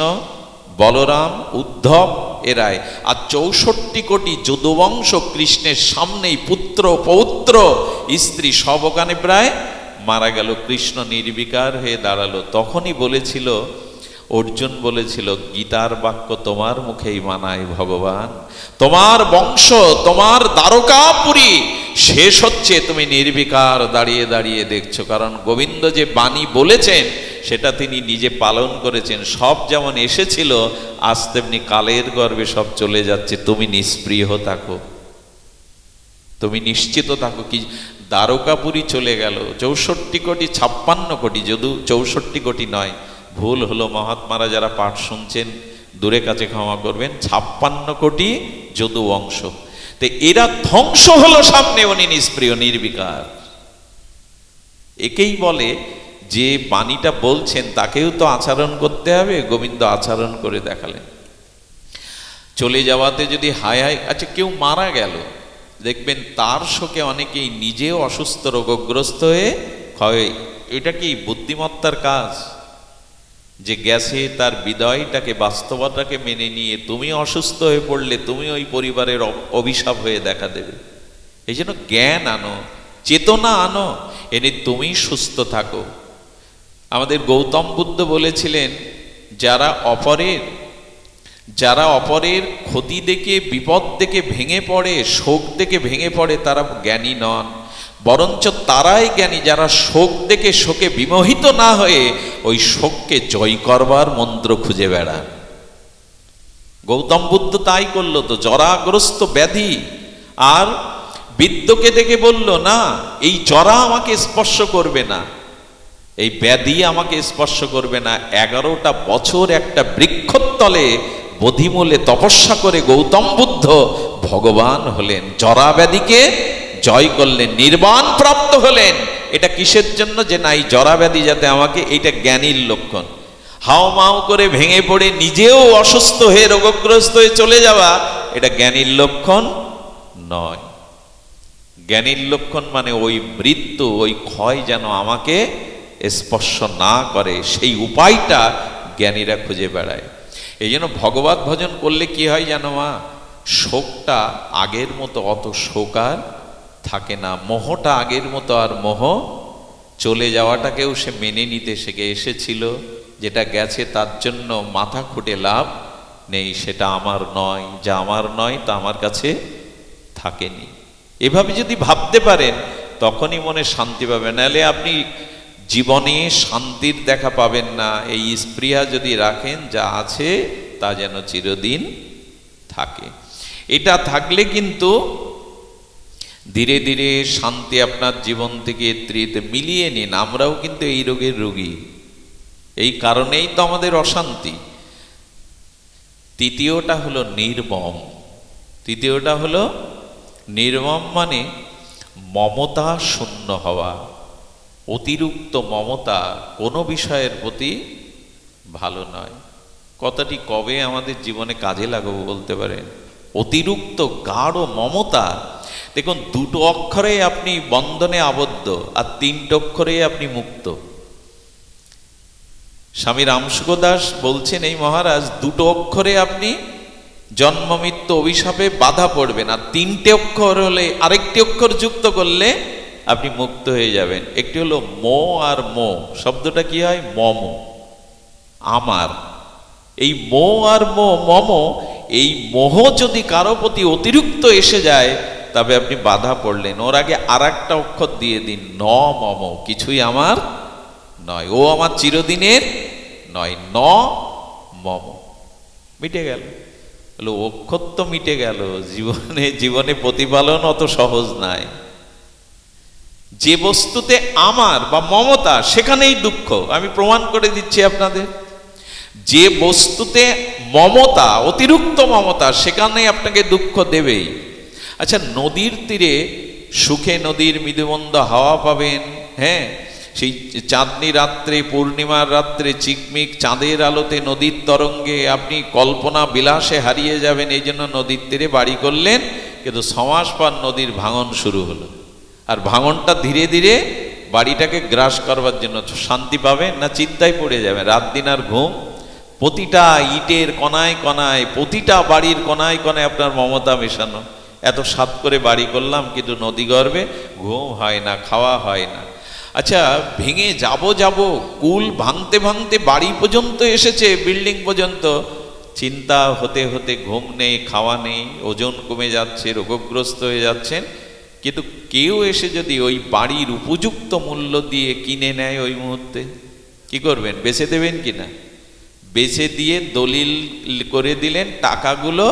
Speaker 1: বলরাম, উদ্ধব, এরাই। আর 64 কোটি যদুবংশ কৃষ্ণের সামনেই পুত্র পৌত্র স্ত্রী সব ওখানে প্রায় মারা গেল। কৃষ্ণ নির্বিকার হয়ে দাঁড়ালো। তখনই বলেছিল অর্জুন, বলেছিল গীতার বাক্য তোমার মুখেই মানায় ভগবান। তোমার বংশ, তোমার দ্বারকাপুরী শেষ হচ্ছে, তুমি নির্বিকার দাঁড়িয়ে দাঁড়িয়ে দেখছো। কারণ গোবিন্দ যে বাণী বলেছেন সেটা তিনি নিজে পালন করেছেন। সব যেমন এসেছিল, আজ তেমনি কালের গর্ভে সব চলে যাচ্ছে। তুমি নিষ্প্রিয় থাকো, তুমি নিশ্চিত থাকো। কি দ্বারকাপুরী চলে গেল 64 কোটি, 56 কোটি, যদু 64 কোটি নয়, ভুল হলো। মহাত্মারা যারা পাঠ শুনছেন দূরে কাছে ক্ষমা করবেন, 56 কোটি যদুবংশ। তো এরা ধ্বংস হলো সামনে, উনি নিষ্প্রিয় নির্বিকার। একেই বলে যে বাণীটা বলছেন তাকেও তো আচরণ করতে হবে। গোবিন্দ আচরণ করে দেখালেন। চলে যাওয়াতে যদি হায় হায়, আচ্ছা কেউ মারা গেল, দেখবেন তার শোকে অনেকেই নিজেও অসুস্থ, রোগগ্রস্ত হয়ে হয়। এটা কি বুদ্ধিমত্তার কাজ? যে গেছে তার বিদায়টাকে, বাস্তবতাকে মেনে নিয়ে তুমি অসুস্থ হয়ে পড়লে তুমি ওই পরিবারের অভিশাপ হয়ে দেখা দেবে। এই জন্য জ্ঞান আনো, চেতনা আনো, এনে তুমি সুস্থ থাকো। আমাদের গৌতম বুদ্ধ বলেছিলেন, যারা অপরের ক্ষতি দেখে, বিপদ দেখে ভেঙে পড়ে, শোক দেখে ভেঙে পড়ে, তারা জ্ঞানী নন। বরঞ্চ তারাই জ্ঞানী যারা শোক দেখে শোকে বিমোহিত না হয়ে ওই শোককে জয় করবার মন্ত্র খুঁজে বেড়ান। গৌতম বুদ্ধ তাই করলো। তো জরাগ্রস্ত ব্যাধি আর বিদ্যকে দেখে বলল, না, এই জরা আমাকে স্পর্শ করবে না, এই ব্যাধি আমাকে স্পর্শ করবে না। 11টা বছর একটা বৃক্ষতলে বোধিমূলে তপস্যা করে গৌতম বুদ্ধ ভগবান হলেন, জরা ব্যাধিকে জয় করলেন, নির্বাণ প্রাপ্ত হলেন। এটা কিসের জন্য? যে না, এই জরা ব্যাধি যাতে আমাকে, এইটা জ্ঞানীর লক্ষণ। হাও মাও করে ভেঙে পড়ে নিজেও অসুস্থ হয়ে রোগগ্রস্ত হয়ে চলে যাওয়া, এটা জ্ঞানীর লক্ষণ নয়। জ্ঞানীর লক্ষণ মানে ওই মৃত্যু, ওই ক্ষয় যেন আমাকে স্পর্শ না করে, সেই উপায়টা জ্ঞানীরা খুঁজে বেড়ায়। এই জন্য ভগবত ভজন করলে কি হয় জানো মা? শোকটা আগের মতো অত শোক আর থাকে না, মোহটা আগের মতো আর মোহ, চলে যাওয়াটাকেও সে মেনে নিতে শিখে এসেছিল, যেটা গেছে তার জন্য মাথা খুঁটে লাভ নেই, সেটা আমার নয়, যা আমার নয় তা আমার কাছে থাকেনি। এভাবে যদি ভাবতে পারেন তখনই মনে শান্তি পাবেন, নাহলে আপনি জীবনে শান্তির দেখা পাবেন না। এই স্পৃহা যদি রাখেন যা আছে তা যেন চিরদিন থাকে, এটা থাকলে কিন্তু ধীরে ধীরে শান্তি আপনার জীবন থেকে মিলিয়ে নিন। আমরাও কিন্তু এই রোগের রোগী, এই কারণেই তো আমাদের অশান্তি। তৃতীয়টা হলো নির্মম। তৃতীয়টা হলো নির্মম, মানে মমতা শূন্য হওয়া। অতিরিক্ত মমতা কোনো বিষয়ের প্রতি ভালো নয়। কথাটি কবে আমাদের জীবনে কাজে লাগাবো বলতে পারেন? অতিরিক্ত গাঢ় মমতা। দেখুন, দুটো অক্ষরে আপনি বন্ধনে আবদ্ধ, আর তিনটে অক্ষরে আপনি মুক্ত। স্বামী রামসুখ দাস বলছেন, এই মহারাজ, দুটো অক্ষরে আপনি জন্ম মৃত্যু অভিশাপে বাধা পড়বেন, আর তিনটে অক্ষর হলে, আরেকটি অক্ষর যুক্ত করলে আপনি মুক্ত হয়ে যাবেন। একটি হলো মো আর মো, শব্দটা কি হয়? মম, আমার। এই মো আর মো, মম, এই মোহ যদি কারো প্রতি অতিরিক্ত এসে যায় তবে আপনি বাধা পড়লেন। ওর আগে আর একটা অক্ষর দিয়ে দিন, ন মম, কিছুই আমার নয়, ও আমার চিরদিনের নয়, ন মম, মিটে গেল। বলো, অক্ষর তো মিটে গেল, জীবনে প্রতিপালন অত সহজ নাই। যে বস্তুতে আমার বা মমতা, সেখানেই দুঃখ। আমি প্রমাণ করে দিচ্ছি আপনাদের, যে বস্তুতে মমতা, অতিরিক্ত মমতা, সেখানে আপনাকে দুঃখ দেবেই। আচ্ছা, নদীর তীরে সুখে নদীর মৃদুমন্দ হাওয়া পাবেন, হ্যাঁ, সেই চাঁদনি রাত্রে, পূর্ণিমার রাত্রে চিকমিক চাঁদের আলোতে নদীর তরঙ্গে আপনি কল্পনা বিলাসে হারিয়ে যাবেন। এই জন্য নদীর তীরে বাড়ি করলেন, কিন্তু 6 মাস পর নদীর ভাঙন শুরু হলো, আর ভাঙনটা ধীরে ধীরে বাড়িটাকে গ্রাস করবার জন্য। শান্তি পাবেন না চিন্তায় পড়ে যাবেন, রাত দিন আর ঘুম। প্রতিটা ইটের কণায় কণায়, প্রতিটা বাড়ির কণায় কণায় আপনার মমতা মেশানো। এত সাত করে বাড়ি করলাম, কিন্তু নদী গর্ভে ঘুম হয় না, খাওয়া হয় না। আচ্ছা, ভেঙে যাব কুল ভাঙতে ভাঙতে বাড়ি পর্যন্ত এসেছে, বিল্ডিং পর্যন্ত। চিন্তা হতে হতে ঘুম নেই, খাওয়া নেই, ওজন কমে যাচ্ছে, রোগগ্রস্ত হয়ে যাচ্ছেন। কিন্তু কেউ এসে যদি ওই বাড়ির উপযুক্ত মূল্য দিয়ে কিনে নেয়, ওই মুহূর্তে কি করবেন? বেচে দেবেন কিনা? বেচে দিয়ে দলিল করে দিলেন, টাকাগুলো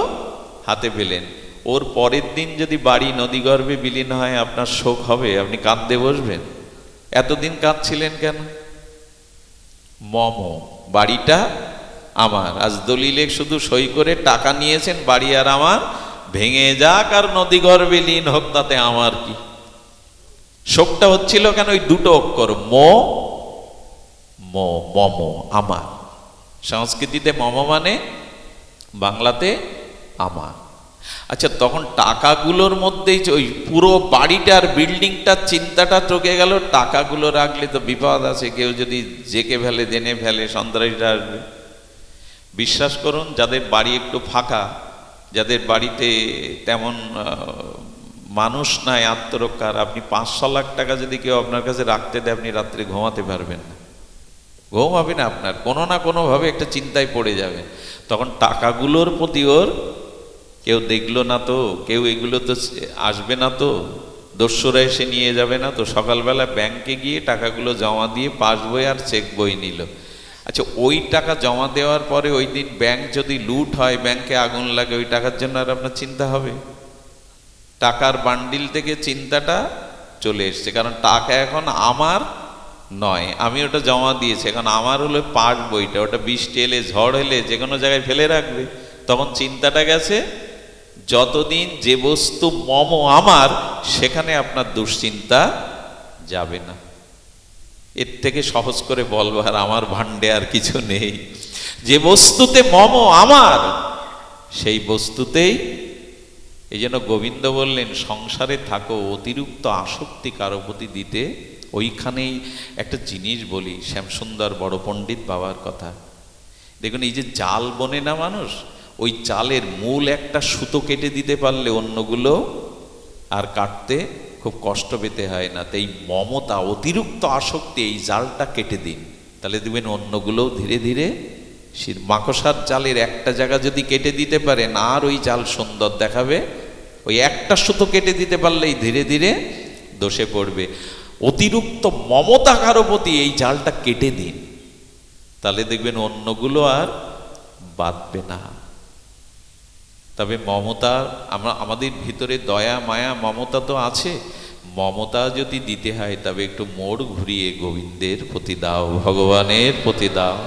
Speaker 1: হাতে পেলেন। ওর পরের দিন যদি বাড়ি নদীগর্ভে বিলীন হয়, আপনার শোক হবে, আপনি কাঁদতে বসবেন। এতদিন কাঁদছিলেন কেন? মম, বাড়িটা আমার, আজ দলিলে শুধু সই করে টাকা নিয়েছেন, বাড়ি আর আমার, ভেঙে যাক আর নদীগর্ভে লীন হোক, তাতে আমার কি? শোকটা হচ্ছিল কেন? ওই দুটো অক্ষর, মো মো, মম, আমার। সংস্কৃতিতে মম মানে বাংলাতে আমার। আচ্ছা, তখন টাকাগুলোর মধ্যেই ওই পুরো বাড়িটার, বিল্ডিংটার চিন্তাটা চোখে গেল। টাকাগুলো রাখলে তো বিপদ আছে, কেউ যদি জেকে ফেলে, জেনে ফেলে, সন্ত্রাসীরা আসবে। বিশ্বাস করুন, যাদের বাড়ি একটু ফাঁকা, যাদের বাড়িতে তেমন মানুষ নাই আত্মরক্ষার, আপনি 500 লাখ টাকা যদি কেউ আপনার কাছে রাখতে দেয়, আপনি রাত্রে ঘুমাতে পারবেন না। ঘুম হবে না আপনার, কোনো না কোনোভাবে একটা চিন্তায় পড়ে যাবে। তখন টাকাগুলোর প্রতি ওর কেউ দেখলো না তো, কেউ এগুলো তো আসবে না তো, দস্যুরা এসে নিয়ে যাবে না তো। সকালবেলা ব্যাংকে গিয়ে টাকাগুলো জমা দিয়ে পাসবই আর চেক বই নিল। আচ্ছা, ওই টাকা জমা দেওয়ার পরে ওই দিন ব্যাংক যদি লুট হয়, ব্যাংকে আগুন লাগে, ওই টাকার জন্য আর আপনার চিন্তা হবে? টাকার বান্ডিল থেকে চিন্তাটা চলে এসছে, কারণ টাকা এখন আমার নয়, আমি ওটা জমা দিয়েছি। এখন আমার হলো পাস বইটা, ওটা বৃষ্টি এলে, ঝড় এলে যে কোনো জায়গায় ফেলে রাখবে। তখন চিন্তাটা গেছে। যতদিন যে বস্তু মম, আমার, সেখানে আপনার দুশ্চিন্তা যাবে না। এর থেকে সহজ করে বলবার আমার ভান্ডে আর কিছু নেই। যে বস্তুতে মম, আমার, সেই বস্তুতেই। এই জন্য গোবিন্দ বললেন, সংসারে থাকো, অতিরিক্ত আসক্তি কারো প্রতি দিতে। ওইখানেই একটা জিনিস বলি, শ্যামসুন্দর বড় পণ্ডিত বাবার কথা। দেখুন, এই যে জাল বনে না মানুষ, ওই জালের মূল একটা সুতো কেটে দিতে পারলে অন্যগুলো আর কাটতে খুব কষ্ট পেতে হয় না। তাই মমতা, অতিরিক্ত আসক্তি, এই জালটা কেটে দিন, তাহলে দেখবেন অন্যগুলোও ধীরে ধীরে মাকড়সার জালের একটা জায়গা যদি কেটে দিতে পারেন আর ওই জাল সুন্দর দেখাবে, ওই একটা সুতো কেটে দিতে পারলেই ধীরে ধীরে দোষে পড়বে। অতিরিক্ত মমতা কারো প্রতি এই জালটা কেটে দিন, তাহলে দেখবেন অন্যগুলো আর বাঁধবে না। তবে মমতা, আমাদের ভিতরে দয়া মায়া মমতা তো আছে, মমতা যদি দিতে হয় তবে একটু মোড় ঘুরিয়ে গোবিন্দের প্রতি দাও, ভগবানের প্রতি দাও।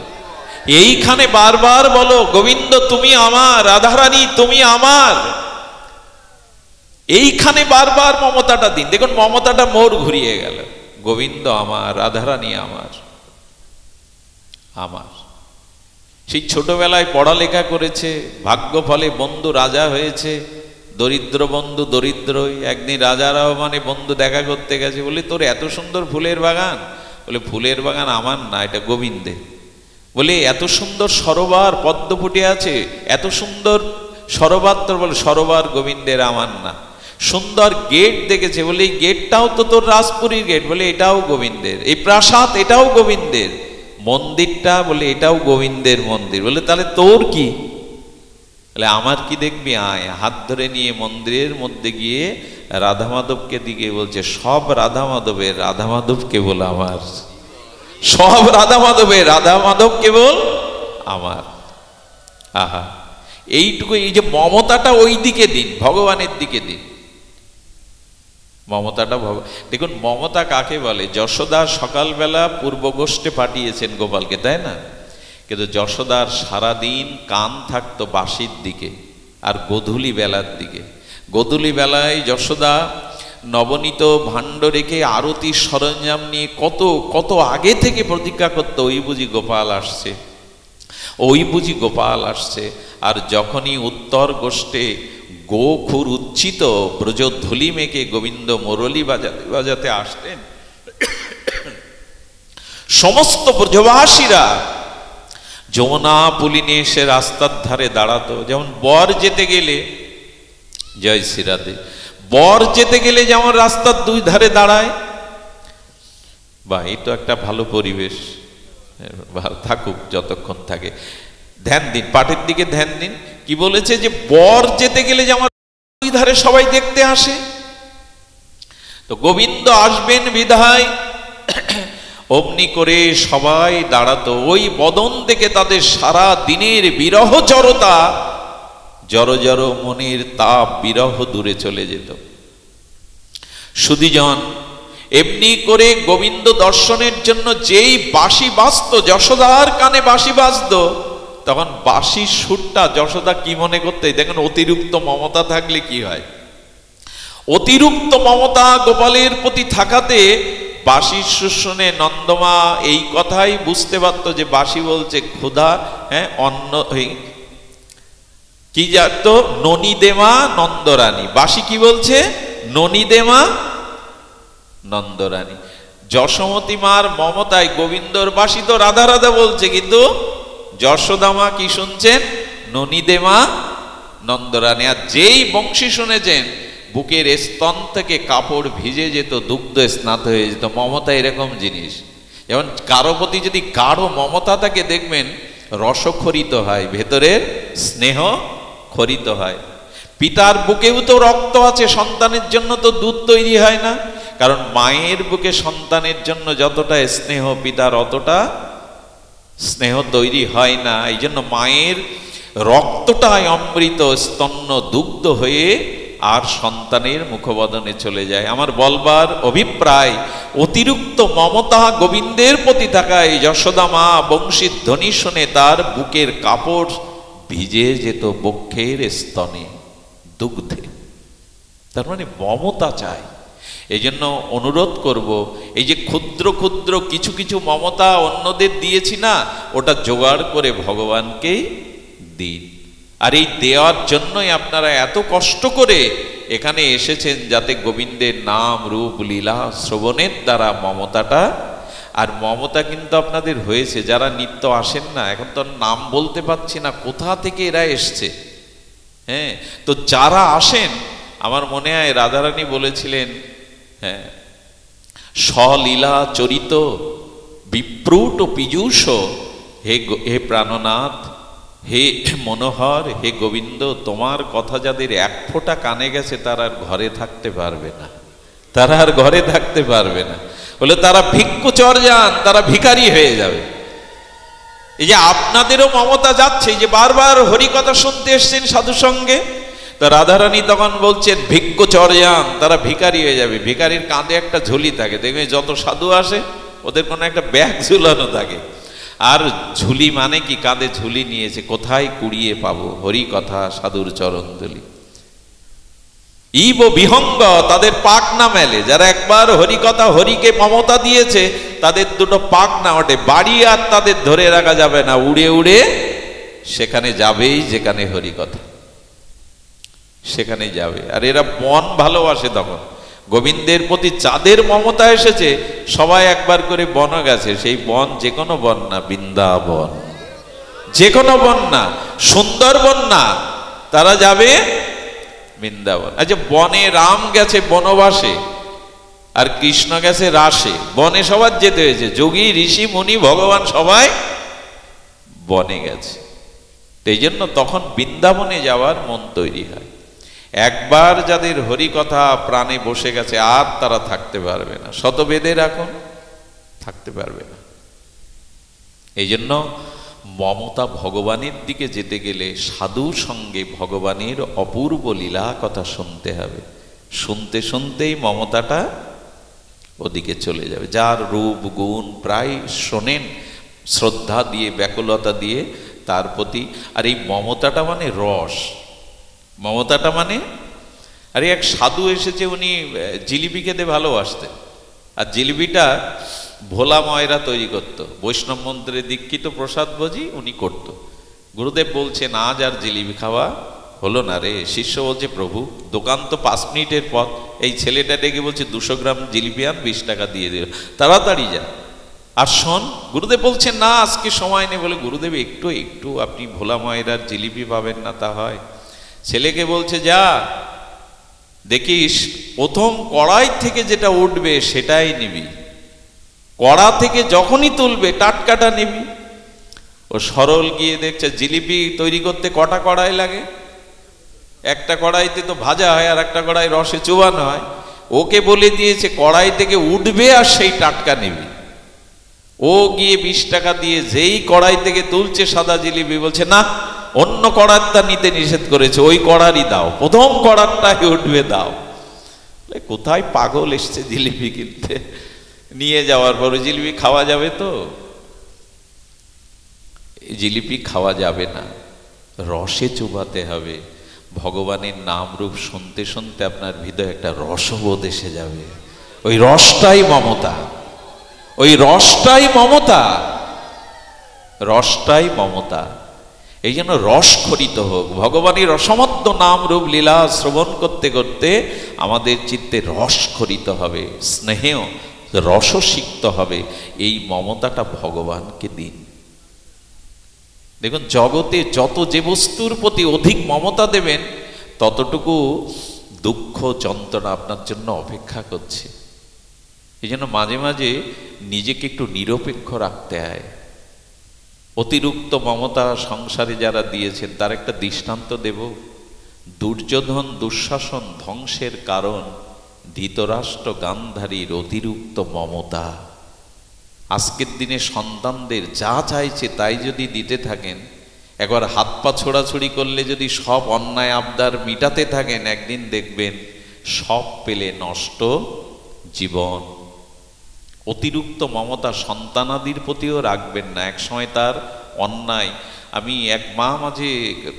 Speaker 1: এইখানে বারবার বলো গোবিন্দ তুমি আমার, রাধারানী তুমি আমার, এইখানে বারবার মমতাটা দিন। দেখুন মমতাটা মোড় ঘুরিয়ে গেল, গোবিন্দ আমার, রাধারানী আমার। আমার সেই ছোটবেলায় পড়ালেখা করেছে, ভাগ্য ফলে বন্ধু রাজা হয়েছে, দরিদ্র বন্ধু দরিদ্রই। একদিন রাজারাও মানে বন্ধু দেখা করতে গেছে, বলে তোর এত সুন্দর ফুলের বাগান, বলে ফুলের বাগান আমার না, এটা গোবিন্দের। বলে এত সুন্দর সরোবর পদ্ম ফুটে আছে, এত সুন্দর সরোবর তোর, বলে সরোবর গোবিন্দের, আমার না। সুন্দর গেট দেখেছে, বলে এই গেটটাও তো তোর রাজপুরীর গেট, বলে এটাও গোবিন্দের। এই প্রাসাদ এটাও গোবিন্দের। মন্দিরটা, বলে এটাও গোবিন্দের মন্দির। বলে তাহলে তোর কি? বলে আমার কি দেখবি, আয়। হাত ধরে নিয়ে মন্দিরের মধ্যে গিয়ে রাধা মাধবকে দিকে বলছে, সব রাধা মাধবের, রাধা মাধব কেবল আমার। সব রাধা মাধবের, রাধা মাধব কেবল আমার। আহা, এইটুকু, এই যে মমতাটা ওই দিকে দিন, ভগবানের দিকে দিন মমতাটা। দেখুন মমতা কাকে বলে? যশোদা সকালবেলা পূর্ব গোষ্ঠে পাঠিয়েছেন গোপালকে, তাই না? কিন্তু যশোদার সারাদিন কান থাকতো বাঁশির দিকে আর গোধূলি বেলার দিকে। গোধূলি বেলায় যশোদা নবনীত ভাণ্ড রেখে আরতির সরঞ্জাম নিয়ে কত কত আগে থেকে প্রতীক্ষা করতো, ওই বুঝি গোপাল আসছে, ওই বুঝি গোপাল আসছে। আর যখনই উত্তর গোষ্ঠে গোখুর উচ্ছিত ব্রজধূলি মেঘে গোবিন্দ মুরলী বাজাতে বাজাতে আসতেন, সমস্ত ব্রজবাসীরা যমুনা পুলিনে এসে রাস্তার ধারে দাঁড়াতো। যেমন বর যেতে গেলে, জয় শ্রী রাধে, বর যেতে গেলে যেমন রাস্তার দুই ধারে দাঁড়ায়, বা এই তো একটা ভালো পরিবেশ, থাকুক যতক্ষণ থাকে। ধ্যান দিন, পাঠের দিকে ধ্যান দিন। কি বলেছে? যে বর যেতে গেলে যেমন দুই ধারে সবাই দেখতে আসে, তো গোবিন্দ আসবেন বিধায় অমনি করে সবাই দাঁড়াতো। ওই বদন থেকে তাদের সারা দিনের বিরহ জড়তা, জড় জড় মনের তাপ, বিরহ দূরে চলে যেত। সুধীজন, এমনি করে গোবিন্দ দর্শনের জন্য যেই বাঁশি বাজত, যশোদার কানে বাঁশি বাজত, তখন বাঁশির সুরটা যশোদা কি মনে করতে? দেখেন অতিরিক্ত মমতা থাকলে কি হয়। অতিরিক্ত মমতা গোপালের প্রতি থাকাতে বাঁশির সুর শুনে নন্দমা এই কথাই বুঝতে পারত যে বাঁশি বলছে ক্ষুধা, হ্যাঁ, অন্ন, কি জানতো? ননী দেমা নন্দরানী। বাঁশি কি বলছে? ননী দেমা নন্দরানী। যশোমতী মার মমতায় গোবিন্দর বাঁশি তো রাধা রাধা বলছে, কিন্তু যশোদামা কি শুনছেন? ননী দেমা নন্দরানী। আর যেই বংশী শুনেছেন, বুকের স্তন থেকে কাপড় ভিজে যেত, দুগ্ধ স্নাত হয়ে যেত। মমতা এরকম জিনিস। যেমন কারো প্রতি যদি গাঢ় মমতা থাকে, দেখবেন রসক্ষরিত হয়, ভেতরের স্নেহ খরিত হয়। পিতার বুকেও তো রক্ত আছে, সন্তানের জন্য তো দুধ তৈরি হয় না। কারণ মায়ের বুকে সন্তানের জন্য যতটা স্নেহ, পিতার অতটা স্নেহ তৈরি হয় না। এই জন্য মায়ের রক্তটাই অমৃত স্তন্য দুগ্ধ হয়ে আর সন্তানের মুখবদনে চলে যায়। আমার বলবার অভিপ্রায়, অতিরিক্ত মমতা গোবিন্দের প্রতি থাকায় যশোদা মা বংশীর ধ্বনি শুনে তার বুকের কাপড় ভিজে যেত বক্ষের স্তনে, দুগ্ধে। তার মানে মমতা চাই। এই জন্য অনুরোধ করব, এই যে ক্ষুদ্র ক্ষুদ্র কিছু কিছু মমতা অন্যদের দিয়েছি না, ওটা জোগাড় করে ভগবানকেই দিন। আর এই দেওয়ার জন্যই আপনারা এত কষ্ট করে এখানে এসেছেন, যাতে গোবিন্দের নাম রূপ লীলা শ্রবণের দ্বারা মমতাটা। আর মমতা কিন্তু আপনাদের হয়েছে। যারা নিত্য আসেন না, এখন তো নাম বলতে পারছি না কোথা থেকে এরা এসছে, হ্যাঁ, তো যারা আসেন, আমার মনে হয় রাধারানী বলেছিলেন, হ্যাঁ, স্বলীলা চরিত বিপ্রুট পীযূষ, হে প্রাণনাথ, হে মনোহর, হে গোবিন্দ, তোমার কথা যাদের এক ফোঁটা কানে গেছে তারা আর ঘরে থাকতে পারবে না, তারা আর ঘরে থাকতে পারবে না। বলে তারা ভিক্ষুচর যান, তারা ভিখারি হয়ে যাবে। এই যে আপনাদেরও মমতা যাচ্ছে, যে বারবার হরি কথা শুনতে এসছেন সাধু সঙ্গে, তা রাধারানী তখন বলছেন ভিক্ষুচর যান, তারা ভিখারি হয়ে যাবে। ভিখারির কাঁধে একটা ঝুলি থাকে, দেখবে যত সাধু আসে ওদের কোনো একটা ব্যাগ ঝুলানো থাকে। আর ঝুলি মানে কি, কাঁধে ঝুলি নিয়েছে, কোথায় কুড়িয়ে পাবো হরি কথা সাধুর চরণধুলি। ইব বিহঙ্গ, তাদের পাক না মেলে। যারা একবার হরি কথা, হরিকে মমতা দিয়েছে, তাদের দুটো পাক না ওঠে। বাড়ি আর তাদের ধরে রাখা যাবে না, উড়ে উড়ে সেখানে যাবেই যেখানে হরি কথা, সেখানে যাবে। আর এরা বন ভালোবাসে। তখন গোবিন্দের প্রতি যাদের মমতা এসেছে সবাই একবার করে বন গেছে। সেই বন যে কোনো বন না, বৃন্দাবন, যে কোনো বন না, সুন্দরবন না, তারা যাবে বৃন্দাবন। আচ্ছা, বনে রাম গেছে বনবাসে আর কৃষ্ণ গেছে রাসে। বনে সবার যেতে হয়েছে, যোগী ঋষি মুনি ভগবান সবাই বনে গেছে। এই জন্য তখন বৃন্দাবনে যাওয়ার মন তৈরি হয়। একবার যাদের হরি কথা প্রাণে বসে গেছে আর তারা থাকতে পারবে না, শত বেদে রাখুন থাকতে পারবে না। এই জন্য মমতা ভগবানের দিকে যেতে গেলে সাধুর সঙ্গে ভগবানের অপূর্ব লীলা কথা শুনতে হবে। শুনতে শুনতেই মমতাটা ওদিকে চলে যাবে। যার রূপ গুণ প্রায় শোনেন শ্রদ্ধা দিয়ে, ব্যাকুলতা দিয়ে তার প্রতি। আর এই মমতাটা মানে রস, মমতাটা মানে, আরে এক সাধু এসেছে, উনি জিলিপি খেতে ভালোবাসতেন। আর জিলিপিটা ভোলা ময়রা তৈরি করতো, বৈষ্ণব মন্ত্রে দীক্ষিত প্রসাদ ভোজি উনি করত। গুরুদেব বলছেন আজ আর জিলিপি খাওয়া হলো না রে। শিষ্য বলছে প্রভু দোকান তো 5 মিনিটের পথ। এই ছেলেটা ডেকে বলছে 200 গ্রাম জিলিপি আন, 20 টাকা দিয়ে দিল, তাড়াতাড়ি যা। আর শোন, গুরুদেব বলছেন না আজকে সময় নেই। বলে গুরুদেব একটু একটু আপনি ভোলা ময়রার জিলিপি পাবেন না তা হয়? ছেলেকে বলছে যা, দেখিস প্রথম কড়াই থেকে যেটা উঠবে সেটাই নিবি, কড়া থেকে যখনই তুলবে টাটকাটা নিবি। ও সরল গিয়ে দেখছে জিলিপি তৈরি করতে কটা কড়াই লাগে, একটা কড়াইতে তো ভাজা হয় আর একটা কড়াই রসে চুবানো হয়। ওকে বলে দিয়েছে কড়াই থেকে উঠবে আর সেই টাটকা নিবি। ও গিয়ে 20 টাকা দিয়ে যেই কড়াই থেকে তুলছে সাদা জিলিপি, বলছে না অন্য কড়ারটা নিতে নিষেধ করেছে, ওই কড়ারই দাও, প্রথম কড়ারটাই উঠবে দাও। কোথায় পাগল এসছে জিলিপি কিনতে। নিয়ে যাওয়ার পরে জিলিপি খাওয়া যাবে তো? জিলিপি খাওয়া যাবে না, রসে চুবাতে হবে। ভগবানের নাম রূপ শুনতে শুনতে আপনার হৃদয়ে একটা রসবোধ এসে যাবে। ওই রসটাই মমতা, ওই রসটাই মমতা, রসটাই মমতা। এই জন্য রস খরিত হোক। ভগবানের রসমধ্য নাম রূপ লীলা শ্রবণ করতে করতে আমাদের চিত্তে রস খরিত হবে, স্নেহেও রসসিক্ত হবে। এই মমতাটা ভগবানকে দিন। দেখুন জগতে যত যে বস্তুর প্রতি অধিক মমতা দেবেন ততটুকু দুঃখ যন্ত্রণা আপনার জন্য অপেক্ষা করছে। এই জন্য মাঝে মাঝে নিজেকে একটু নিরপেক্ষ রাখতে হয়। অতিরিক্ত মমতা সংসারে যারা দিয়েছেন তার একটা দৃষ্টান্ত দেব। দুর্যোধন দুঃশাসন ধ্বংসের কারণ ধৃতরাষ্ট্র গান্ধারীর অতিরিক্ত মমতা। আজকের দিনে সন্তানদের যা চাইছে তাই যদি দিতে থাকেন, একবার হাত পা ছোড়াছুড়ি করলে যদি সব অন্যায় আবদার মিটাতে থাকেন, একদিন দেখবেন সব পেলে নষ্ট জীবন। অতিরিক্ত মমতা সন্তানাদির প্রতিও রাখবেন না। এক সময় তার অন্যায়, আমি এক মা মাঝে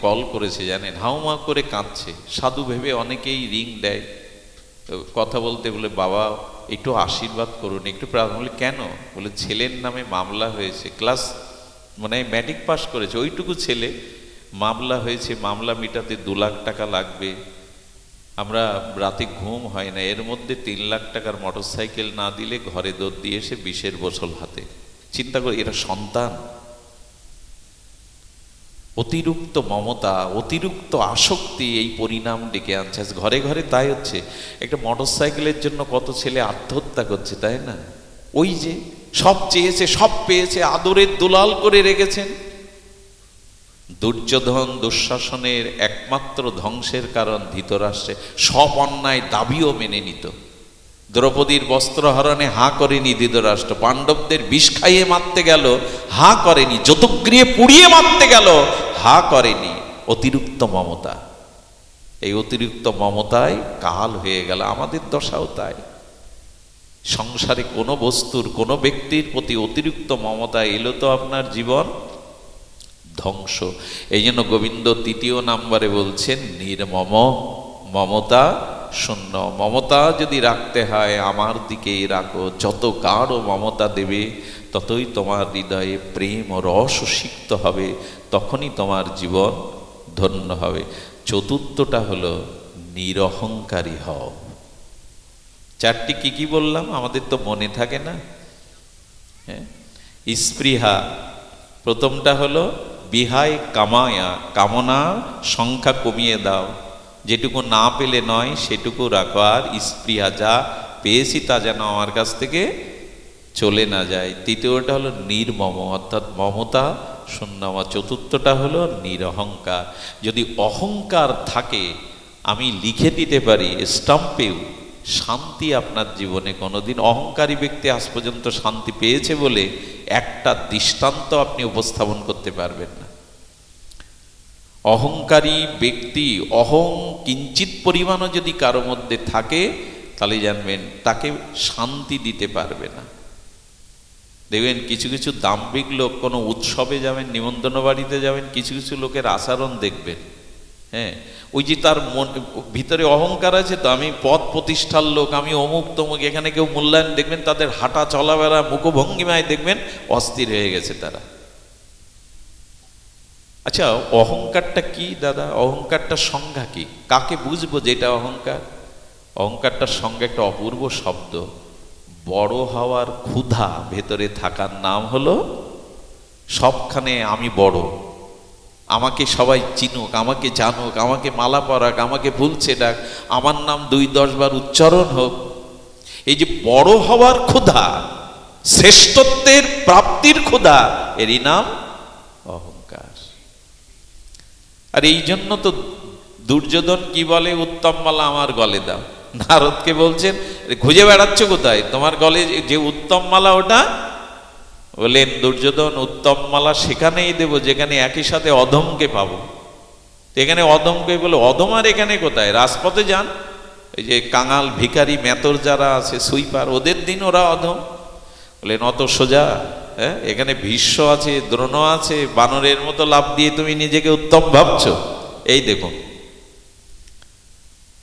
Speaker 1: কল করেছে জানেন, হাউমা করে কাঁদছে। সাধু ভেবে অনেকেই রিং দেয় কথা বলতে, বলে বাবা একটু আশীর্বাদ করুন, একটু প্রার্থনা। বলে কেন? বলে ছেলের নামে মামলা হয়েছে, ক্লাস মানে ম্যাট্রিক পাস করেছে, ওইটুকু ছেলে, মামলা হয়েছে, মামলা মিটাতে 2 লাখ টাকা লাগবে। আমরা রাতে ঘুম হয় না, এর মধ্যে 3 লাখ টাকার মোটরসাইকেল না দিলে ঘরে দৌড় দিয়ে এসে বিষের বোতল হাতে। চিন্তা করে, এরা সন্তান। অতিরিক্ত মমতা, অতিরিক্ত আসক্তি এই পরিণাম ডেকে আনছে। ঘরে ঘরে তাই হচ্ছে। একটা মোটরসাইকেলের জন্য কত ছেলে আত্মহত্যা করছে, তাই না? ওই যে সব চেয়েছে, সব পেয়েছে, আদরের দুলাল করে রেখেছেন। দুর্যোধন দুঃশাসনের একমাত্র ধ্বংসের কারণ ধৃতরাষ্ট্রে সব অন্যায় দাবিও মেনে নিত। দ্রৌপদীর বস্ত্রহরণে হাঁ করেনি ধৃতরাষ্ট্র, পাণ্ডবদের বিষ খাইয়ে মারতে গেল হাঁ করেনি, যতগৃহে পুড়িয়ে মারতে গেল হাঁ করেনি। অতিরিক্ত মমতা, এই অতিরিক্ত মমতায় কাল হয়ে গেল। আমাদের দশাও তাই। সংসারে কোনো বস্তুর, কোনো ব্যক্তির প্রতি অতিরিক্ত মমতা এলো তো আপনার জীবন ধ্বংস। এই জন্য গোবিন্দ ৩য় নম্বরে বলছেন নির্মম, মমতা শূন্য। মমতা যদি রাখতে হয় আমার দিকেই রাখো, যত গাঢ় মমতা দেবে ততই তোমার হৃদয়ে প্রেম ও রস সিক্ত হবে, তখনই তোমার জীবন ধন্য হবে। চতুর্থটা হলো নিরহংকারী হও। চারটি কি কি বললাম আমাদের তো মনে থাকে না। হ্যাঁ, স্পৃহা, প্রথমটা হলো বিহায় কামায়া, কামনা সংখ্যা কমিয়ে দাও, যেটুকু না পেলে নয় সেটুকু রাখো। আর স্পৃহা, যা পেয়েছি তা যেন আমার কাছ থেকে চলে না যায়। তৃতীয়টা হলো নির্মম, অর্থাৎ মমতা শূন্য। চতুর্থটা হলো নিরহংকার। যদি অহংকার থাকে, আমি লিখে দিতে পারি স্টাম্পেও, শান্তি আপনার জীবনে কোনোদিন, অহংকারী ব্যক্তি আজ পর্যন্ত শান্তি পেয়েছে বলে একটা দৃষ্টান্ত আপনি উপস্থাপন করতে পারবেন না। অহংকারী ব্যক্তি, অহং কিঞ্চিত পরিমাণও যদি কারো মধ্যে থাকে, তাহলে জানবেন তাকে শান্তি দিতে পারবে না। দেখবেন কিছু কিছু দাম্ভিক লোক, কোনো উৎসবে যাবেন, নিমন্ত্রণ বাড়িতে যাবেন, কিছু কিছু লোকের আচরণ দেখবেন, হ্যাঁ, ওই যে তার মন ভিতরে অহংকার আছে, তো আমি পদ প্রতিষ্ঠার লোক, আমি অমুক তমুক, এখানে কেউ মূল্যায়ন দেখবেন তাদের হাঁটা চলাফেরা মুখভঙ্গিমায় দেখবেন অস্থির হয়ে গেছে তারা। আচ্ছা, অহংকারটা কি দাদা? অহংকারটার সংজ্ঞা কি? কাকে বুঝবো যেটা অহংকার? অহংকারটার সঙ্গে একটা অপূর্ব শব্দ, বড় হওয়ার ক্ষুধা ভেতরে থাকার নাম হলো সবখানে আমি বড়, আমাকে সবাই চিনুক, আমাকে জানুক, আমাকে মালা পরাক, আমাকে ভুলছে ডাক, আমার নাম ২-১০ বার উচ্চারণ হোক। এই যে বড় হওয়ার ক্ষুধা, শ্রেষ্ঠত্বের প্রাপ্তির ক্ষুধা, এরই নাম অহংকার। আর এই জন্য তো দুর্যোধন কি বলে, উত্তম মালা আমার গলে দাও। নারদকে বলছেন খুঁজে বেড়াচ্ছ কোথায়, তোমার গলে যে উত্তম মালা ওটা। বললেন দুর্যোধন, উত্তম মালা সেখানেই দেব যেখানে একই সাথে অধমকে পাবো। এখানে অধমকে বলে, অধম আর এখানে কোথায়? রাজপথে যান, এই যে কাঙাল ভিখারি মেতর যারা আছে, সুইপার, ওদের দিন ওরা অধম। বললেন অত সোজা? হ্যাঁ, এখানে ভীষ্ম আছে, দ্রোণ আছে, বানরের মতো লাফ দিয়ে তুমি নিজেকে উত্তম ভাবছো? এই দেখুন,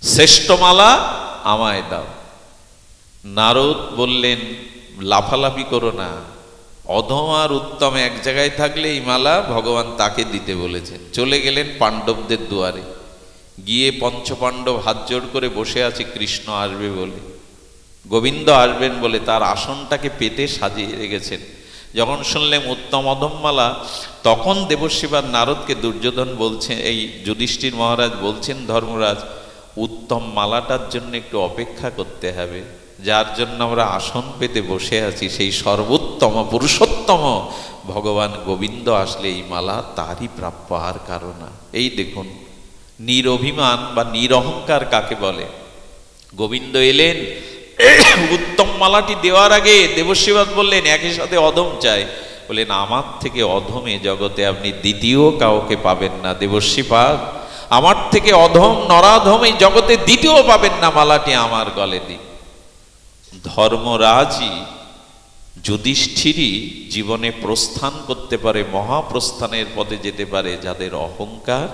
Speaker 1: শ্রেষ্ঠ মালা আমায় দাও। নারদ বললেন লাফালাফি করো না, অধম আর উত্তম এক জায়গায় থাকলে এই মালা ভগবান তাকে দিতে বলেছেন। চলে গেলেন পাণ্ডবদের দুয়ারে, গিয়ে পঞ্চপাণ্ডব হাত জোড় করে বসে আছে কৃষ্ণ আসবে বলে, গোবিন্দ আসবেন বলে তার আসনটাকে পেতে সাজিয়ে রেখেছেন। যখন শুনলেন উত্তম অধম মালা, তখন দেবশিবার নারদকে দুর্যোধন বলছেন, এই যুধিষ্ঠির মহারাজ বলছেন, ধর্মরাজ উত্তম মালাটার জন্য একটু অপেক্ষা করতে হবে, যার জন্য আমরা আসন পেতে বসে আছি, সেই সর্বোত্তম পুরুষোত্তম ভগবান গোবিন্দ আসলে এই মালা তারই প্রাপ্য, আর কারো না। এই দেখুন নিরভিমান বা নিরহংকার কাকে বলে। গোবিন্দ এলেন, উত্তম মালাটি দেওয়ার আগে দেবশিবাদ বললেন একই সাথে অধম চাই। বললেন আমার থেকে অধমে জগতে আপনি দ্বিতীয় কাউকে পাবেন না দেবশিবাদ, আমার থেকে অধম নরাধম এই জগতে দ্বিতীয় পাবেন না, মালাটি আমার গলে দিন। ধর্মরাজই যুধিষ্ঠিরই জীবনে প্রস্থান করতে পারে, মহাপ্রস্থানের পথে যেতে পারে যাদের অহংকার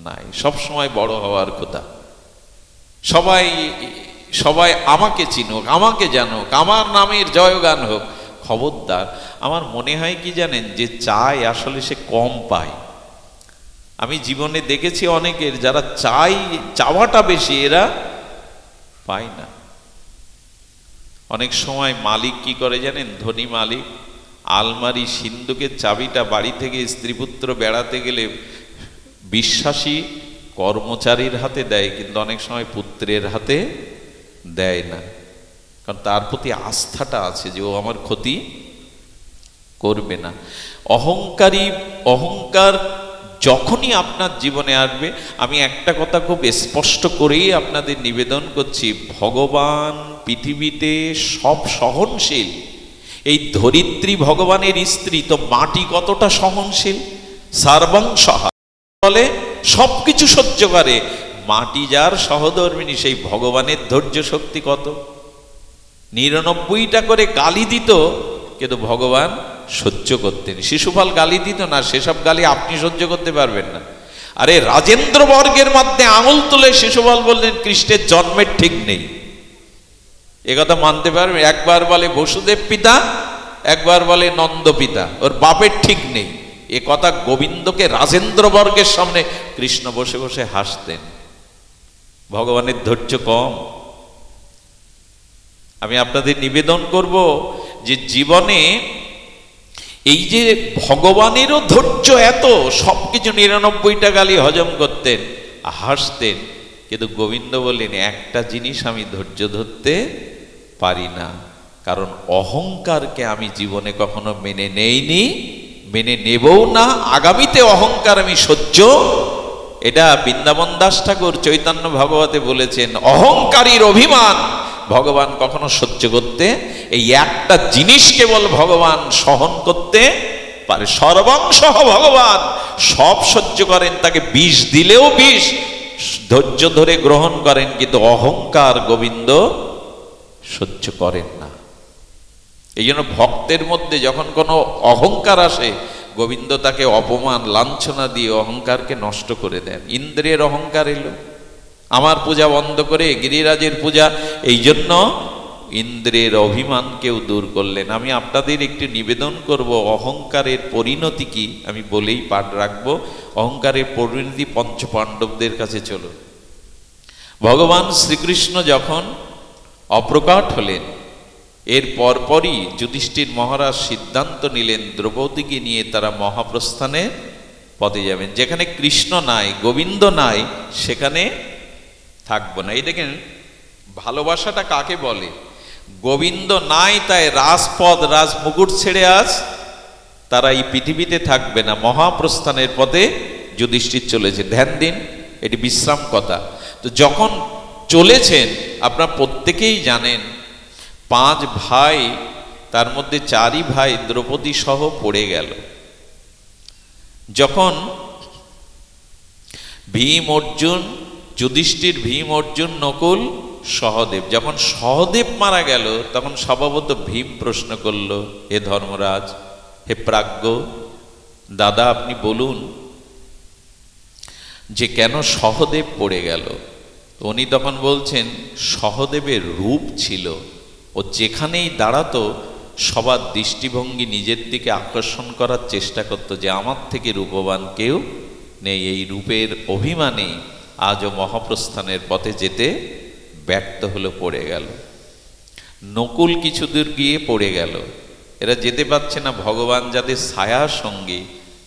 Speaker 1: নাই। সব সময় বড় হওয়ার কথা, সবাই সবাই আমাকে চিনুক, আমাকে জানুক, আমার নামের জয়গান হোক। খবরদার। আমার মনে হয় কি জানেন, যে চায় আসলে সে কম পায়। আমি জীবনে দেখেছি অনেকের যারা চাওয়াটা বেশি, এরা পায় না। অনেক সময় মালিক কি করে জানেন, ধনী মালিক আলমারি সিন্ধুকের চাবিটা বাড়ি থেকে স্ত্রীপুত্র বেড়াতে গেলে বিশ্বাসী কর্মচারীর হাতে দেয়, কিন্তু অনেক সময় পুত্রের হাতে দেয় না। কারণ তার প্রতি আস্থাটা আছে যে ও আমার ক্ষতি করবে না। অহংকার যখনই আপনার জীবনে আসবে, আমি একটা কথা খুব স্পষ্ট করেই আপনাদের নিবেদন করছি, ভগবান পৃথিবীতে সব সহনশীল। এই ধরিত্রী ভগবানের স্ত্রী, তো মাটি কতটা সহনশীল, সর্বং সহা বলে সবকিছু সহ্য করে। মাটি যার সহধর্মিণী, সেই ভগবানের ধৈর্য শক্তি কত। 99টা করে গালি দিত, কিন্তু ভগবান সহ্য করতেন। শিশুপাল গালি দিত না, সেসব গালি আপনি সহ্য করতে পারবেন না। আরে রাজেন্দ্র বর্গের মধ্যে আঙুল তুলে শিশুপাল বললেন কৃষ্ণের জন্মের ঠিক নেই, একথা মানতে পারবে? একবার বলে বসুদেব পিতা, একবার বলে নন্দ পিতা, ওর বাপের ঠিক নেই। এ কথা গোবিন্দকে রাজেন্দ্র বর্গের সামনে কৃষ্ণ বসে বসে হাসতেন। ভগবানের ধৈর্য কম? আমি আপনাদের নিবেদন করব যে জীবনে এই যে ভগবানেরও ধৈর্য এত, সবকিছু 99টা গালি হজম করতেন, হাসতেন, কিন্তু গোবিন্দ বললেন একটা জিনিস আমি ধৈর্য ধরতে পারি না, কারণ অহংকারকে আমি জীবনে কখনো মেনে নেইনি, মেনে নেবও না, আগামীতে অহংকার আমি সহ্য। এটা বৃন্দাবন দাস ঠাকুর চৈতন্য ভাগবতে বলেছেন, অহংকারীর অভিমান ভগবান কখনো সহ্য করতে, এই একটা জিনিস কেবল ভগবান সহন করতে পারে। সর্বাংশহ ভগবান সব সহ্য করেন, তাকে বিষ দিলেও বিষ ধৈর্য ধরে গ্রহণ করেন, কিন্তু অহংকার গোবিন্দ সহ্য করেন না। এই জন্য ভক্তের মধ্যে যখন কোনো অহংকার আসে, গোবিন্দ তাকে অপমান লাঞ্ছনা দিয়ে অহংকারকে নষ্ট করে দেন। ইন্দ্রের অহংকার এলো, আমার পূজা বন্ধ করে গিরিরাজের পূজা, এই জন্য ইন্দ্রের অভিমানকেও দূর করলেন। আমি আপনাদের একটি নিবেদন করব, অহংকারের পরিণতি কি আমি বলেই পাঠ রাখবো। অহংকারের পরিণতি পঞ্চপাণ্ডবদের কাছে চলো। ভগবান শ্রীকৃষ্ণ যখন অপ্রকট হলেন, এর পরপরই যুধিষ্ঠির মহারাজ সিদ্ধান্ত নিলেন দ্রৌপদীকে নিয়ে তারা মহাপ্রস্থানের পথে যাবেন। যেখানে কৃষ্ণ নাই, গোবিন্দ নাই, সেখানে থাকবো না। এই দেখেন ভালোবাসাটা কাকে বলে। গোবিন্দ নাই তাই রাজপদ রাজমুকুট ছেড়ে আজ তারা এই পৃথিবীতে থাকবে না, মহাপ্রস্থানের পথে যুধিষ্ঠির চলেছে। ধ্যান দিন, এটি বিশ্রাম কথা। তো যখন চলেছেন, আপনারা প্রত্যেকেই জানেন 5 ভাই, তার মধ্যে 4ই ভাই দ্রৌপদী সহ পড়ে গেল। যখন ভীম অর্জুন, যুধিষ্ঠির, ভীম অর্জুন, নকুল, সহদেব, যখন সহদেব মারা গেল, তখন স্বভাবত ভীম প্রশ্ন করল, হে ধর্মরাজ, হে প্রাজ্ঞ দাদা, আপনি বলুন যে কেন সহদেব পড়ে গেল। উনি তখন বলছেন, সহদেবের রূপ ছিল, ও যেখানেই দাঁড়াতো সবার দৃষ্টিভঙ্গি নিজের দিকে আকর্ষণ করার চেষ্টা করত, যে আমার থেকে রূপবান কেউ নেই। এই রূপের অভিমানে আজও মহাপ্রস্থানের পথে যেতে ব্যর্থ হলো, পড়ে গেল। নকুল কিছু দূর গিয়ে পড়ে গেল। এরা যেতে পারছে না, ভগবান যাদের ছায়ার সঙ্গে,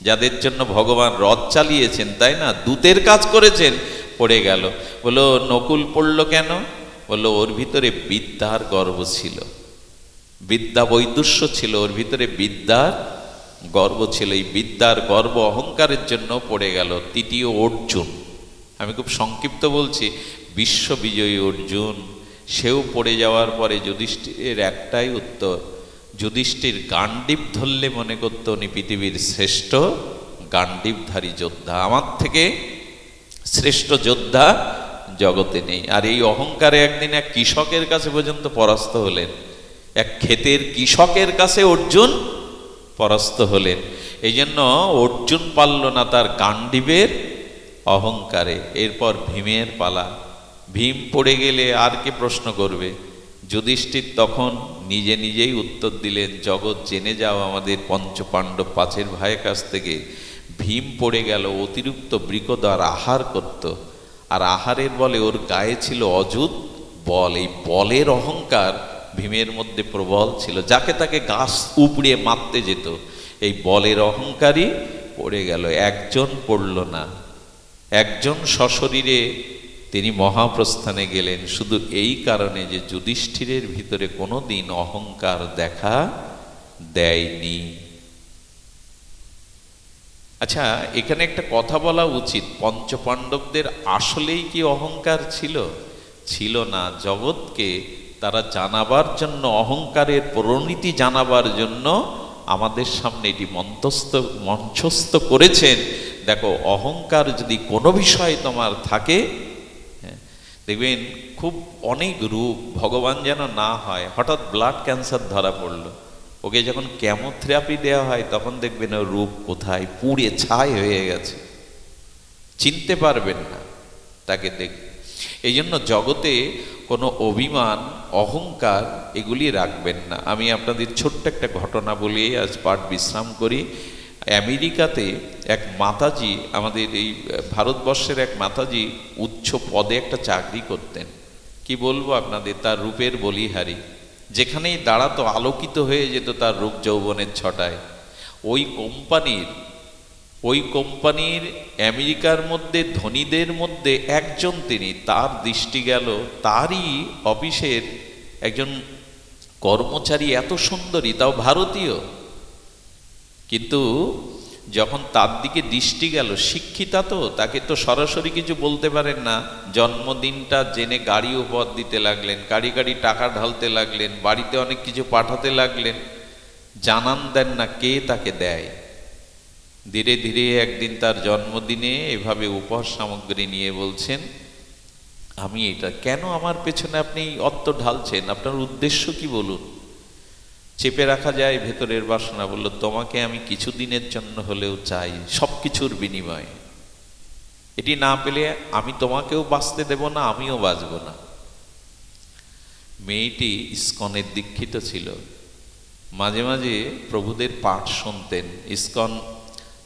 Speaker 1: যাদের জন্য ভগবান রথ চালিয়েছেন, তাই না, দূতের কাজ করেছেন, পড়ে গেল। বললো নকুল পড়লো কেন? বললো ওর ভিতরে বিদ্যার গর্ব ছিল, বিদ্যা বৈদুষ্য ছিল, ওর ভিতরে বিদ্যার গর্ব ছিল। এই বিদ্যার গর্ব অহংকারের জন্য পড়ে গেল। তৃতীয় অর্জুন, আমি খুব সংক্ষিপ্ত বলছি, বিশ্ববিজয়ী অর্জুন, সেও পড়ে যাওয়ার পরে যুধিষ্ঠিরের একটাই উত্তর, যুধিষ্ঠির গান্ডীব ধরলে মনে করত উনি পৃথিবীর শ্রেষ্ঠ গান্ডীবধারী যোদ্ধা, আমার থেকে শ্রেষ্ঠ যোদ্ধা জগতে নেই। আর এই অহংকারে একদিন এক কৃষকের কাছে পর্যন্ত পরাস্ত হলেন, এক ক্ষেতের কৃষকের কাছে অর্জুন পরাস্ত হলেন। এই জন্য অর্জুন পারল না তার গান্ডীবের অহংকারে। এরপর ভীমের পালা। ভীম পড়ে গেলে আর কে প্রশ্ন করবে? যুধিষ্ঠির তখন নিজে নিজেই উত্তর দিলেন, জগৎ জেনে যাও আমাদের পঞ্চপাণ্ডব 5 ভাইয়ের কাছ থেকে, ভীম পড়ে গেল অতিরিক্ত বৃকদার আহার করত, আর আহারের বলে ওর গায়ে ছিল অযুত বল। এই বলের অহংকার ভীমের মধ্যে প্রবল ছিল, যাকে তাকে গাছ উপড়িয়ে মারতে যেত। এই বলের অহংকারই পড়ে গেল। একজন পড়ল না, একজন সশরীরে তিনি মহাপ্রস্থানে গেলেন শুধু এই কারণে যে যুধিষ্ঠিরের ভিতরে কোনো দিন অহংকার দেখা দেয়নি। আচ্ছা, এখানে একটা কথা বলা উচিত, পঞ্চপাণ্ডবদের আসলেই কি অহংকার ছিল? ছিল না। জগৎকে তারা জানাবার জন্য, অহংকারের পরিণতি জানাবার জন্য আমাদের সামনে এটি মঞ্চস্থ করেছেন। দেখো, অহংকার যদি কোনো বিষয় তোমার থাকে, দেখবেন খুব অনেক রূপ, ভগবান যেন না হয়। হঠাৎ ব্লাড ক্যান্সার ধরা পড়লো, ওকে যখন কেমোথেরাপি দেওয়া হয় তখন দেখবেন ওর রূপ কোথায়, পুড়ে ছাই হয়ে গেছে, চিনতে পারবেন না তাকে দেখ। এই জন্য জগতে কোনো অভিমান, অহংকার এগুলি রাখবেন না। আমি আপনাদের ছোট্ট একটা ঘটনা বলি, আজ পাঠ বিশ্রাম করি। আমেরিকাতে এক মাতাজি, আমাদের এই ভারতবর্ষের এক মাতাজি উচ্চ পদে একটা চাকরি করতেন। কি বলবো আপনাদের, তার রূপের বলিহারি, যেখানেই দাঁড়াতো আলোকিত হয়ে যেত তার রূপ যৌবনের ছটায়। ওই কোম্পানির আমেরিকার মধ্যে ধনীদের মধ্যে একজন তিনি। তার দৃষ্টি গেল তারই অফিসের একজন কর্মচারী এত সুন্দরী, তাও ভারতীয়, কিন্তু যখন তার দিকে দৃষ্টি গেল, শিক্ষিতা তো, তাকে তো সরাসরি কিছু বলতে পারেন না। জন্মদিনটা জেনে গাড়ি উপহার দিতে লাগলেন, গাড়ি গাড়ি টাকা ঢালতে লাগলেন, বাড়িতে অনেক কিছু পাঠাতে লাগলেন, জানান দেন না কে তাকে দেয়। ধীরে ধীরে একদিন তার জন্মদিনে এভাবে উপহার সামগ্রী নিয়ে বলছেন, আমি এটা কেন, আমার পেছনে আপনি অর্থ ঢালছেন, আপনার উদ্দেশ্য কি বলুন। চেপে রাখা যায় ভেতরের বাসনা। বলল, তোমাকে আমি কিছুদিনের জন্য হলেও চাই, সব কিছুর বিনিময়ে। এটি না পেলে আমি তোমাকেও বাঁচতে দেব না, আমিও বাঁচব না। মেয়েটি ইস্কনের দীক্ষিত ছিল, মাঝে মাঝে প্রভুদের পাঠ শুনতেন, ইস্কন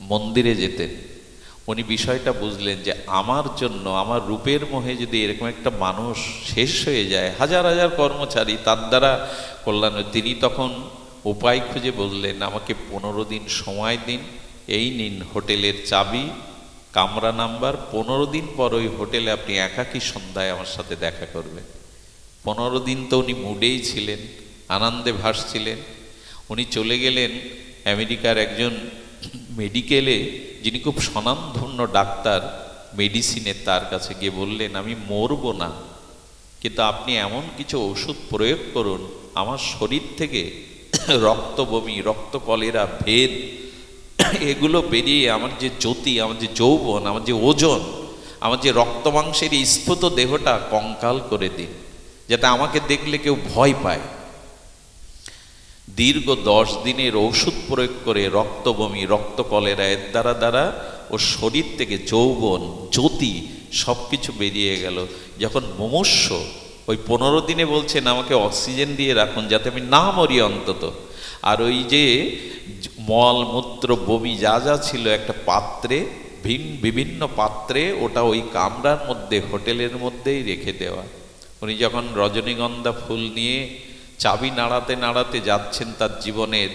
Speaker 1: মন্দিরে যেতেন। উনি বিষয়টা বুঝলেন যে আমার জন্য, আমার রূপের মোহে যদি এরকম একটা মানুষ শেষ হয়ে যায়, হাজার হাজার কর্মচারী তার দ্বারা কল্যাণ। তিনি তখন উপায় খুঁজে বললেন, আমাকে 15 দিন সময় দিন, এই নিন হোটেলের চাবি, কামরা নাম্বার, 15 দিন পর ওই হোটেলে আপনি একাকী সন্ধ্যায় আমার সাথে দেখা করবেন। 15 দিন তো উনি মুডেই ছিলেন, আনন্দে ভাসছিলেন। উনি চলে গেলেন আমেরিকার একজন মেডিকেলে, যিনি খুব স্বনামধন্য ডাক্তার মেডিসিনের, তার কাছে গিয়ে বললেন, আমি মরব না, কিন্তু আপনি এমন কিছু ওষুধ প্রয়োগ করুন আমার শরীর থেকে রক্ত বমি, রক্ত কলেরা, ভেদ এগুলো বেরিয়ে আমার যে জ্যোতি, আমার যে যৌবন, আমার যে ওজন, আমার যে রক্ত মাংসের স্ফুত দেহটা কঙ্কাল করে দিন, যাতে আমাকে দেখলে কেউ ভয় পায়। দীর্ঘ 10 দিনের ওষুধ প্রয়োগ করে রক্ত বমি, রক্ত কলেরা এর দ্বারা ও শরীর থেকে যৌবন, জ্যোতি সব কিছু বেরিয়ে গেল। যখন মুমূর্ষ ওই 15 দিনে বলছেন, আমাকে অক্সিজেন দিয়ে রাখুন যাতে আমি না মরি অন্তত। আর ওই যে মল মূত্র বমি যা যা ছিল একটা পাত্রে, বিভিন্ন পাত্রে, ওটা ওই কামরার মধ্যে, হোটেলের মধ্যেই রেখে দেওয়া। উনি যখন রজনীগন্ধা ফুল নিয়ে চাবি নাড়াতে নাড়াতে যাচ্ছেন, তার জীবনের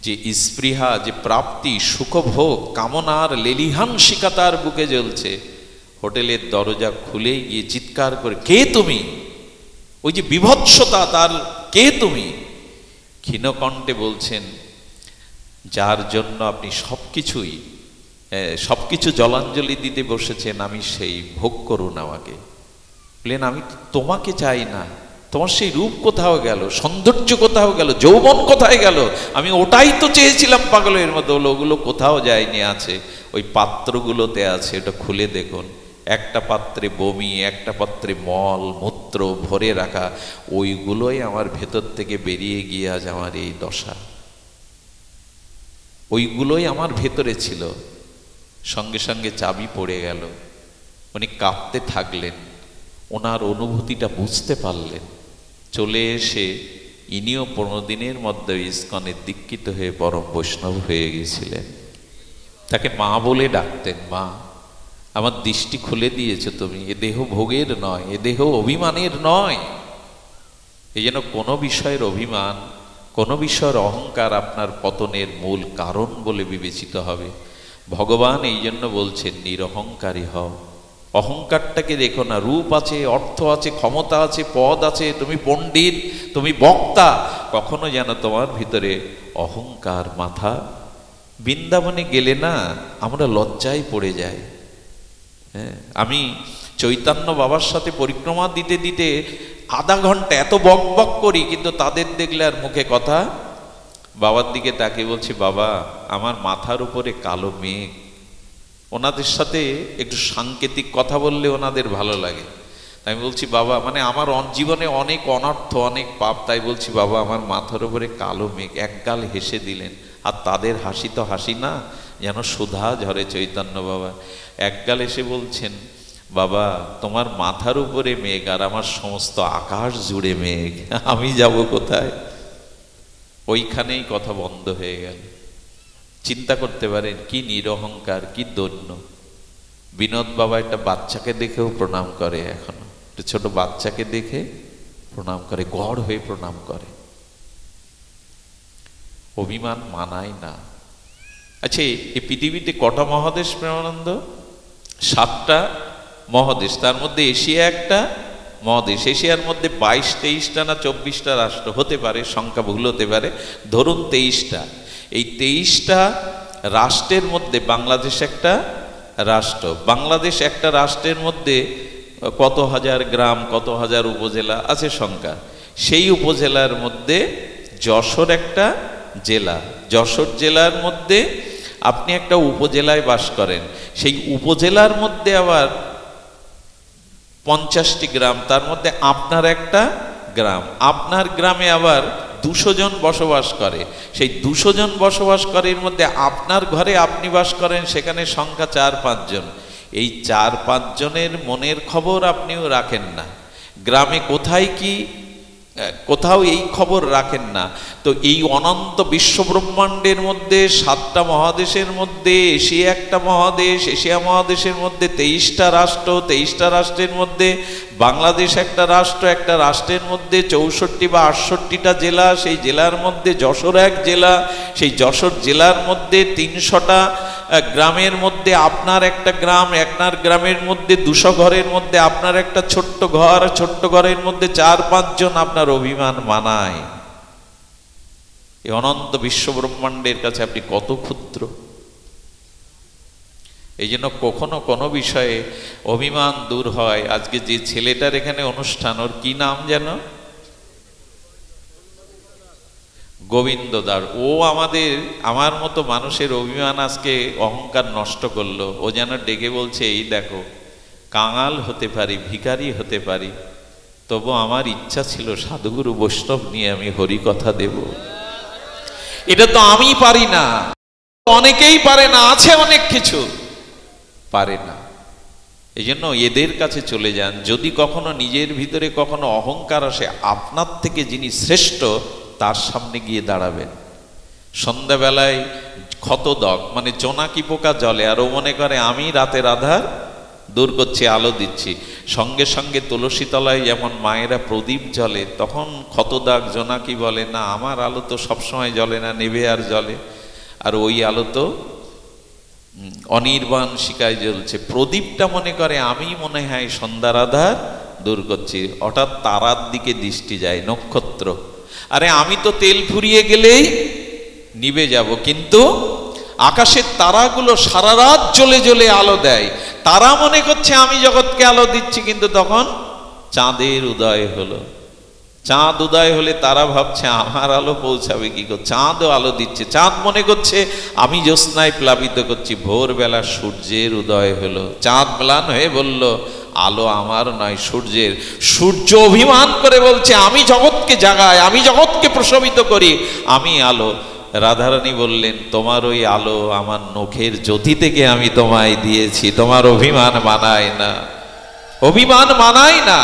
Speaker 1: যে স্পৃহা, যে প্রাপ্তি, সুখভোগ, কামনার লেলিহান শিখা তার বুকে জ্বলছে, হোটেলের দরজা খুলে গিয়ে চিৎকার করে, কে তুমি? ওই যে বিভৎসতা তার, কে তুমি? ক্ষীণকণ্ঠে বলছেন, যার জন্য আপনি সবকিছু জলাঞ্জলি দিতে বসেছেন, আমি সেই, ভোগ করুন আমাকে। বললেন, আমি তোমাকে চাই না, তোমার সেই রূপ কোথাও গেল, সৌন্দর্য কোথাও গেল, যৌবন কোথায় গেল? আমি ওটাই তো চেয়েছিলাম পাগলের মতো। ওগুলো কোথাও যায়নি, আছে ওই পাত্রগুলোতে আছে, ওটা খুলে দেখুন। একটা পাত্রে বমি, একটা পাত্রে মল মূত্র ভরে রাখা, ওইগুলোই আমার ভেতর থেকে বেরিয়ে গিয়ে আজ আমার এই দশা। ওইগুলোই আমার ভেতরে ছিল। সঙ্গে সঙ্গে চাবি পড়ে গেল। উনি কাঁপতে থাকলেন, ওনার অনুভূতিটা বুঝতে পারলেন। চলে এসে ইনিও 15 দিনের মধ্যে ইস্কনের দীক্ষিত হয়ে পরম বৈষ্ণব হয়ে গেছিলেন। তাকে মা বলে ডাকতেন, মা আমার দৃষ্টি খুলে দিয়েছ তুমি, এ দেহ ভোগের নয়, এ দেহ অভিমানের নয়। এই জন্য কোনো বিষয়ের অভিমান, কোনো বিষয়ের অহংকার আপনার পতনের মূল কারণ বলে বিবেচিত হবে। ভগবান এই জন্য বলছেন, নিরহংকারী হও। অহংকারটাকে দেখো না। রূপ আছে, অর্থ আছে, ক্ষমতা আছে, পদ আছে, তুমি পণ্ডিত, তুমি বক্তা, কখনো যেন তোমার ভিতরে অহংকার মাথা। বৃন্দাবনে গেলে না আমরা লজ্জায় পড়ে যাই। হ্যাঁ, আমি চৈতন্য বাবার সাথে পরিক্রমা দিতে দিতে আধা ঘন্টা এত বক বক করি, কিন্তু তাদের দেখলে আর মুখে কথা। বাবার দিকে তাকিয়ে বলছি, বাবা আমার মাথার উপরে কালো মেঘ। ওনাদের সাথে একটু সাংকেতিক কথা বললে ওনাদের ভালো লাগে। আমি বলছি, বাবা মানে আমার জীবনে অনেক অনর্থ, অনেক পাপ, তাই বলছি বাবা আমার মাথার উপরে কালো মেঘ। একগাল হেসে দিলেন। আর তাদের হাসি তো হাসি না, যেন সুধা ঝরে চৈতন্য বাবা। একগাল এসে বলছেন, বাবা তোমার মাথার উপরে মেঘ আর আমার সমস্ত আকাশ জুড়ে মেঘ, আমি যাব কোথায়? ওইখানেই কথা বন্ধ হয়ে গেল। চিন্তা করতে পারেন কি নিরহংকার, কি দৈন্য। বিনোদ বাবা একটা বাচ্চাকে দেখেও প্রণাম করে, এখনো একটা ছোট বাচ্চাকে দেখে প্রণাম করে, গড় হয়ে প্রণাম করে। অভিমান মানায় না। আচ্ছা, এই পৃথিবীতে কটা মহাদেশ প্রেমানন্দ? 7টা মহাদেশ। তার মধ্যে এশিয়া একটা মহাদেশ। এশিয়ার মধ্যে 22-23টা না 24টা রাষ্ট্র হতে পারে, সংখ্যা ভুল হতে পারে, ধরুন 23টা। এই 23টা রাষ্ট্রের মধ্যে বাংলাদেশ একটা রাষ্ট্র। বাংলাদেশ একটা রাষ্ট্রের মধ্যে কত হাজার গ্রাম, কত হাজার উপজেলা আছে সংখ্যা। সেই উপজেলার মধ্যে যশোর একটা জেলা। যশোর জেলার মধ্যে আপনি একটা উপজেলায় বাস করেন, সেই উপজেলার মধ্যে আবার 50টি গ্রাম, তার মধ্যে আপনার একটা গ্রাম। আপনার গ্রামে আবার 200 জন বসবাস করে। সেই 200 জন বসবাস করে, এর মধ্যে আপনার ঘরে আপনি বাস করেন, সেখানে সংখ্যা 4-5 জন। এই 4-5 জনের মনের খবর আপনিও রাখেন না। গ্রামে কোথায় কি, কোথাও এই খবর রাখেন না। তো এই অনন্ত বিশ্বব্রহ্মাণ্ডের মধ্যে 7টা মহাদেশের মধ্যে এশিয়া একটা মহাদেশ, এশিয়া মহাদেশের মধ্যে 23টা রাষ্ট্র, 23টা রাষ্ট্রের মধ্যে বাংলাদেশ একটা রাষ্ট্র, একটা রাষ্ট্রের মধ্যে 64 বা 68টা জেলা, সেই জেলার মধ্যে যশোর এক জেলা, সেই যশোর জেলার মধ্যে 300টা গ্রামের মধ্যে আপনার একটা গ্রাম, আপনার গ্রামের মধ্যে 200 ঘরের মধ্যে আপনার একটা ছোট্ট ঘর, ছোট্ট ঘরের মধ্যে 4-5 জন। আপনার অভিমান মানায়? এই অনন্ত বিশ্ব ব্রহ্মাণ্ডের কাছে আপনি কত ক্ষুদ্র। এই জন্য কখনো কোনো বিষয়ে অভিমান দূর হয়। আজকে যে ছেলেটার এখানে অনুষ্ঠান, ওর কি নাম যেন? গোবিন্দ দাস। ও আমার মতো মানুষের অভিমান আজকে অহংকার নষ্ট করলো। ও যেন ডেকে বলছে, এই দেখো কাঙাল হতে পারি, ভিখারি হতে পারি, তবু আমার ইচ্ছা ছিল সাধুগুরু বৈষ্ণব নিয়ে আমি হরি কথা দেব। এটা তো আমি পারি না, অনেকেই পারে না, আছে অনেক কিছু পারে না। এই জন্য এদের কাছে চলে যান। যদি কখনো নিজের ভিতরে কখনো অহংকার আসে, আপনার থেকে যিনি শ্রেষ্ঠ তার সামনে গিয়ে দাঁড়াবেন। সন্ধ্যাবেলায় ক্ষতদক মানে জোনাকি পোকা জলে, আর ও মনে করে আমি রাতের আধার দূর করছি, আলো দিচ্ছি। সঙ্গে সঙ্গে তুলসী তলায় যেমন মায়েরা প্রদীপ জ্বলে, তখন ক্ষতদাগ জোনাকি বলে, না আমার আলো তো সবসময় জ্বলে না, নেবে আর জ্বলে। আর ওই আলো তো অনির্বাণ শিকায় জ্বলছে। প্রদীপটা মনে করে আমি মনে হয় সন্ধ্যার আধার দূর করছি। হঠাৎ তারার দিকে দৃষ্টি যায়, নক্ষত্র। আরে আমি তো তেল ফুরিয়ে গেলেই নিভে যাব, কিন্তু আকাশের তারাগুলো সারা রাত জ্বলে জ্বলে আলো দেয়। তারা মনে করছে আমি জগৎকে আলো দিচ্ছি, কিন্তু তখন চাঁদের উদয় হলো। চাঁদ উদয় হলে তারা ভাবছে আমার আলো পৌঁছাবে কি করে, চাঁদও আলো দিচ্ছে। চাঁদ মনে করছে আমি জ্যোৎস্নায় প্লাবিত করছি। ভোরবেলা সূর্যের উদয় হলো, চাঁদ ম্লান হয়ে বলল আলো আমার নয় সূর্যের। সূর্য অভিমান করে বলছে আমি জগৎকে জাগাই, আমি জগৎকে প্রশমিত করি, আমি আলো। রাধারানী বললেন তোমার ওই আলো আমার নখের জ্যোতি থেকে আমি তোমায় দিয়েছি, তোমার অভিমান মানায় না, অভিমান মানায় না।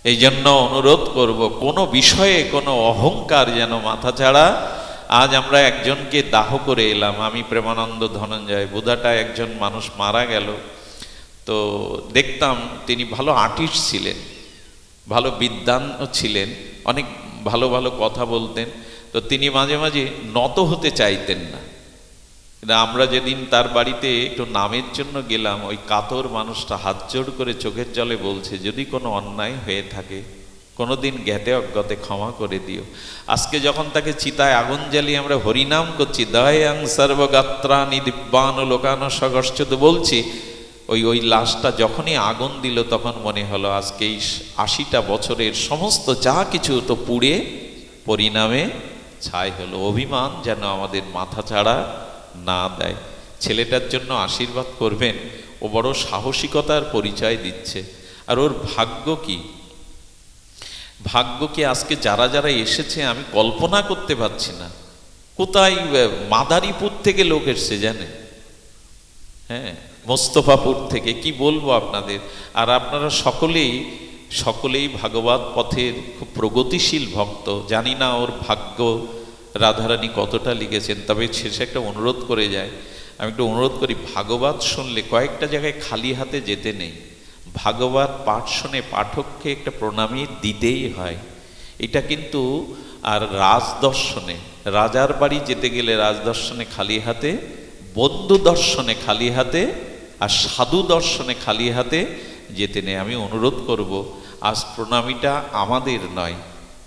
Speaker 1: এই জন্য অনুরোধ করব, কোনো বিষয়ে কোনো অহংকার যেন মাথা ছাড়া। আজ আমরা একজনকে দাহ করে এলাম, আমি প্রেমানন্দ ধনঞ্জয়। বুধাটায় একজন মানুষ মারা গেল, তো দেখতাম তিনি ভালো আর্টিস্ট ছিলেন, ভালো বিদ্বান ছিলেন, অনেক ভালো ভালো কথা বলতেন। তো তিনি মাঝে মাঝে নত হতে চাইতেন না, কিন্তু আমরা যেদিন তার বাড়িতে একটু নামের জন্য গেলাম, ওই কাতর মানুষটা হাত জোড় করে চোখের জলে বলছে, যদি কোনো অন্যায় হয়ে থাকে কোনোদিন জ্ঞাতে অজ্ঞাতে ক্ষমা করে দিও। আজকে যখন তাকে চিতায় আগুন জ্বালিয়ে আমরা হরিনাম করছি, দয়াং সর্বগাত্রানি দিব্যান লোকান সগশ্চুদ বলছি, ওই লাশটা যখনই আগুন দিল তখন মনে হলো আজকে এই ৮০টা বছরের সমস্ত যা কিছু তো পুড়ে পরিণামে ছাই হলো। অভিমান যেন আমাদের মাথা ছাড়া না দেয়। ছেলেটার জন্য আশীর্বাদ করবেন, ও বড় সাহসিকতার পরিচয় দিচ্ছে। আর ওর ভাগ্য কি, ভাগ্য কি আজকে যারা যারা এসেছে আমি কল্পনা করতে পারছি না। কোথায় মাদারীপুর থেকে লোক এসছে জানে, হ্যাঁ মোস্তফাপুর থেকে, কি বলবো আপনাদের। আর আপনারা সকলেই ভাগবত পথের খুব প্রগতিশীল ভক্ত। জানি না ওর ভাগ্য রাধারানী কতটা লিখেছেন, তবে শেষে একটা অনুরোধ করে যায়, আমি একটু অনুরোধ করি, ভাগবত শুনলে কয়েকটা জায়গায় খালি হাতে যেতে নেই। ভাগবত পাঠ শুনে পাঠককে একটা প্রণামী দিতেই হয়। এটা কিন্তু আর রাজদর্শনে, রাজার বাড়ি যেতে গেলে রাজদর্শনে খালি হাতে, বন্ধু দর্শনে খালি হাতে, আর সাধু দর্শনে খালি হাতে যেতে নেই। আমি অনুরোধ করব, আজ প্রণামীটা আমাদের নয়,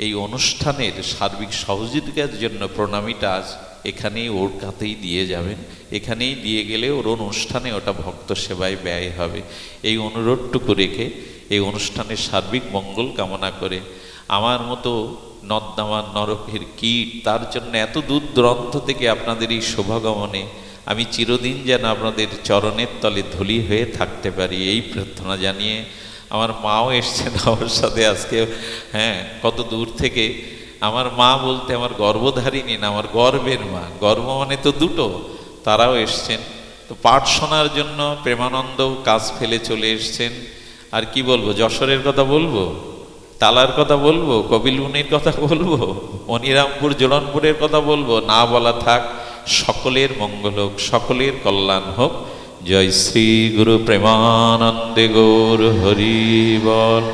Speaker 1: এই অনুষ্ঠানের সার্বিক সহযোগিতার জন্য প্রণামীটা আজ এখানেই ওর কাতেই দিয়ে যাবেন। এখানেই দিয়ে গেলে ওর অনুষ্ঠানে ওটা ভক্ত সেবায় ব্যয় হবে। এই অনুরোধটুকু রেখে এই অনুষ্ঠানের সার্বিক মঙ্গল কামনা করে, আমার মতো নর্দমার নরকের কীট, তার জন্য এত দূর দূরান্ত থেকে আপনাদের এই শোভাগমনে আমি চিরদিন যেন আপনাদের চরণের তলে ধুলি হয়ে থাকতে পারি, এই প্রার্থনা জানিয়ে আমার মাও এসছেন আমার সাথে আজকে। হ্যাঁ, কত দূর থেকে। আমার মা বলতে আমার গর্ভধারিণী না, আমার গর্বের মা। গর্ব মানে তো দুটো, তারাও এসছেন। তো পাঠ শোনার জন্য প্রেমানন্দ কাজ ফেলে চলে এসছেন। আর কি বলবো, যশোরের কথা বলবো, তালার কথা বলবো, কপিলমুনির কথা বলবো, মনিরামপুর জোলনপুরের কথা বলবো, না বলা থাক। সকলের মঙ্গল হোক, সকলের কল্যাণ হোক। জয় শ্রী গুরু প্রেমানন্দে গৌর হরি বল।